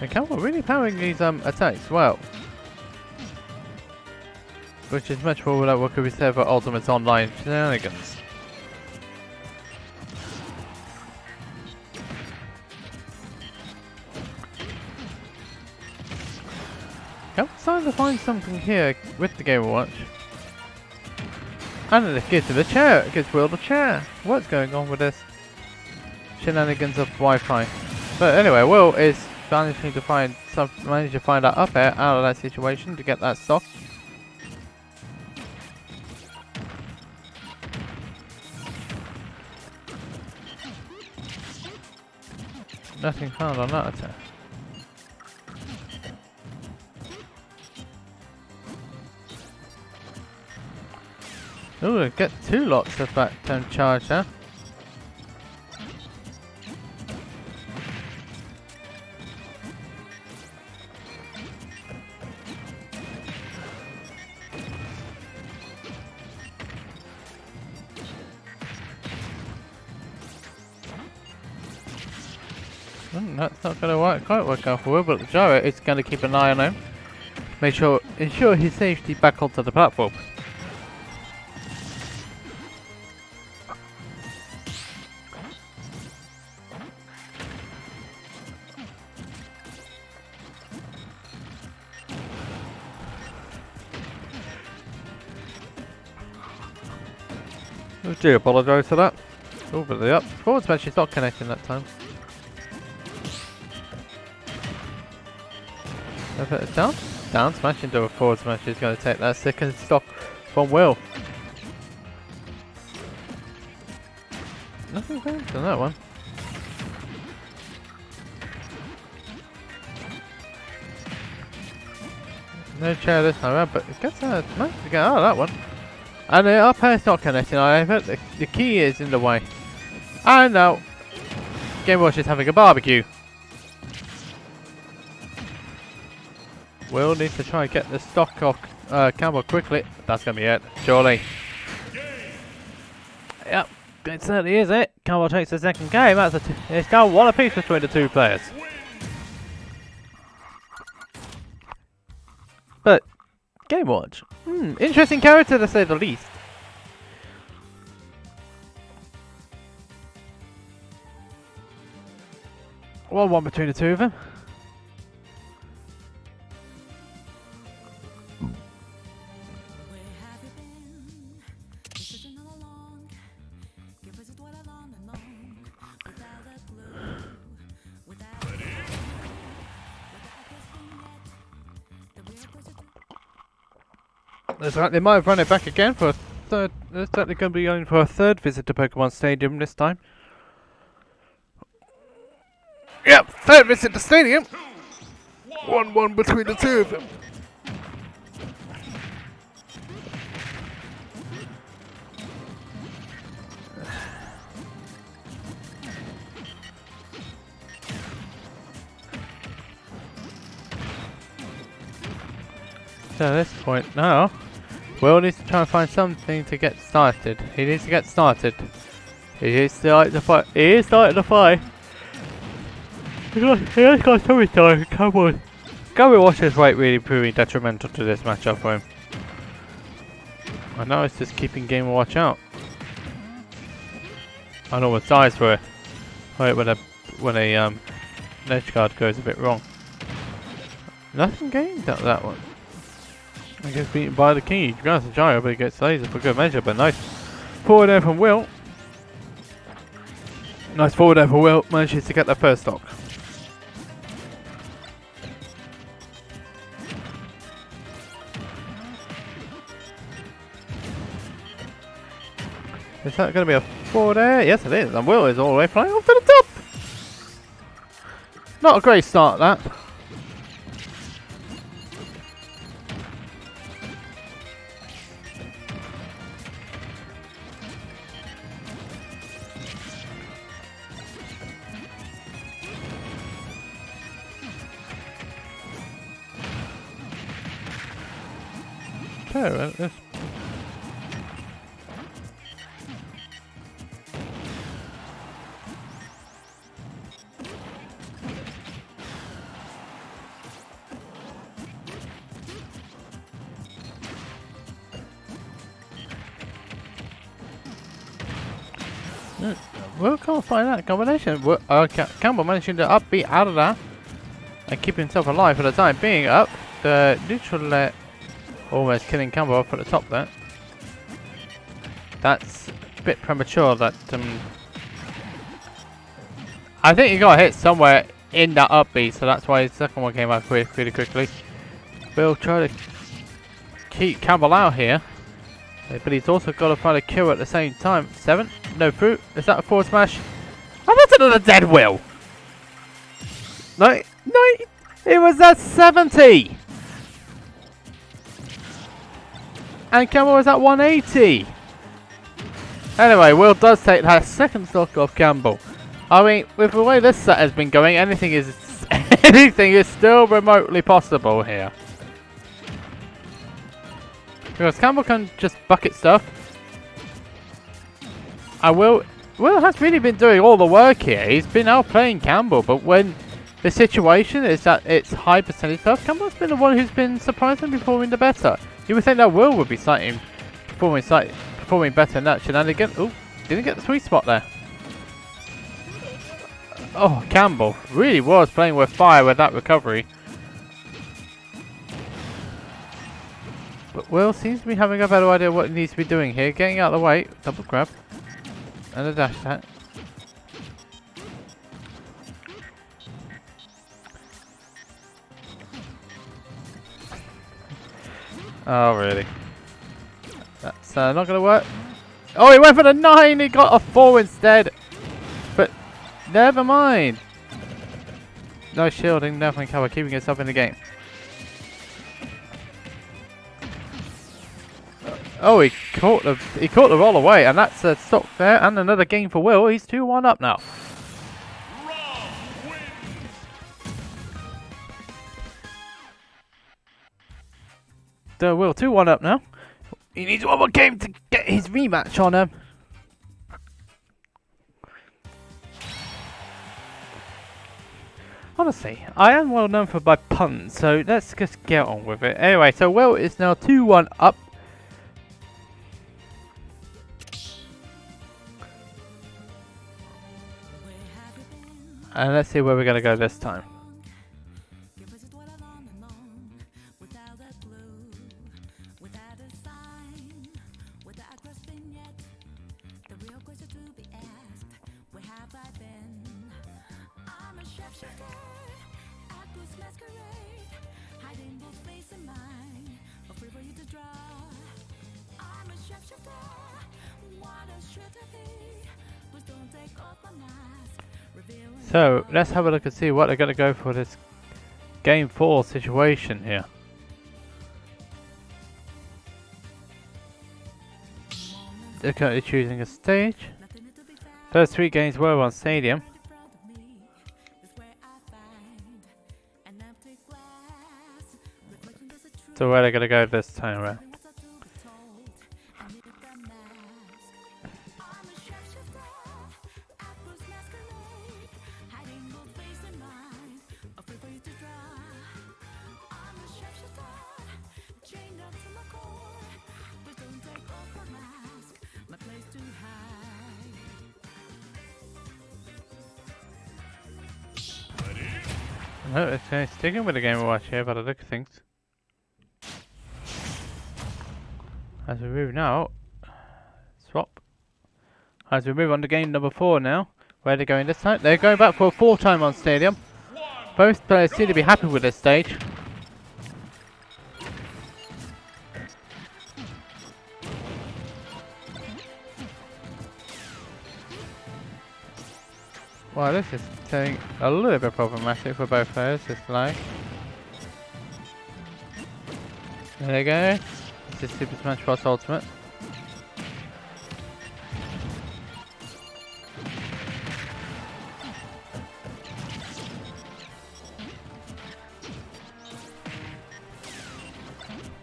And Campbell really powering these attacks well. Which is much more like what could be said for Ultimate's online shenanigans. Campbell's starting to find something here with the Game & Watch. And it gives him the chair. It gives Will the chair. What's going on with this shenanigans of Wi-Fi? But anyway, Will is managing to find that up air out of that situation to get that stock. Nothing found on that attack. Ooh, get 2 lots of back turn charge there. That's not going to quite work out for Will, but the gyro is going to keep an eye on him. Ensure his safety back onto the platform. I do apologise for that. Over the up. Forward smash is not connecting that time. If it's down? Down smash into a forward smash is going to take that second stock from Will. Nothing fancy on that one. No chair this time around, but it gets managed to get out of that one. And the up air's not connecting either. The key is in the way. And now, Game Watch is having a barbecue. Will need to try and get the stock off Campbell quickly. That's going to be it, surely. Yep, it certainly is it. Campbell takes the second game. It's now 1 apiece between the two players. But Game Watch, interesting character to say the least. Well, 1 between the two of them. Where have you been? This isn't all along. Give us what I long and long. Without a clue, without a clue, without a question yet. That's right, they might have run it back again for a third. They're certainly going to be going for a third visit to Pokemon Stadium this time. Yep, third visit to Stadium. 1-1 between the two of them. So at this point now, Will needs to try and find something to get started. He needs to get started. He is starting to fight. He is starting to fight. He has got so time. Come on. Gary Watcher's weight really proving detrimental to this matchup for him. I know it's just keeping Game Watch out. I know what size for it. Right, when a edge guard goes a bit wrong. Nothing gained out of that one. I guess beaten by the key. Grabs the gyro, but he gets laser for good measure. But nice forward air from Will. Nice forward air from Will. Manages to get that first stock. Is that going to be a forward air? Yes, it is. And Will is all the way flying off to the top. Not a great start, that. Okay, well, Will can't find that combination. Campbell managing to upbeat out of that and keep himself alive for the time being. Up the neutral almost killing Campbell off at the top there. That's a bit premature. That I think he got hit somewhere in that upbeat, so that's why his second one came out pretty quickly. Will try to keep Campbell out here. But he's also got to find a kill at the same time. 7, no fruit. Is that a forward smash? Oh, that's another dead Will. No, it was at 70. And Campbell was at 180. Anyway, Will does take that second stock off Campbell. I mean, with the way this set has been going, anything is still remotely possible here. Because Campbell can just bucket stuff. I will Will has really been doing all the work here. He's been outplaying Campbell, but when the situation is that it's high percentage stuff, Campbell's been the one who's been surprisingly performing the better. You would think that Will would be performing better in that shenanigan. Oh, didn't get the sweet spot there. Oh, Campbell really was playing with fire with that recovery. But Will seems to be having a better idea what he needs to be doing here. Getting out of the way, double grab, and a dash attack. Oh, really? That's not going to work. Oh, he went for the 9! He got a 4 instead! But, never mind. No shielding, nothing cover, keeping himself in the game. Oh, he caught the roll away, and that's a stop there, and another game for Will. He's 2-1 up now. So Will 2-1 up now. He needs one more game to get his rematch on him. Honestly, I am well known for my puns, so let's just get on with it. Anyway, so Will is now 2-1 up. And let's see where we're going to go this time. So, let's have a look and see what they're going to go for this Game 4 situation here. They're currently choosing a stage. First 3 games were on Stadium. So where are they going to go this time around? No, it's sticking with the Game Watch here by the look of things. As we move now, swap. As we move on to game number 4 now. Where are they going this time? They're going back for a 4th time on Stadium. Both players seem to be happy with this stage. Well, this is turning a little bit problematic for both players, this lag. There they go. This is Super Smash Bros. Ultimate.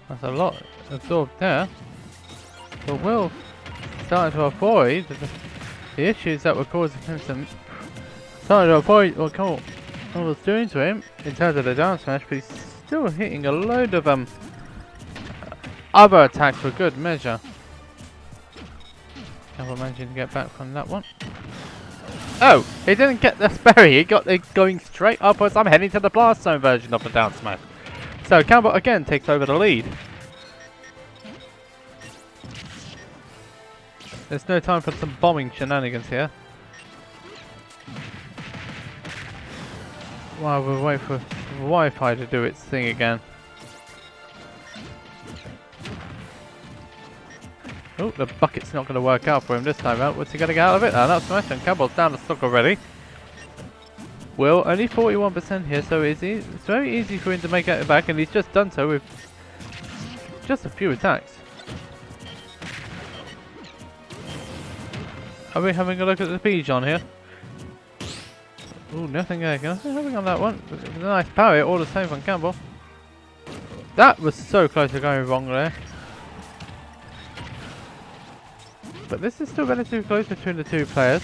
That's a lot absorbed there. But Will starting to avoid the issues that were causing him some. Starting to avoid what Cole was doing to him in terms of the down smash, but he's still hitting a load of other attacks for good measure. Campbell managing to get back from that one. Oh, he didn't get the sperry, he got it going straight upwards. I'm heading to the blast zone version of the down smash. So Campbell again takes over the lead. There's no time for some bombing shenanigans here. While we wait for Wi-Fi to do its thing again. Oh, the bucket's not going to work out for him this time out. What's he going to get out of it? NotSmart, and Campbell's down the stock already. Will, only 41% here, so it's very easy for him to make it back, and he's just done so with just a few attacks. Are we having a look at the Pigeon here? Ooh, nothing there. Nothing on that one. A nice parry, all the same from Campbell. That was so close to going wrong there. But this is still relatively close between the two players.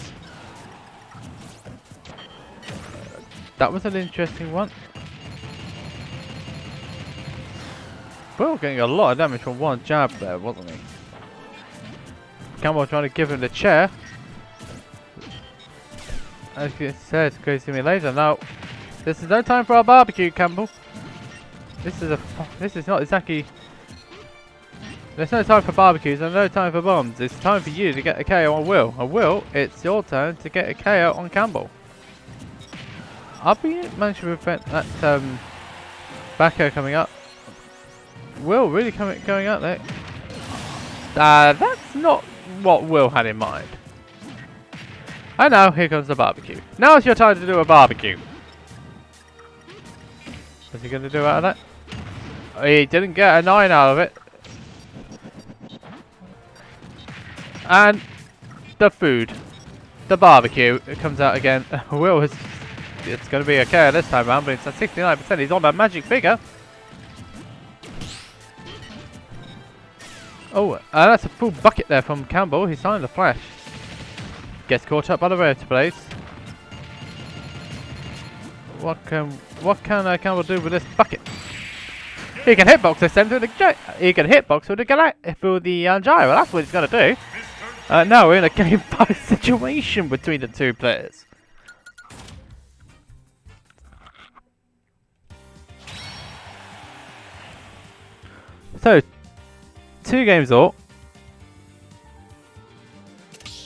That was an interesting one. Will getting a lot of damage from one jab there, wasn't he? Campbell trying to give him the chair. As you said, go see me later. Now, this is no time for our barbecue, Campbell. This is not exactly. There's no time for barbecues and no time for bombs. It's time for you to get a KO on Will. And Will, it's your turn to get a KO on Campbell. I'll be managed to prevent that back air coming up. Will really going out there. That's not what Will had in mind. And now here comes the barbecue. Now it's your time to do a barbecue. What's he going to do out of that? He didn't get a 9 out of it. And the food. The barbecue. It comes out again. Will is... It's going to be okay this time around, but it's at 69%. He's on that magic figure. Oh, that's a full bucket there from Campbell. He's signed the flash. Gets caught up by the rotor. What can Campbell do with this bucket? He can hitbox this then through the he can hitbox through the gyro. That's what he's gonna do. Now we're in a game 5 situation between the two players. So 2 games all.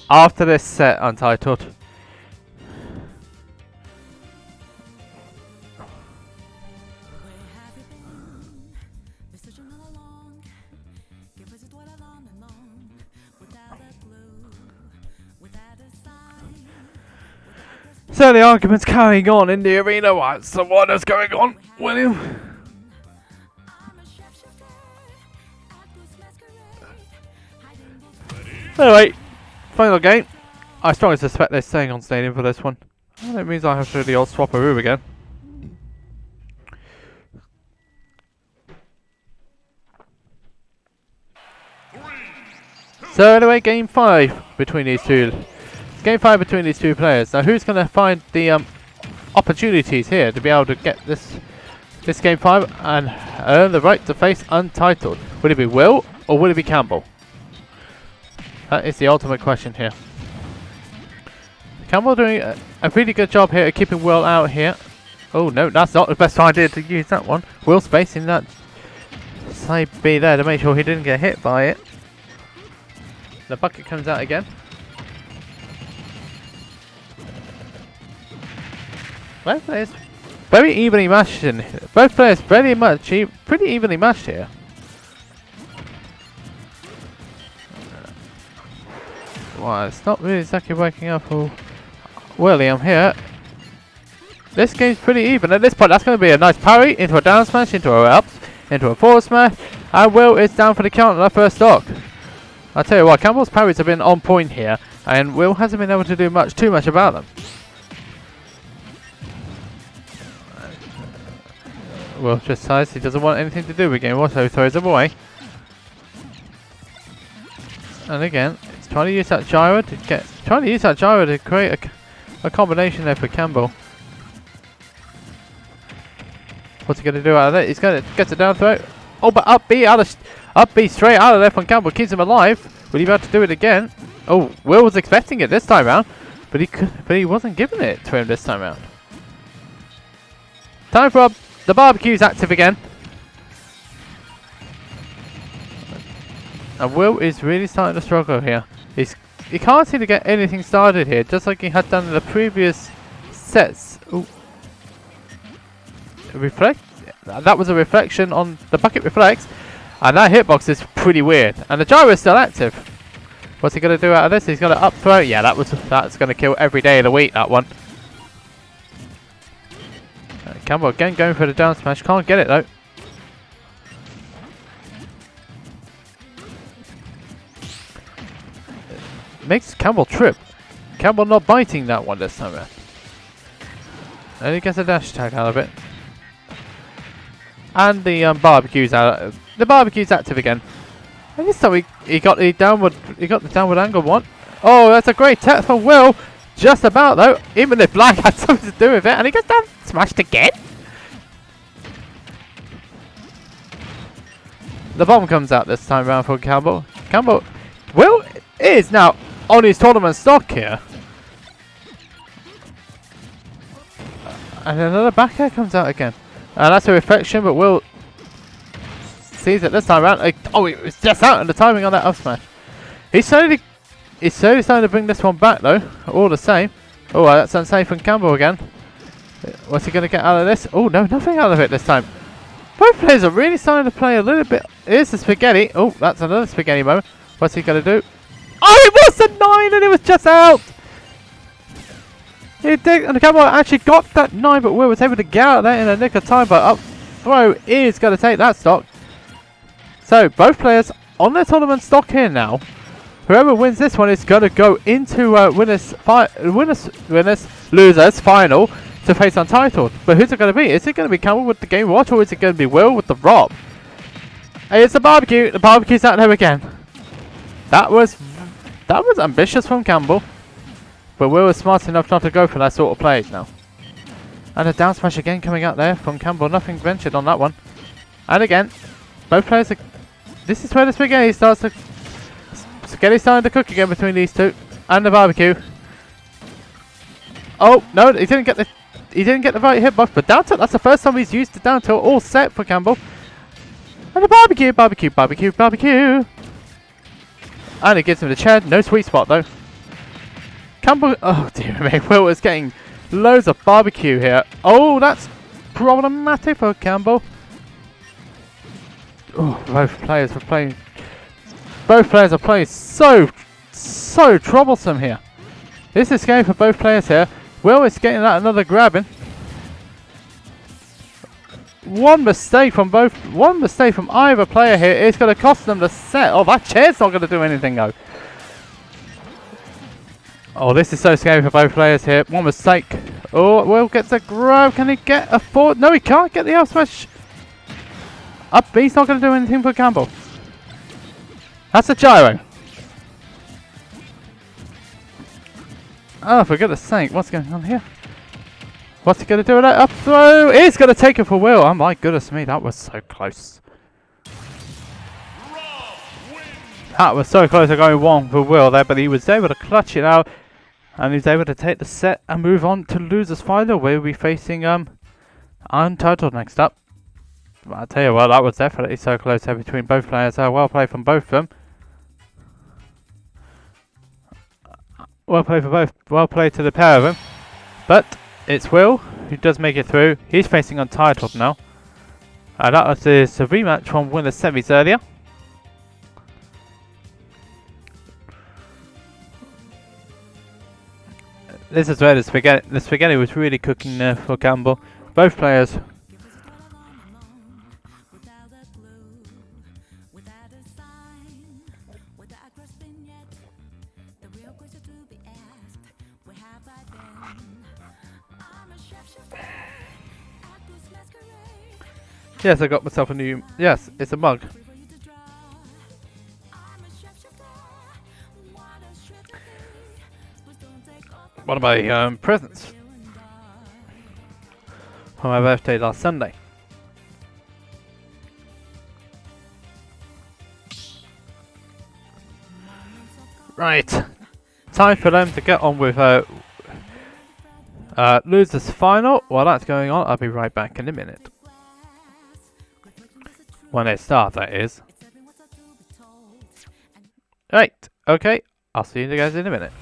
After this set, Unt1tled. So the argument's carrying on in the arena. What is going on, William? Anyway, final game. I strongly suspect they're staying on stadium for this one. Well, that means I have to do the old swap-a-roo again. So anyway, game 5 between these two. Game 5 between these two players. Now who's going to find the opportunities here to be able to get this game 5 and earn the right to face Unt1tled? Would it be Will or would it be Campbell? That is the ultimate question here. Campbell doing a pretty good job here at keeping Will out here. Oh no, that's not the best idea to use that one. Will spacing that side B there to make sure he didn't get hit by it. The bucket comes out again. Both players very evenly matched in. Both players pretty evenly matched here. Well, it's not really exactly working out for William here. This game's pretty even. At this point, that's going to be a nice parry into a down smash, into a ups, into a forward smash, and Will is down for the count on that first stock. I'll tell you what, Campbell's parries have been on point here, and Will hasn't been able to do too much about them. Will just decides he doesn't want anything to do with game, so throws him away. And again, it's trying to use that gyro to create a combination there for Campbell. What's he going to do out of it? He's going to get a down throw. Oh, but up B straight out of there from Campbell keeps him alive. Will he be able to do it again? Oh, Will was expecting it this time round, but he wasn't giving it to him this time round. Time for the barbecue's active again. And Will is really starting to struggle here. He can't seem to get anything started here, just like he had done in the previous sets. Ooh. Reflect. That was a reflection on the bucket reflects, and that hitbox is pretty weird. And the gyro is still active. What's he going to do out of this? He's going to up throw. Yeah, that's going to kill every day of the week. That one. Campbell again going for the down smash. Can't get it though. Makes Campbell trip. Campbell not biting that one this time around. And he gets a dash attack out of it. And the barbecue's out. The barbecue's active again. And this time he got the downward angle one. Oh, that's a great tap from Will. Just about though. Even if Black had something to do with it, and he gets down smashed again. The bomb comes out this time round for Campbell. Will is now on his tournament stock here. And another back air comes out again. And that's a reflection, but Will sees it this time around. Oh, it was just out in the timing on that up smash. He's slowly starting to bring this one back though, all the same. Oh, that's unsafe from Campbell again. What's he going to get out of this? Oh, no, nothing out of it this time. Both players are really starting to play a little bit. Here's the spaghetti. Oh, that's another spaghetti moment. What's he going to do? Oh, it was a 9 and it was just out. He did, and Campbell actually got that 9, but Will was able to get out of there in a nick of time. But up throw is going to take that stock. So both players on their tournament stock here now. Whoever wins this one is going to go into losers final to face Unt1tled. But who's it going to be? Is it going to be Campbell with the game watch, or is it going to be Will with the rob? Hey, it's the barbecue. The barbecue's out there again. That was ambitious from Campbell, but Will was smart enough not to go for that sort of play now. And a down smash again coming out there from Campbell. Nothing ventured on that one. And again, both players are. This is where the spaghetti starts to. Spaghetti's starting to cook again between these two and the barbecue. Oh no, he didn't get the right hitbox, but down tilt. That's the first time he's used the down tilt. All set for Campbell. And the barbecue. And it gives him the chair. No sweet spot though. Campbell. Oh dear me, Will is getting loads of barbecue here. Oh, that's problematic for Campbell. Oh, both players are playing so troublesome here. This is scary for both players here. Will is getting that another grabbing. One mistake from either player here is going to cost them the set. Oh, that chair's not going to do anything though. Oh, this is so scary for both players here. One mistake. Oh, Will gets a grab. Can he get a forward? No, he can't get the up smash. Up B, he's not going to do anything for Campbell. That's a gyro. Oh, for goodness sake, what's going on here? What's he going to do with that up throw? He's going to take it for Will. Oh my goodness me, that was so close. That was so close to going wrong for Will there, but he was able to clutch it out. And he was able to take the set and move on to losers final, where we'll be facing Unt1tled next up. But I'll tell you what, that was definitely so close there between both players. Well played from both of them. Well played for both. Well played to the pair of them. But it's Will who does make it through. He's facing Unt1tled now. That was his rematch from winner semis earlier. This is where the spaghetti was really cooking there for Campbell. Both players. Yes, I got myself a new. Yes, it's a mug. One of my presents for my birthday last Sunday. Right, time for them to get on with losers final. While that's going on, I'll be right back in a minute. When they start, that is. Right, okay, I'll see you guys in a minute.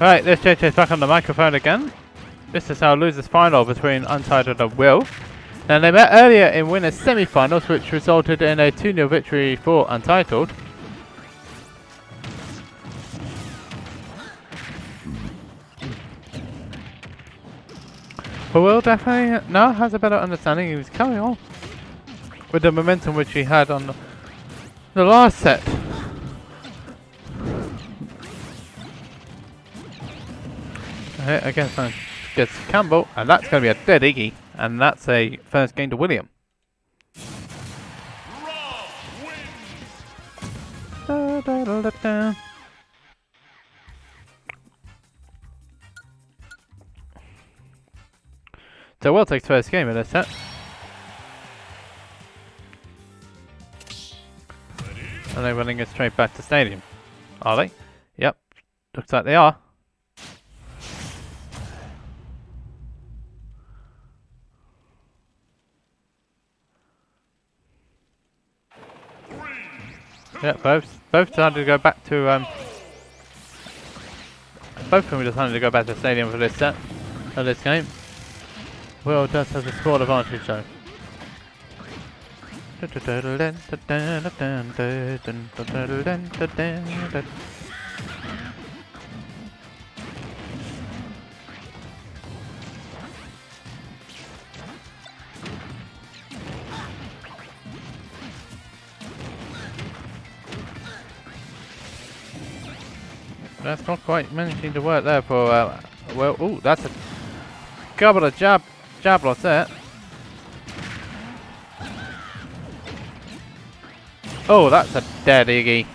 Right, this JJ's back on the microphone again. This is our losers final between Unt1tled and Will. Now they met earlier in winners semi-finals, which resulted in a 2-0 victory for Unt1tled. But Will definitely now has a better understanding. He was carrying on with the momentum which he had on the last set. Against Campbell, and that's going to be a dead Iggy, and that's a first game to William. Da, da, da, da, da. So Will takes first game in this set. And they're running it straight back to stadium. Are they? Yep. Looks like they are. Yeah, both decided to go back to both of them decided to go back to the stadium for this set, for this game. Will does have the score advantage though. That's not quite managing to work there for well. Ooh, that's a couple of jab loss there. Oh, that's a dead Iggy.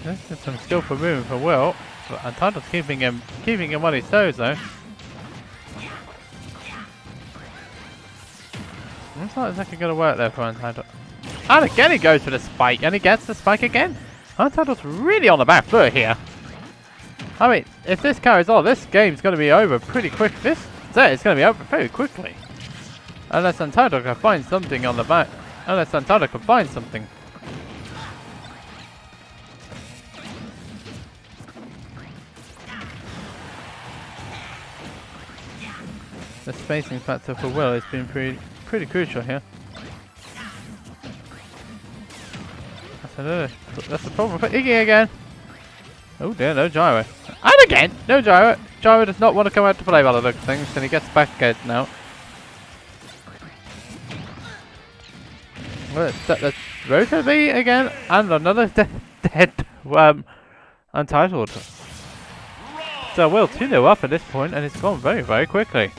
This is some skillful movement for Will, but Unt1tled keeping him on his toes though. Looks like it's actually going to work there for Unt1tled. And again he goes for the spike, and he gets the spike again. Unt1tled really on the back foot here. I mean, if this carries on, this game's going to be over pretty quick. This set is going to be over very quickly. Unless Unt1tled can find something on the back. Unless Unt1tled can find something. The spacing factor for Will has been pretty crucial here. That's the problem for Iggy again. Oh dear, no gyro. And again, no gyro. Gyro does not want to come out to play by the look of things, and he gets back again now. Well, that's Rotor B again, and another dead Unt1tled. So Will 2-0 up at this point, and it's gone very, very quickly.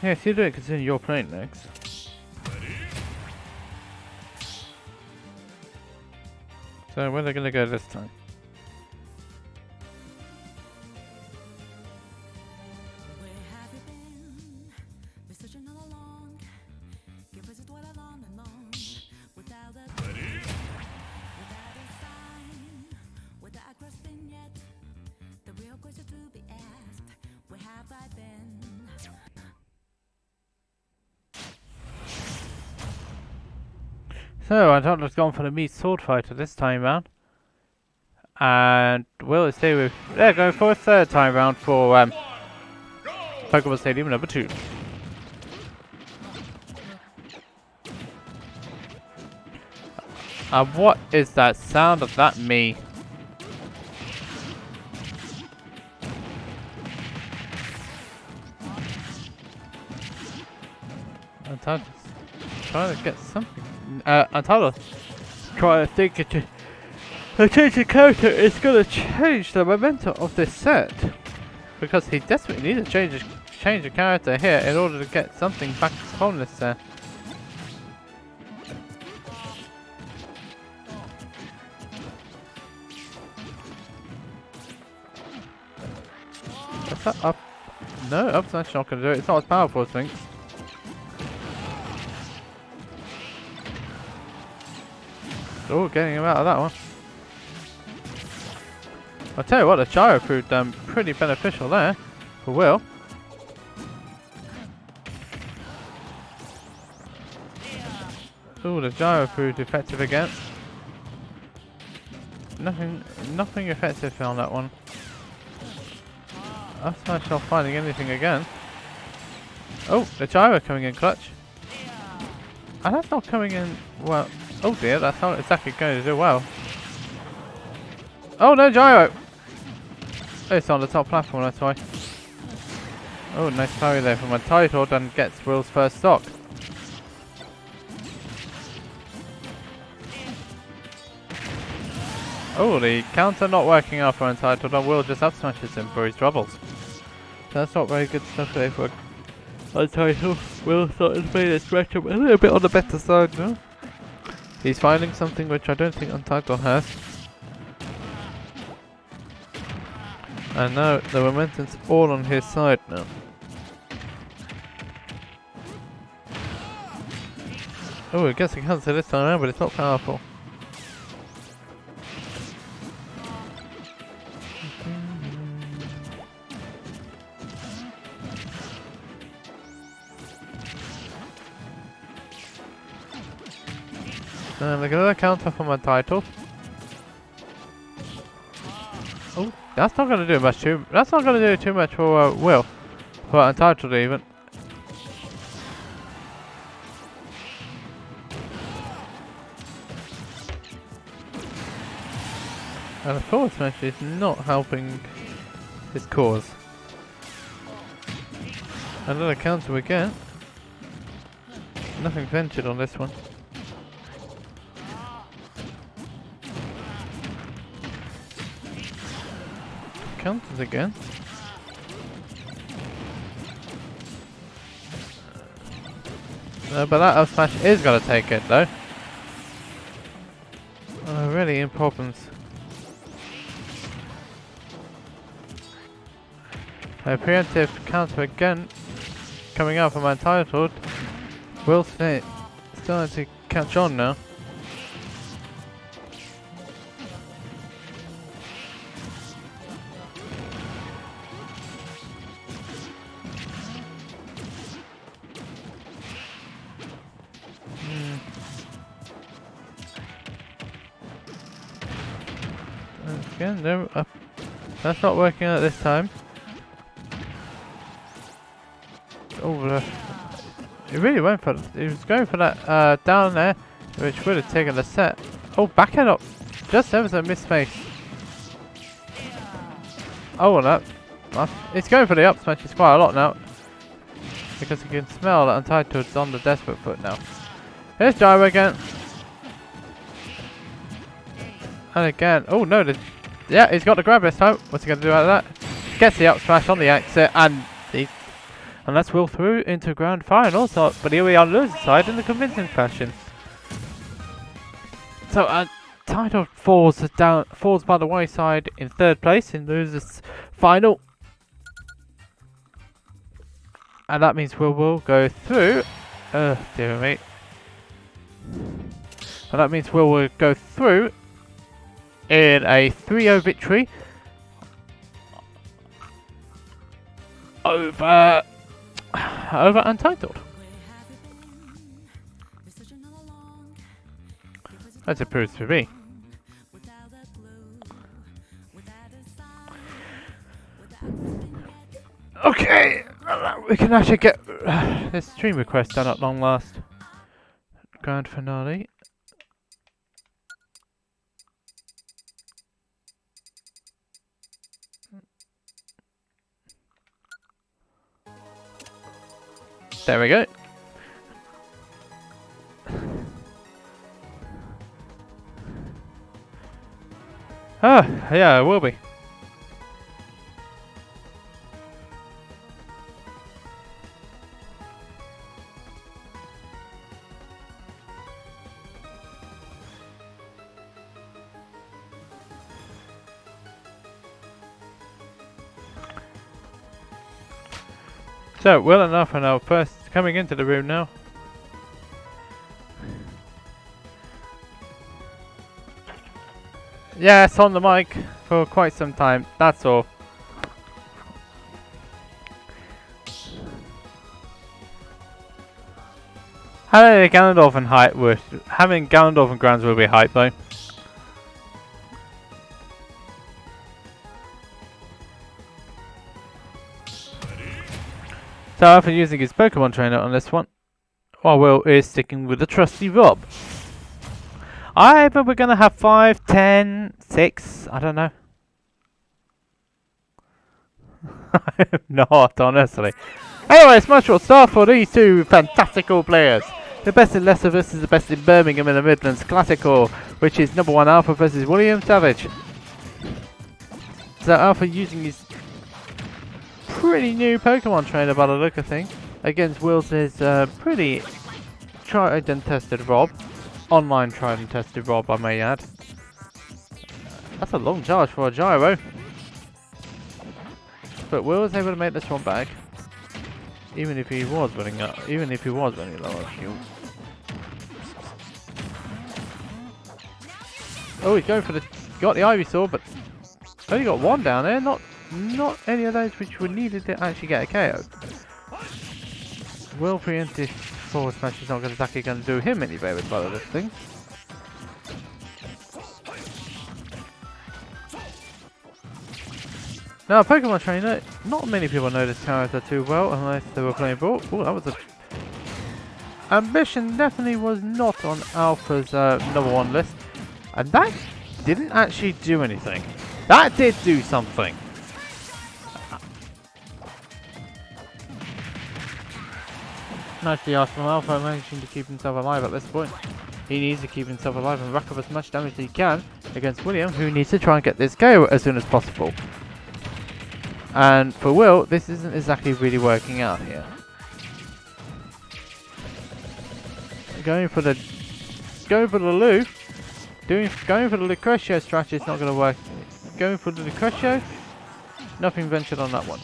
Yes, you do it considering you're playing next. So where are they going to go this time? Where have you been? Been searching all along. Give us a dwell along and long. Without a without a sign, without grasping yet. The real question to be asked: where have I been? So Unt1tled's gone for the meat sword fighter this time round. And Will is here with they're going for a third time round for Pokemon Stadium number 2. And what is that sound of that me? Unt1tled's trying to get something. Unt1tled trying to think a change of character is going to change the momentum of this set, because he desperately needs to change the character here in order to get something back on this set. that up? No, up smash not going to do it. It's not as powerful as Sphinx. Oh, getting him out of that one. I'll tell you what, the gyro proved pretty beneficial there for Will. Oh, the gyro proved effective again. Nothing effective on that one. Up smash not finding anything again. Oh, the gyro coming in clutch. And that's not coming in well. Oh dear, that's not exactly going to do well. Oh no, gyro! It's on the top platform, that's why. Oh, nice parry there from Unt1tled and gets Will's first stock. Oh, the counter not working out for Unt1tled and Will just up smashes him for his troubles. That's not very good stuff there for Unt1tled. Will started to play this spectrum a little bit on the better side now. He's finding something which I don't think Unt1tled has. And now the momentum's all on his side now. Oh, I guess it counts this time around, but it's not powerful. Look at another counter from Unt1tled. Oh, that's not going to do much too. That's not going to do too much for Will, for Unt1tled even. And the forward smash is not helping his cause. Another counter again. Nothing ventured on this one. Counters again. But that up smash is going to take it though. Really in problems. A preemptive counter again coming out from Unt1tled. Will's starting to catch on now. Again, no, that's not working out this time. Oh, he really went for it. He was going for that down there, which would have taken the set. Oh, back it up. Just ever so misspaced. Oh, well, it's going for the up smash. It's quite a lot now. Because you can smell that Unt1tled on the desperate foot now. Here's gyro again. And again. Oh, no. Yeah, he's got the grab this time. What's he going to do out of that? Gets the up smash on the exit. And that's Will through into grand final. So, but here we are on the side in the convincing fashion. So Unt1tled falls by the wayside in third place in losers final. And that means will go through. Dear me. And that means will go through in a 3-0 victory over Unt1tled. As it proves to be. Okay, we can actually get this stream request done at long last. Grand finale. There we go. Ah, yeah, it will be. So, Will and Alpha now first coming into the room now. Yes, on the mic for quite some time, that's all. Having Ganondorf and Grounds will be hype though. So Alpha using his Pokemon trainer on this one, while Will is sticking with the trusty Rob. Either we're gonna have 5, 10, 6, I don't know. I'm not, honestly. Anyway, Smash will start for these two fantastical players. The best in Leicester versus the best in Birmingham in the Midlands Classical, which is No1.Alpha versus William Savage. So Alpha using his pretty new Pokemon trainer by the look of things against Will's pretty tried and tested Rob. Online tried and tested Rob, I may add. That's a long charge for a gyro. But Will was able to make this one back. Even if he was running low on fuel. Oh, he's going for got the Ivysaur, but only got one down there, not any of those which were needed to actually get a KO. Will preemptive forward smash is not exactly going to do him any favours by this thing. Now, Pokemon Trainer, not many people know this character too well unless they were playing Brawl. Oh, that was a... Ambition definitely was not on Alpha's number 1 list. And that didn't actually do anything. That did do something. Nicely asked from Alpha, managing to keep himself alive at this point. He needs to keep himself alive and rack up as much damage as he can against William, who needs to try and get this KO as soon as possible. And for Will, this isn't exactly really working out here. Going for the Lou, going for the Lucretio strategy is not going to work. Going for the Lucretio, nothing ventured on that one.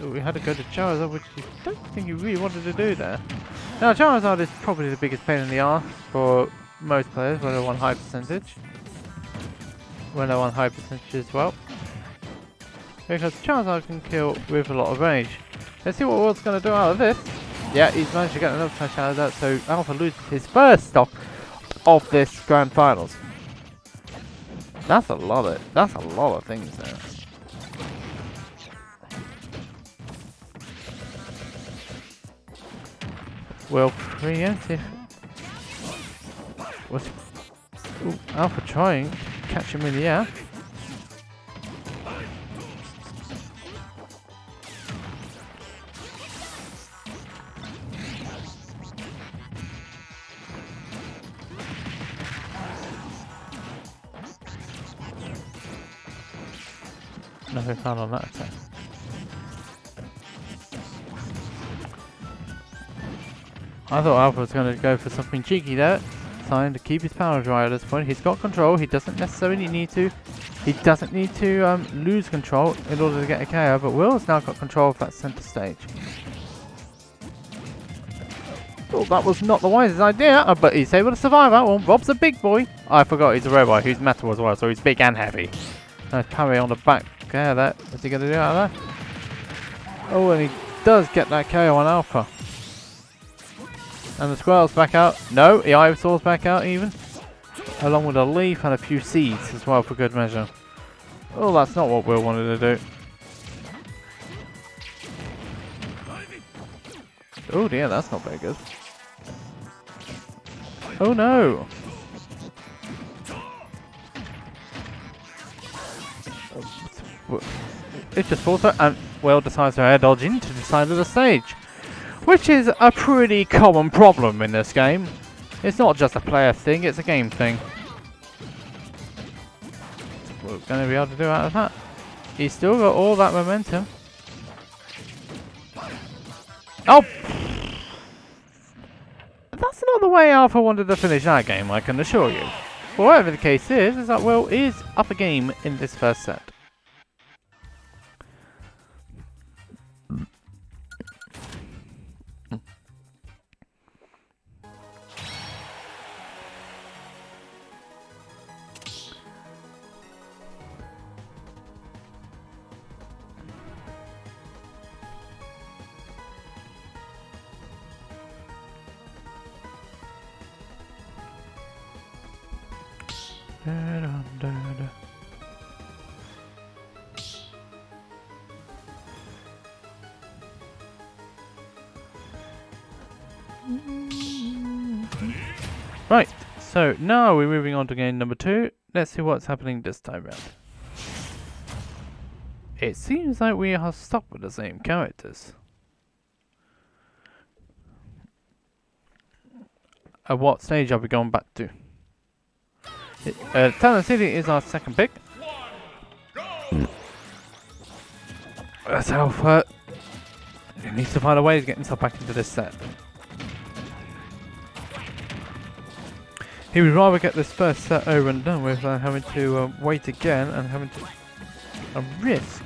Ooh, we had to go to Charizard, which I don't think you really wanted to do there. Now Charizard is probably the biggest pain in the arse for most players when they're on high percentage. When they're on high percentage as well. Because Charizard can kill with a lot of range. Let's see what Will's going to do out of this. Yeah, he's managed to get another touch out of that, so Alpha loses his first stop of this Grand Finals. That's a lot of things there. Well, preemptive. Alpha trying to catch him in the air. Nothing found on that attack. I thought Alpha was going to go for something cheeky there, trying to keep his power dry at this point. He's got control. He doesn't necessarily need to. He doesn't need to lose control in order to get a KO. But Will's now got control of that center stage. Oh, that was not the wisest idea, but he's able to survive that one. Rob's a big boy. I forgot he's a robot who's metal as well, so he's big and heavy. Nice parry on the back. Okay, that. What's he going to do out of that? Oh, and he does get that KO on Alpha. And the squirrel's back out. No, the Ivysaur's back out even. Along with a leaf and a few seeds as well for good measure. Oh, that's not what Will wanted to do. Oh dear, that's not very good. Oh no! It just falls out and Will decides to air dodge into the side of the stage. Which is a pretty common problem in this game. It's not just a player thing, it's a game thing. What's going to be able to do out of that? He's still got all that momentum. Oh! That's not the way Alpha wanted to finish that game, I can assure you. But whatever the case is that Will is up a game in this first set. Right, so now we're moving on to game number 2. Let's see what's happening this time round. It seems like we are stuck with the same characters. At what stage are we going back to? Talon City is our second pick. That's Alpha. He needs to find a way to get himself back into this set. He would rather get this first set over and done with than having to wait again and having to risk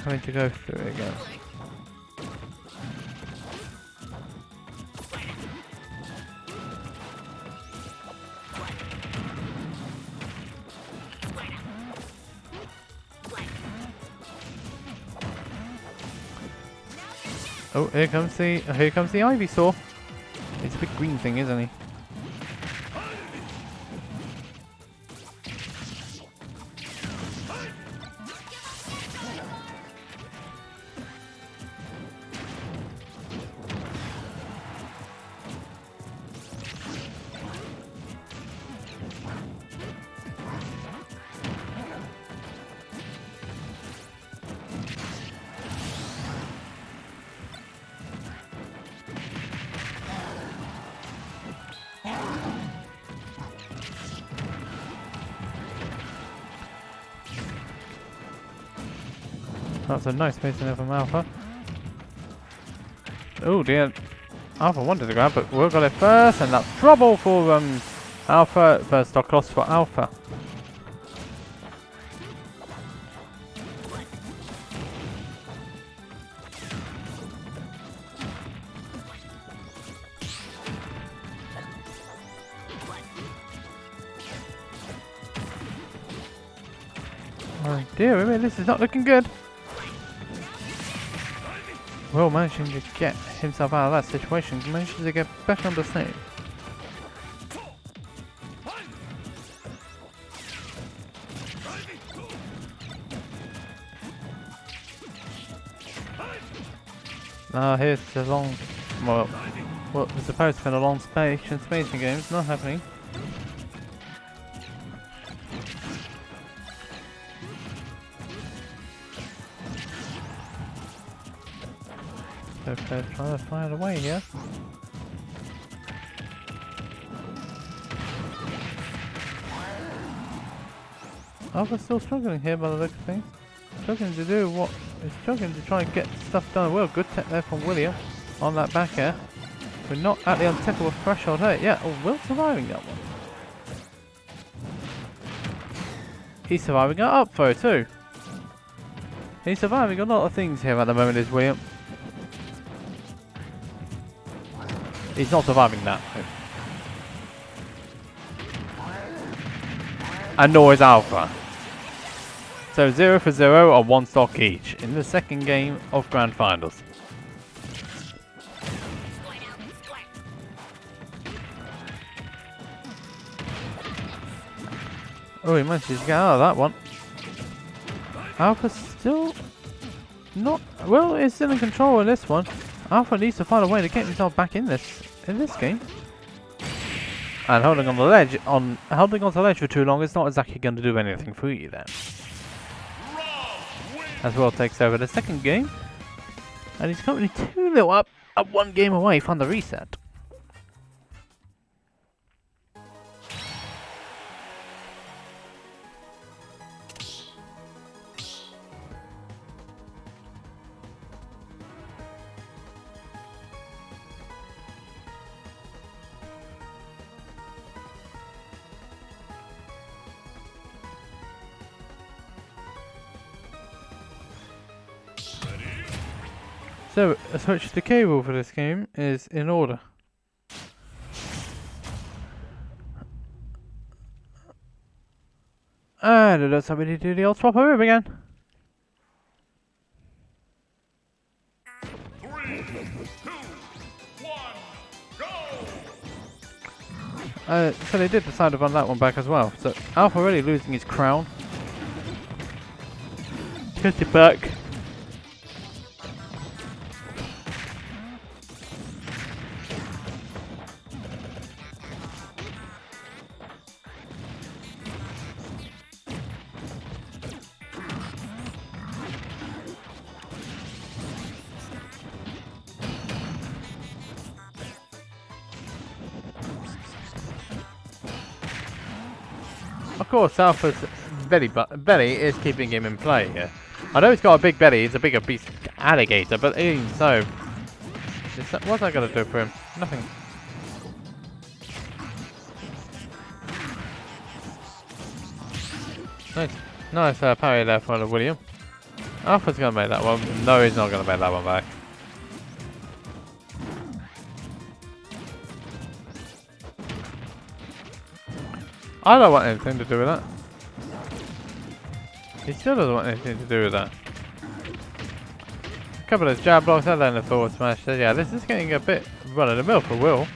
having to go through it again. Oh, here comes the Ivysaur. It's a big green thing, isn't he? That's a nice spacing there from Alpha. Oh dear. Alpha wanted to grab, but Will got it first, and that's trouble for Alpha. First stock loss for Alpha. Oh dear, this is not looking good. Will managing to get himself out of that situation, manages to get back on the stage. Now here's the long, well, what was supposed to be a long spacing game, it's not happening. Okay, trying to find a way here. Alpha's still struggling here by the look of things. Struggling to do what is struggling to try and get stuff done. Well, good tech there from William on that back air. We're not at the untackable threshold here. Yeah, oh, Will surviving that one. He's surviving an up throw too. He's surviving a lot of things here at the moment, is William. He's not surviving that. And nor is Alpha. So 0 for 0 on 1 stock each in the second game of Grand Finals. Oh, he manages to get out of that one. Alpha's still not, well, he's still in control of this one. Alpha needs to find a way to get himself back in this game. And holding on the ledge for too long is not exactly going to do anything for you then. As Will takes over the second game, and he's currently 2-0 up, 1 game away from the reset. So, a switch to cable for this game is in order. And it looks like we need to do the old swap over again. 3, 2, 1, go! So they did decide to run that one back as well. So Alpha already losing his crown. Get it back. Of course, Alpha's belly is keeping him in play here. I know he's got a big belly, he's a bigger beast alligator, but even so, what's that going to do for him? Nothing. Nice parry there for William. Alpha's going to make that one. No, he's not going to make that one back. I don't want anything to do with that. He still doesn't want anything to do with that. A couple of jab blocks and then a forward smash. So yeah, this is getting a bit run of the mill for Will.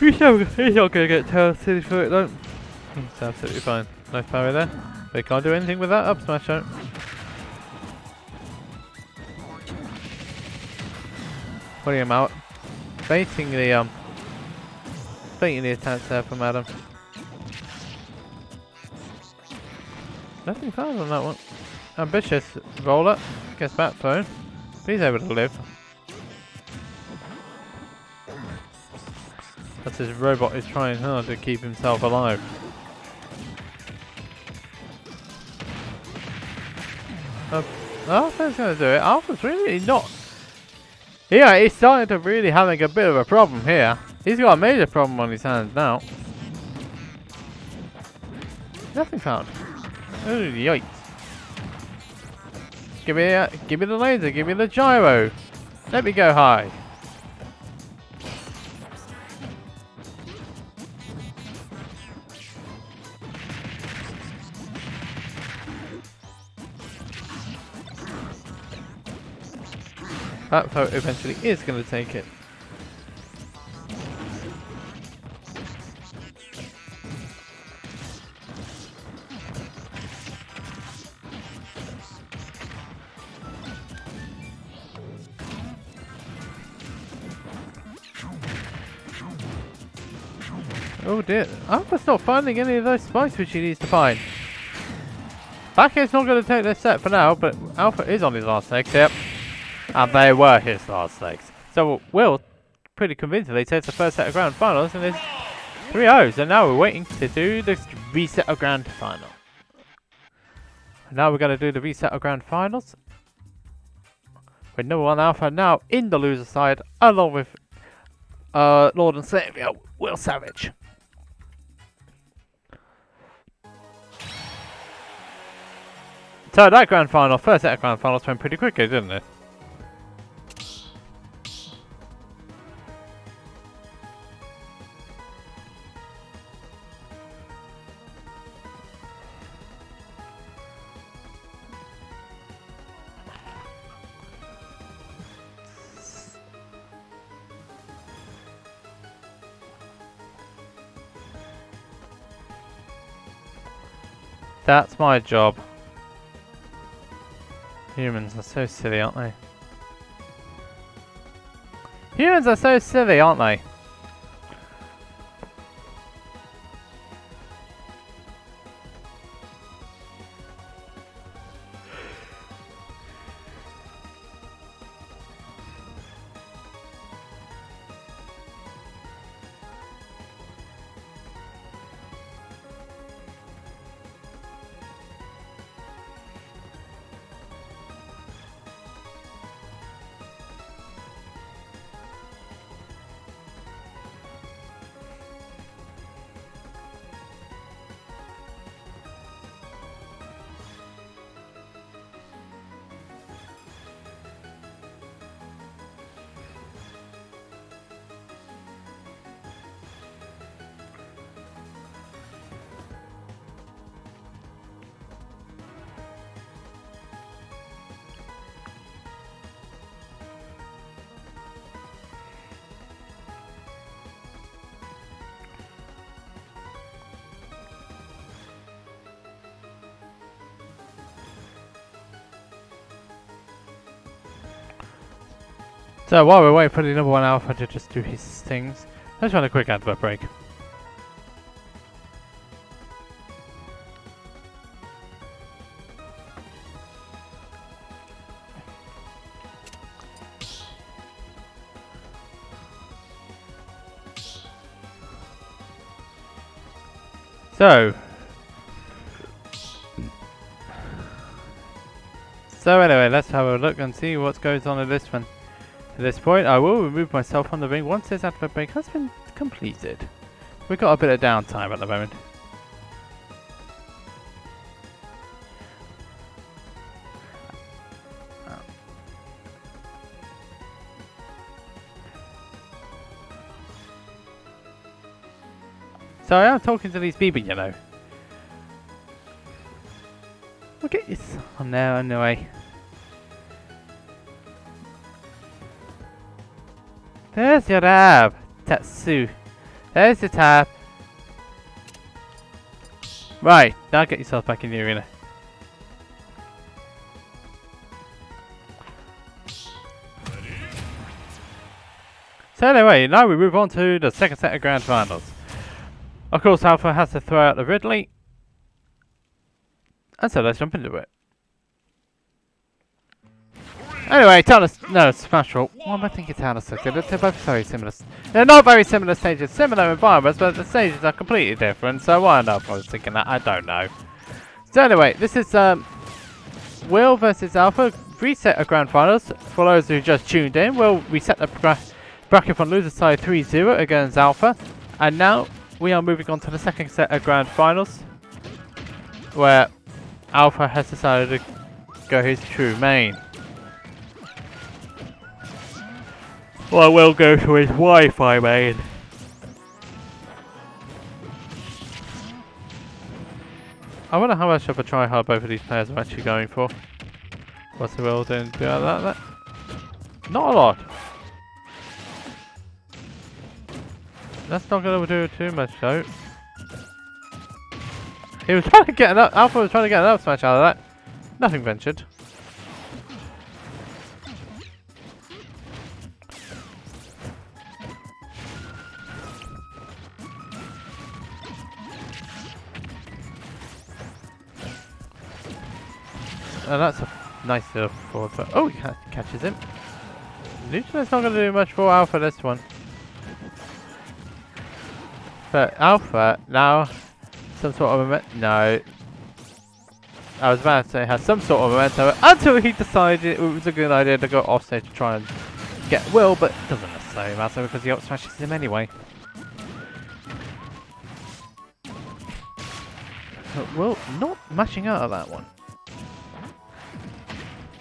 He's not going to get tail city for it though. He's absolutely fine. Nice parry there. They can't do anything with that up smash though. Putting him out. Baiting the attacks there from Adam. Nothing found on that one. Ambitious roller. Gets back thrown. He's able to live. That's his robot is trying hard to keep himself alive. Alpha's going to do it. Alpha's really not. Yeah, he's starting to really having a bit of a problem here. He's got a major problem on his hands now. Nothing found. Oh, yikes. Give me the laser, give me the gyro. Let me go high. That photo eventually is going to take it. Oh dear, Alpha's not finding any of those spikes which he needs to find. Back is not going to take this set for now, but Alpha is on his last legs, yep. And they were his last legs. So Will, pretty convincingly, takes the first set of grand finals and there's 3-0s. And now we're waiting to do the reset of grand final. And now we're going to do the reset of grand finals. With No1.Alpha now in the loser side, along with Lord and Savior, Will Savage. So that grand final, first set of grand finals went pretty quickly, didn't it? That's my job. Humans are so silly, aren't they? Humans are so silly, aren't they? So while we're waiting for the No1.Alpha to just do his things, let's run a quick advert break. So anyway, let's have a look and see what goes on in this one. At this point, I will remove myself from the ring once this advert break has been completed. We've got a bit of downtime at the moment. So I am talking to these people, you know. We'll get this on there anyway. There's your tab, Tatsu. There's your tab. Right, now get yourself back in the arena. So anyway, now we move on to the second set of Grand Finals. Of course, Alpha has to throw out the Ridley. And so let's jump into it. Anyway, Smash Roll. What am I thinking? They're both very similar. They're not very similar stages, similar environments, but the stages are completely different. So why on earth I was thinking that? I don't know. So anyway, this is Will versus Alpha. Reset of Grand Finals. For those who just tuned in, we'll reset the bracket from loser side 3-0 against Alpha. And now we are moving on to the second set of Grand Finals, where Alpha has decided to go his true main. Well, we'll go to his Wi-Fi main. I wonder how much of a try-hard both of these players are actually going for. What's the Will doing? That? Not a lot. That's not going to do too much though. He was trying to get Alpha was trying to get an up smash out of that. Nothing ventured. And that's a nice little forward. Oh, he catches him. Neutral's not going to do much for Alpha this one. But Alpha now some sort of momentum. No. I was about to say has some sort of momentum until he decided it was a good idea to go off stage to try and get Will, but it doesn't necessarily matter because he up smashes him anyway. But Will not mashing out of that one.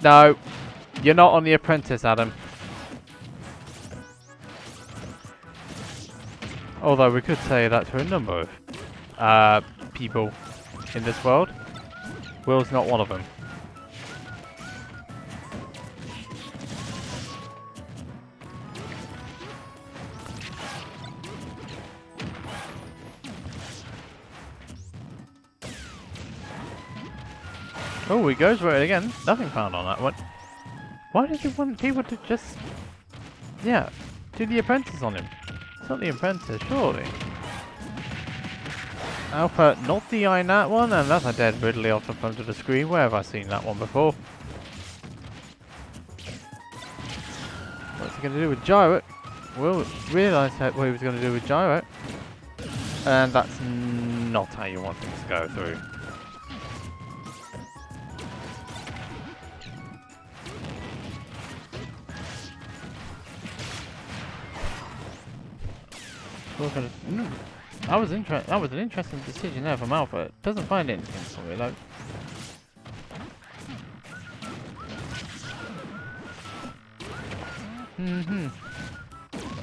No, you're not on the apprentice, Adam. Although we could say that to a number of people in this world. Will's not one of them. Oh, he goes for it again. Nothing found on that one. Why did you want people to just... yeah, do the apprentice on him? It's not the apprentice, surely. Alpha not DIing that one, and that's a dead Ridley off the front of the screen. Where have I seen that one before? What's he going to do with Gyro? Will realise what he was going to do with Gyro. And that's not how you want things to go through. That was an interesting decision there from Alpha. It doesn't find anything for me, like.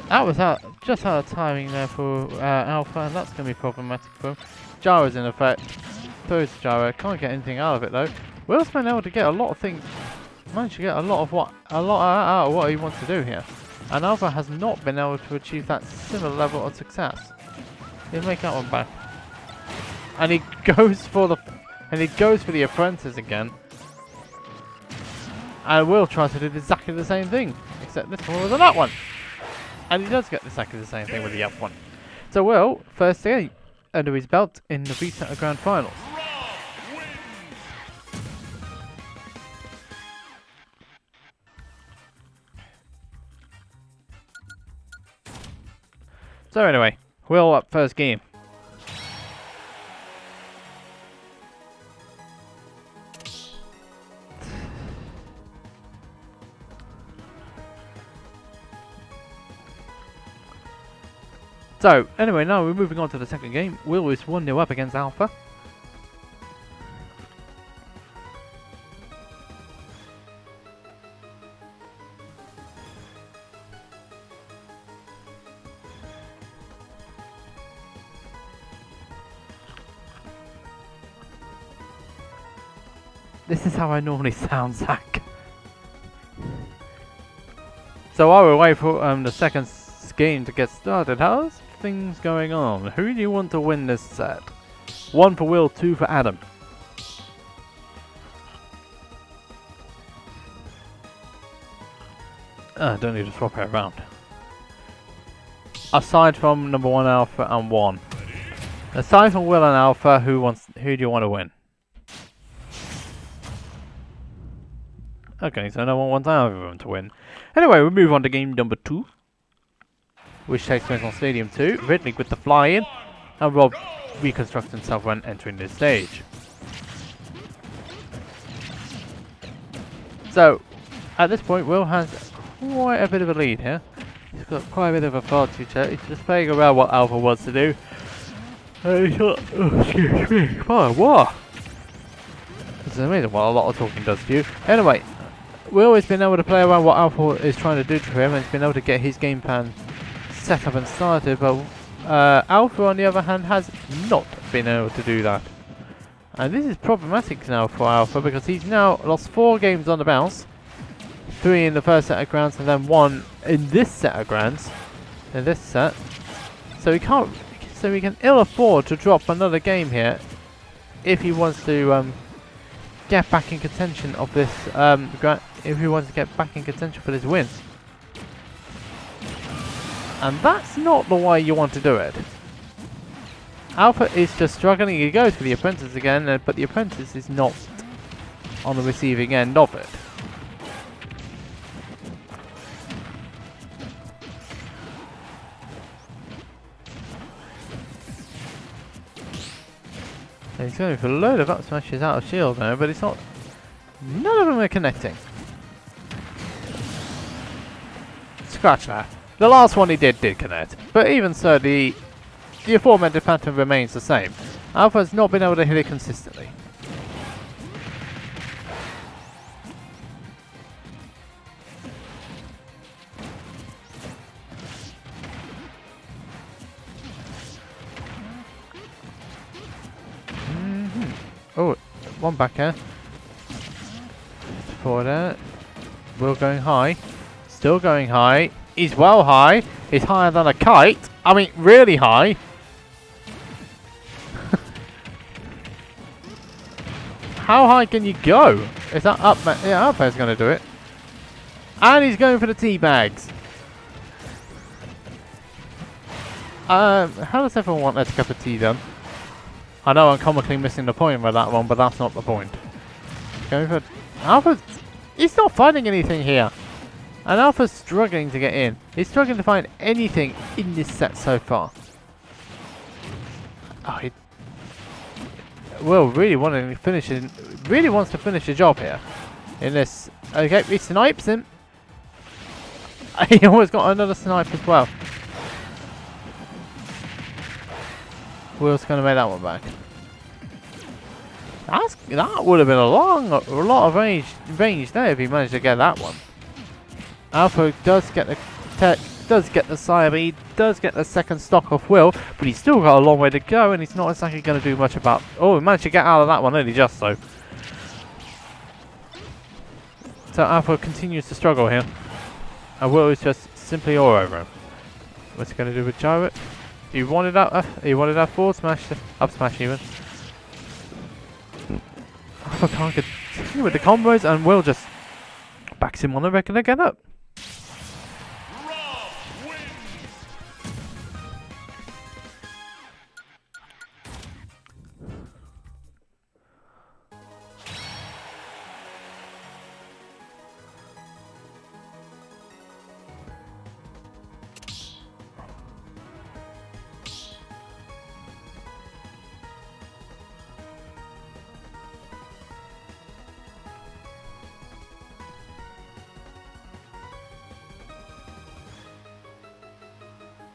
That was just out of timing there for Alpha, and that's going to be problematic for him. Gyro's in effect. Throws Gyro. Can't get anything out of it though. Will's been able to get a lot of things. Managed to get a lot out of what he wants to do here. And Alpha has not been able to achieve that similar level of success. He'll make that one back. And he goes for the apprentice again. And Will tries to do exactly the same thing. Except except this one was on that one. And he does get exactly the same thing with the up one. So Will, first game under his belt in the recent Grand Finals. So anyway, Will up first game. So, anyway, now we're moving on to the second game. Will is 1-0 up against Alpha. This is how I normally sound, Zach. So while we're waiting for the second game to get started, how's things going on? Who do you want to win this set? 1 for Will, 2 for Adam. Don't need to swap it around. Aside from number 1-Alpha and 1. Aside from Will and Alpha, who do you want to win? Okay, so no one wants either of them to win. Anyway, we move on to game number 2, which takes place on Stadium 2. Ridley with the fly-in, and Rob reconstructs himself when entering this stage. So, at this point, Will has quite a bit of a lead here. He's got quite a bit of advantage here. He's just playing around what Alpha wants to do. He's got, oh, excuse me, what? It's amazing what a lot of talking does to you. Anyway, Will has been able to play around what Alpha is trying to do to him, and he's been able to get his game plan set up and started, but Alpha on the other hand has not been able to do that. And this is problematic now for Alpha, because he's now lost 4 games on the bounce, 3 in the first set of grounds and then 1 in this set of grounds, in this set. So he can ill afford to drop another game here if he wants to get back in contention of this if he wants to get back in contention for this win. And that's not the way you want to do it. Alpha is just struggling. He goes for the apprentice again, but the apprentice is not on the receiving end of it. And he's going for a load of up smashes out of shield now, but it's not. None of them are connecting. Scratch that. The last one he did connect, but even so, the aforementioned pattern remains the same. Alpha has not been able to hit it consistently. Oh, one back here. Forward there. Will going high. Still going high. He's well high. He's higher than a kite. I mean, really high. How high can you go? Is that up? Yeah, up air's going to do it. And he's going for the tea bags. How does everyone want their cup of tea done? I know I'm comically missing the point with that one, but that's not the point. Going for Alpha. He's not finding anything here. And Alpha's struggling to get in. He's struggling to find anything in this set so far. Oh, Will really wanting to finish it. Really wants to finish the job here. In this. Okay, he snipes him. He almost got another snipe as well. Will's going to make that one back. That would have been a lot of range there if he managed to get that one. Alpha does get the sire lead, does get the second stock off Will, but he's still got a long way to go, and he's not exactly going to do much about. Oh, he managed to get out of that one, only just so. So Alpha continues to struggle here, and Will is just simply all over him. What's he going to do with Gyrate? He wanted that forward smash, up smash even. Alpha can't continue with the combos, and Will just backs him on the regular get up.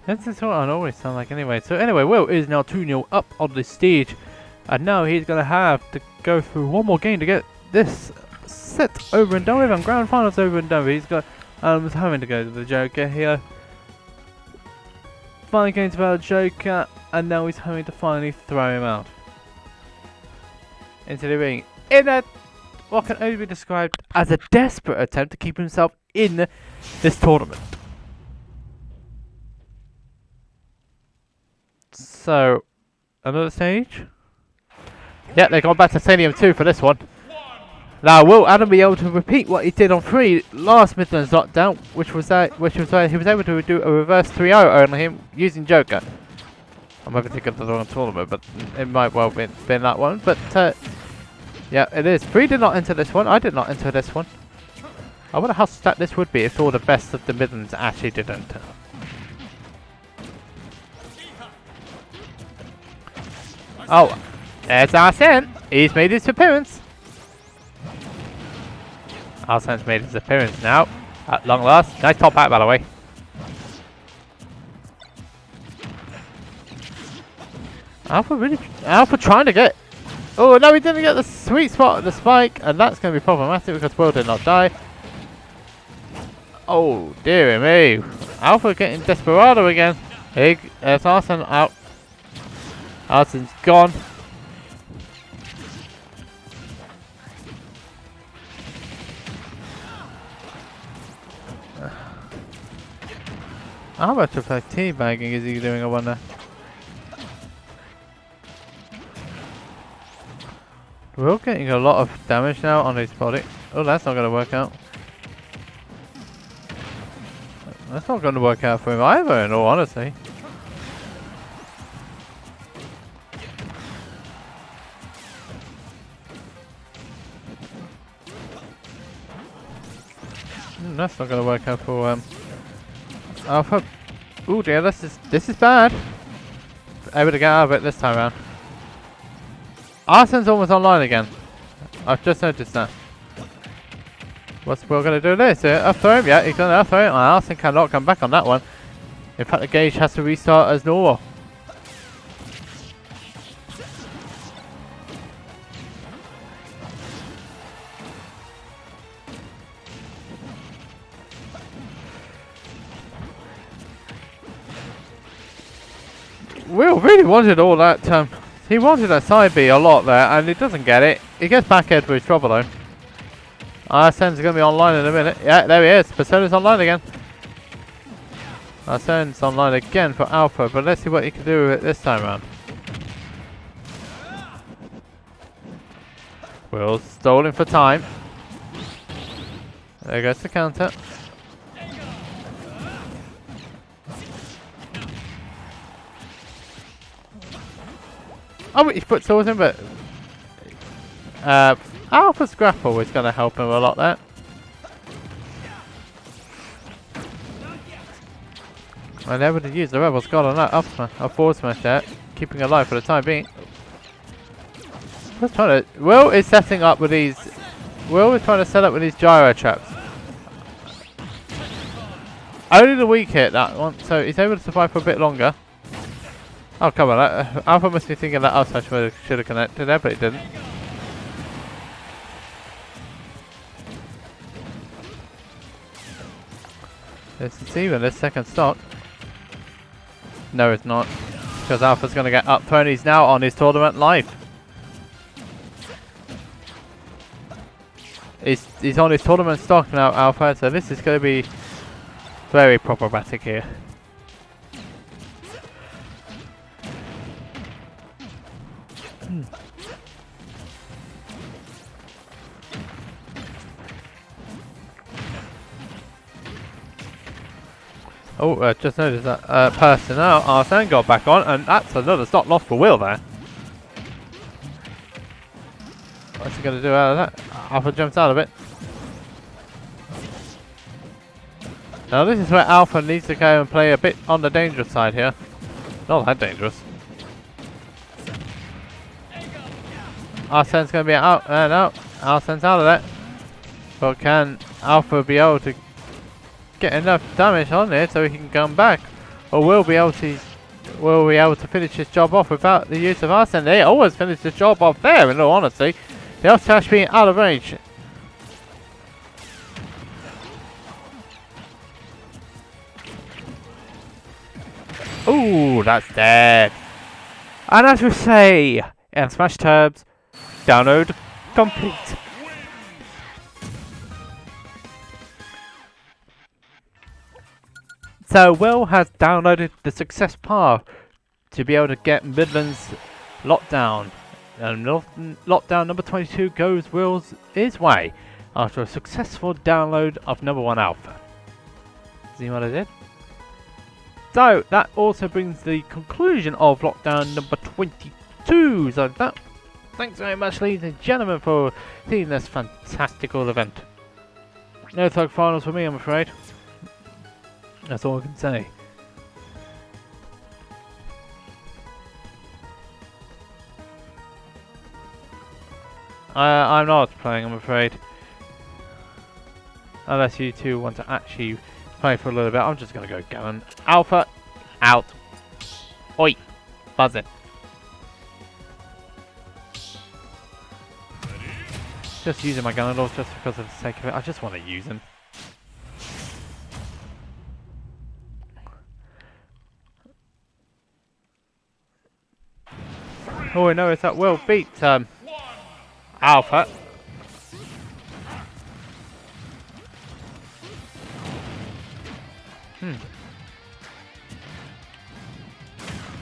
This is what I always sound like anyway. So anyway, Will is now 2-0 up on the stage. And now he's going to have to go through one more game to get this set over and done with. And grand finals over and done with. He's got, was having to go to the Joker here. Finally going to battle Joker. And now he's having to finally throw him out into the ring. In a, what can only be described as a desperate attempt to keep himself in this tournament. So, another stage? Yeah, they've gone back to Stadium 2 for this one. Now, will Adam be able to repeat what he did on 3 last Midlands lockdown, which was where he was able to do a reverse 3-0 on him using Joker? I'm hoping to get the wrong tournament, but it might well been that one. But, yeah, it is. 3 did not enter this one. I did not enter this one. I wonder how stacked this would be if all the best of the Midlands actually did enter. Oh, there's Arsene. He's made his appearance. Arsene's made his appearance now. At long last. Nice top hat, by the way. Alpha trying to get. Oh, no, he didn't get the sweet spot of the spike. And that's going to be problematic because Will did not die. Oh, dear me. Alpha getting desperado again. There's Arsene out. Arsene's gone. How much of like teabagging is he doing, I wonder? We're getting a lot of damage now on his body. Oh, that's not going to work out. That's not going to work out for him either, in all honesty. That's not going to work out for Alpha. Oh dear, this is bad. Able to get out of it this time around. Arsene's almost online again. I've just noticed that. What's Will going to do this? Up throw him? Yeah, he's going to up throw him. Arsene cannot come back on that one. In fact, the gauge has to restart as normal. Will really wanted all that, he wanted that side B a lot there, and he doesn't get it. He gets back head for his trouble though. Arsene's going to be online in a minute. Yeah, there he is. Persona's online again. Arsene's online again for Alpha, but let's see what he can do with it this time around. Will's stalling for time. There goes the counter. Oh, he puts towards him, but Alpha's grapple is going to help him a lot there. And able to use the Rebel's God on that up smash, a forward smash there, keeping alive for the time being. Will is setting up with these. Will is trying to set up with these gyro traps. Only the weak hit that one, so he's able to survive for a bit longer. Oh, come on. Alpha must be thinking that up smash should have connected there, but it didn't. It's even this second stock. No, it's not. Because Alpha's going to get up thrown. He's now on his tournament life. He's on his tournament stock now, Alpha, so this is going to be very problematic here. Oh, just noticed that personnel Arsene got back on, and that's another stock loss for Will there. What's he going to do out of that? Alpha jumps out of it. Now this is where Alpha needs to go and play a bit on the dangerous side here. Not that dangerous. Arsene's going to be out. No, Arsene's out of that. But can Alpha be able to get enough damage on it so he can come back? or will be able to finish this job off without the use of us, and they always finish this job off there, in all honesty. The Oshtash being out of range. Ooh, that's dead. And as we say, in Smash terms, download complete. So Will has downloaded the success path to be able to get Midlands lockdown. And lockdown number 22 goes his way after a successful download of No1.Alpha. See what I did? So that also brings the conclusion of lockdown number 22. So thanks very much, ladies and gentlemen, for seeing this fantastical event. No thug finals for me, I'm afraid. That's all I can say. I'm not playing, I'm afraid. Unless you two want to actually play for a little bit, I'm just going to go Gallon. Alpha, out. Oi, buzz it. Just using my Ganondorf just because of the sake of it. I just want to use him. Oh, I know it's that Will beat Alpha.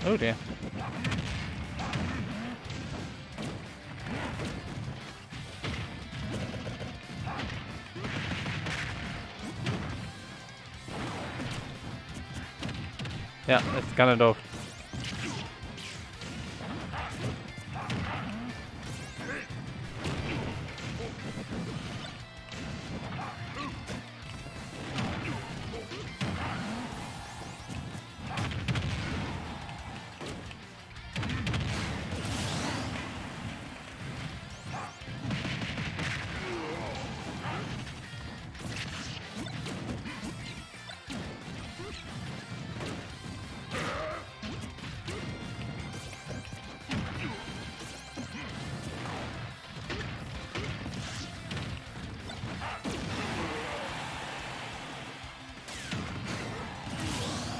Oh dear. Yeah, it's Ganondorf.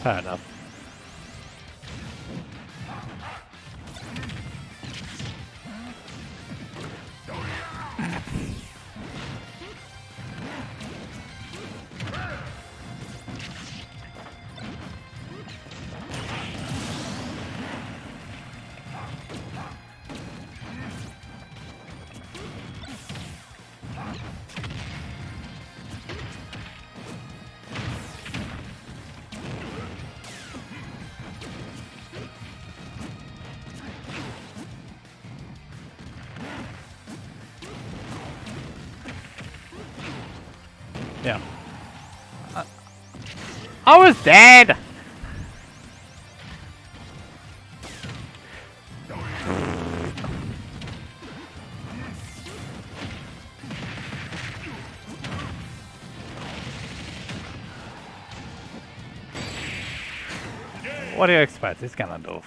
Fair enough. Yeah. I was dead! What do you expect? It's Ganondorf.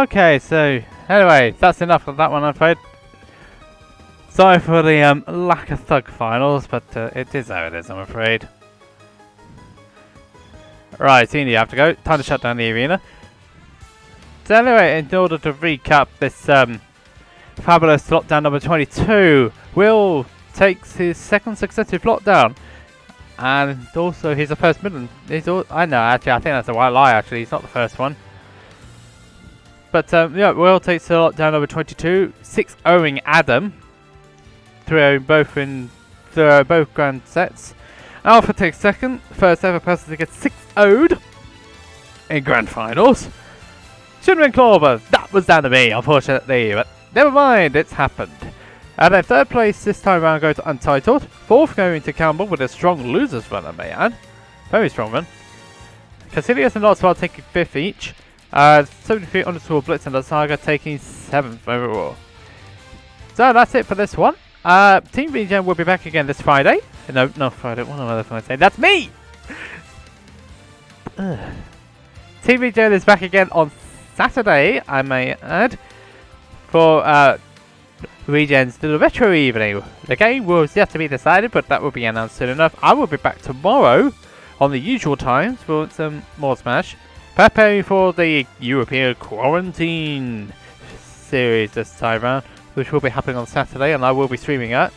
Okay, so anyway, that's enough of that one, I'm afraid. Sorry for the lack of thug finals, but it is how it is, I'm afraid. Right, Tina, you have to go. Time to shut down the arena. So anyway, in order to recap this fabulous lockdown number 22, Will takes his second successive lockdown. And also, he's the first Midlands. I know, actually, I think that's a white lie, actually. He's not the first one. But yeah, Will takes the lockdown number 22, 6-0ing Adam, 3-0 both grand sets. Alpha takes second, first ever person to get 6-0'd in grand finals. Should have been Clover. That was down to me, unfortunately, but never mind, it's happened. And then third place this time around goes to Unt1tled. Fourth going to Campbell with a strong losers run, I may add. Very strong run. Caecilius and NotSmart taking 5th each. 73 underscore Blitz and the Saga taking 7th overall. So that's it for this one. Team Regen will be back again this Friday. No, not Friday. What am I going to say? That's me! Team Regen is back again on Saturday, I may add, for Regen's little retro evening. The game was yet to be decided, but that will be announced soon enough. I will be back tomorrow on the usual times for some more Smash, preparing for the European Quarantine series this time around, which will be happening on Saturday, and I will be streaming it.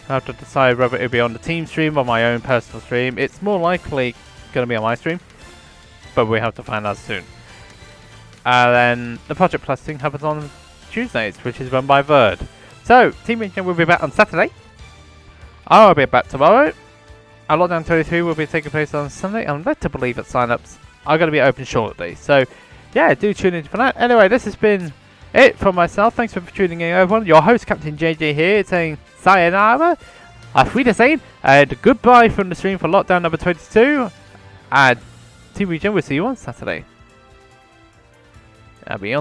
I have to decide whether it will be on the team stream or my own personal stream. It's more likely going to be on my stream, but we have to find out soon. And then the Project Plus thing happens on Tuesdays, which is run by Verd. So, Team Regen will be back on Saturday. I will be back tomorrow. Our Lockdown 23 will be taking place on Sunday. I'm led to believe that sign-ups are going to be open shortly. So, yeah, do tune in for that. Anyway, this has been it from myself. Thanks for tuning in, everyone. Your host, Captain JJ here, saying sayonara, auf Wiedersehen, and goodbye from the stream for Lockdown number 22. And Team Regen will see you on Saturday. I'll be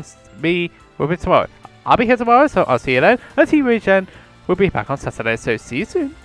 tomorrow. I'll be here tomorrow, so I'll see you then. And Team Regen will be back on Saturday, so see you soon.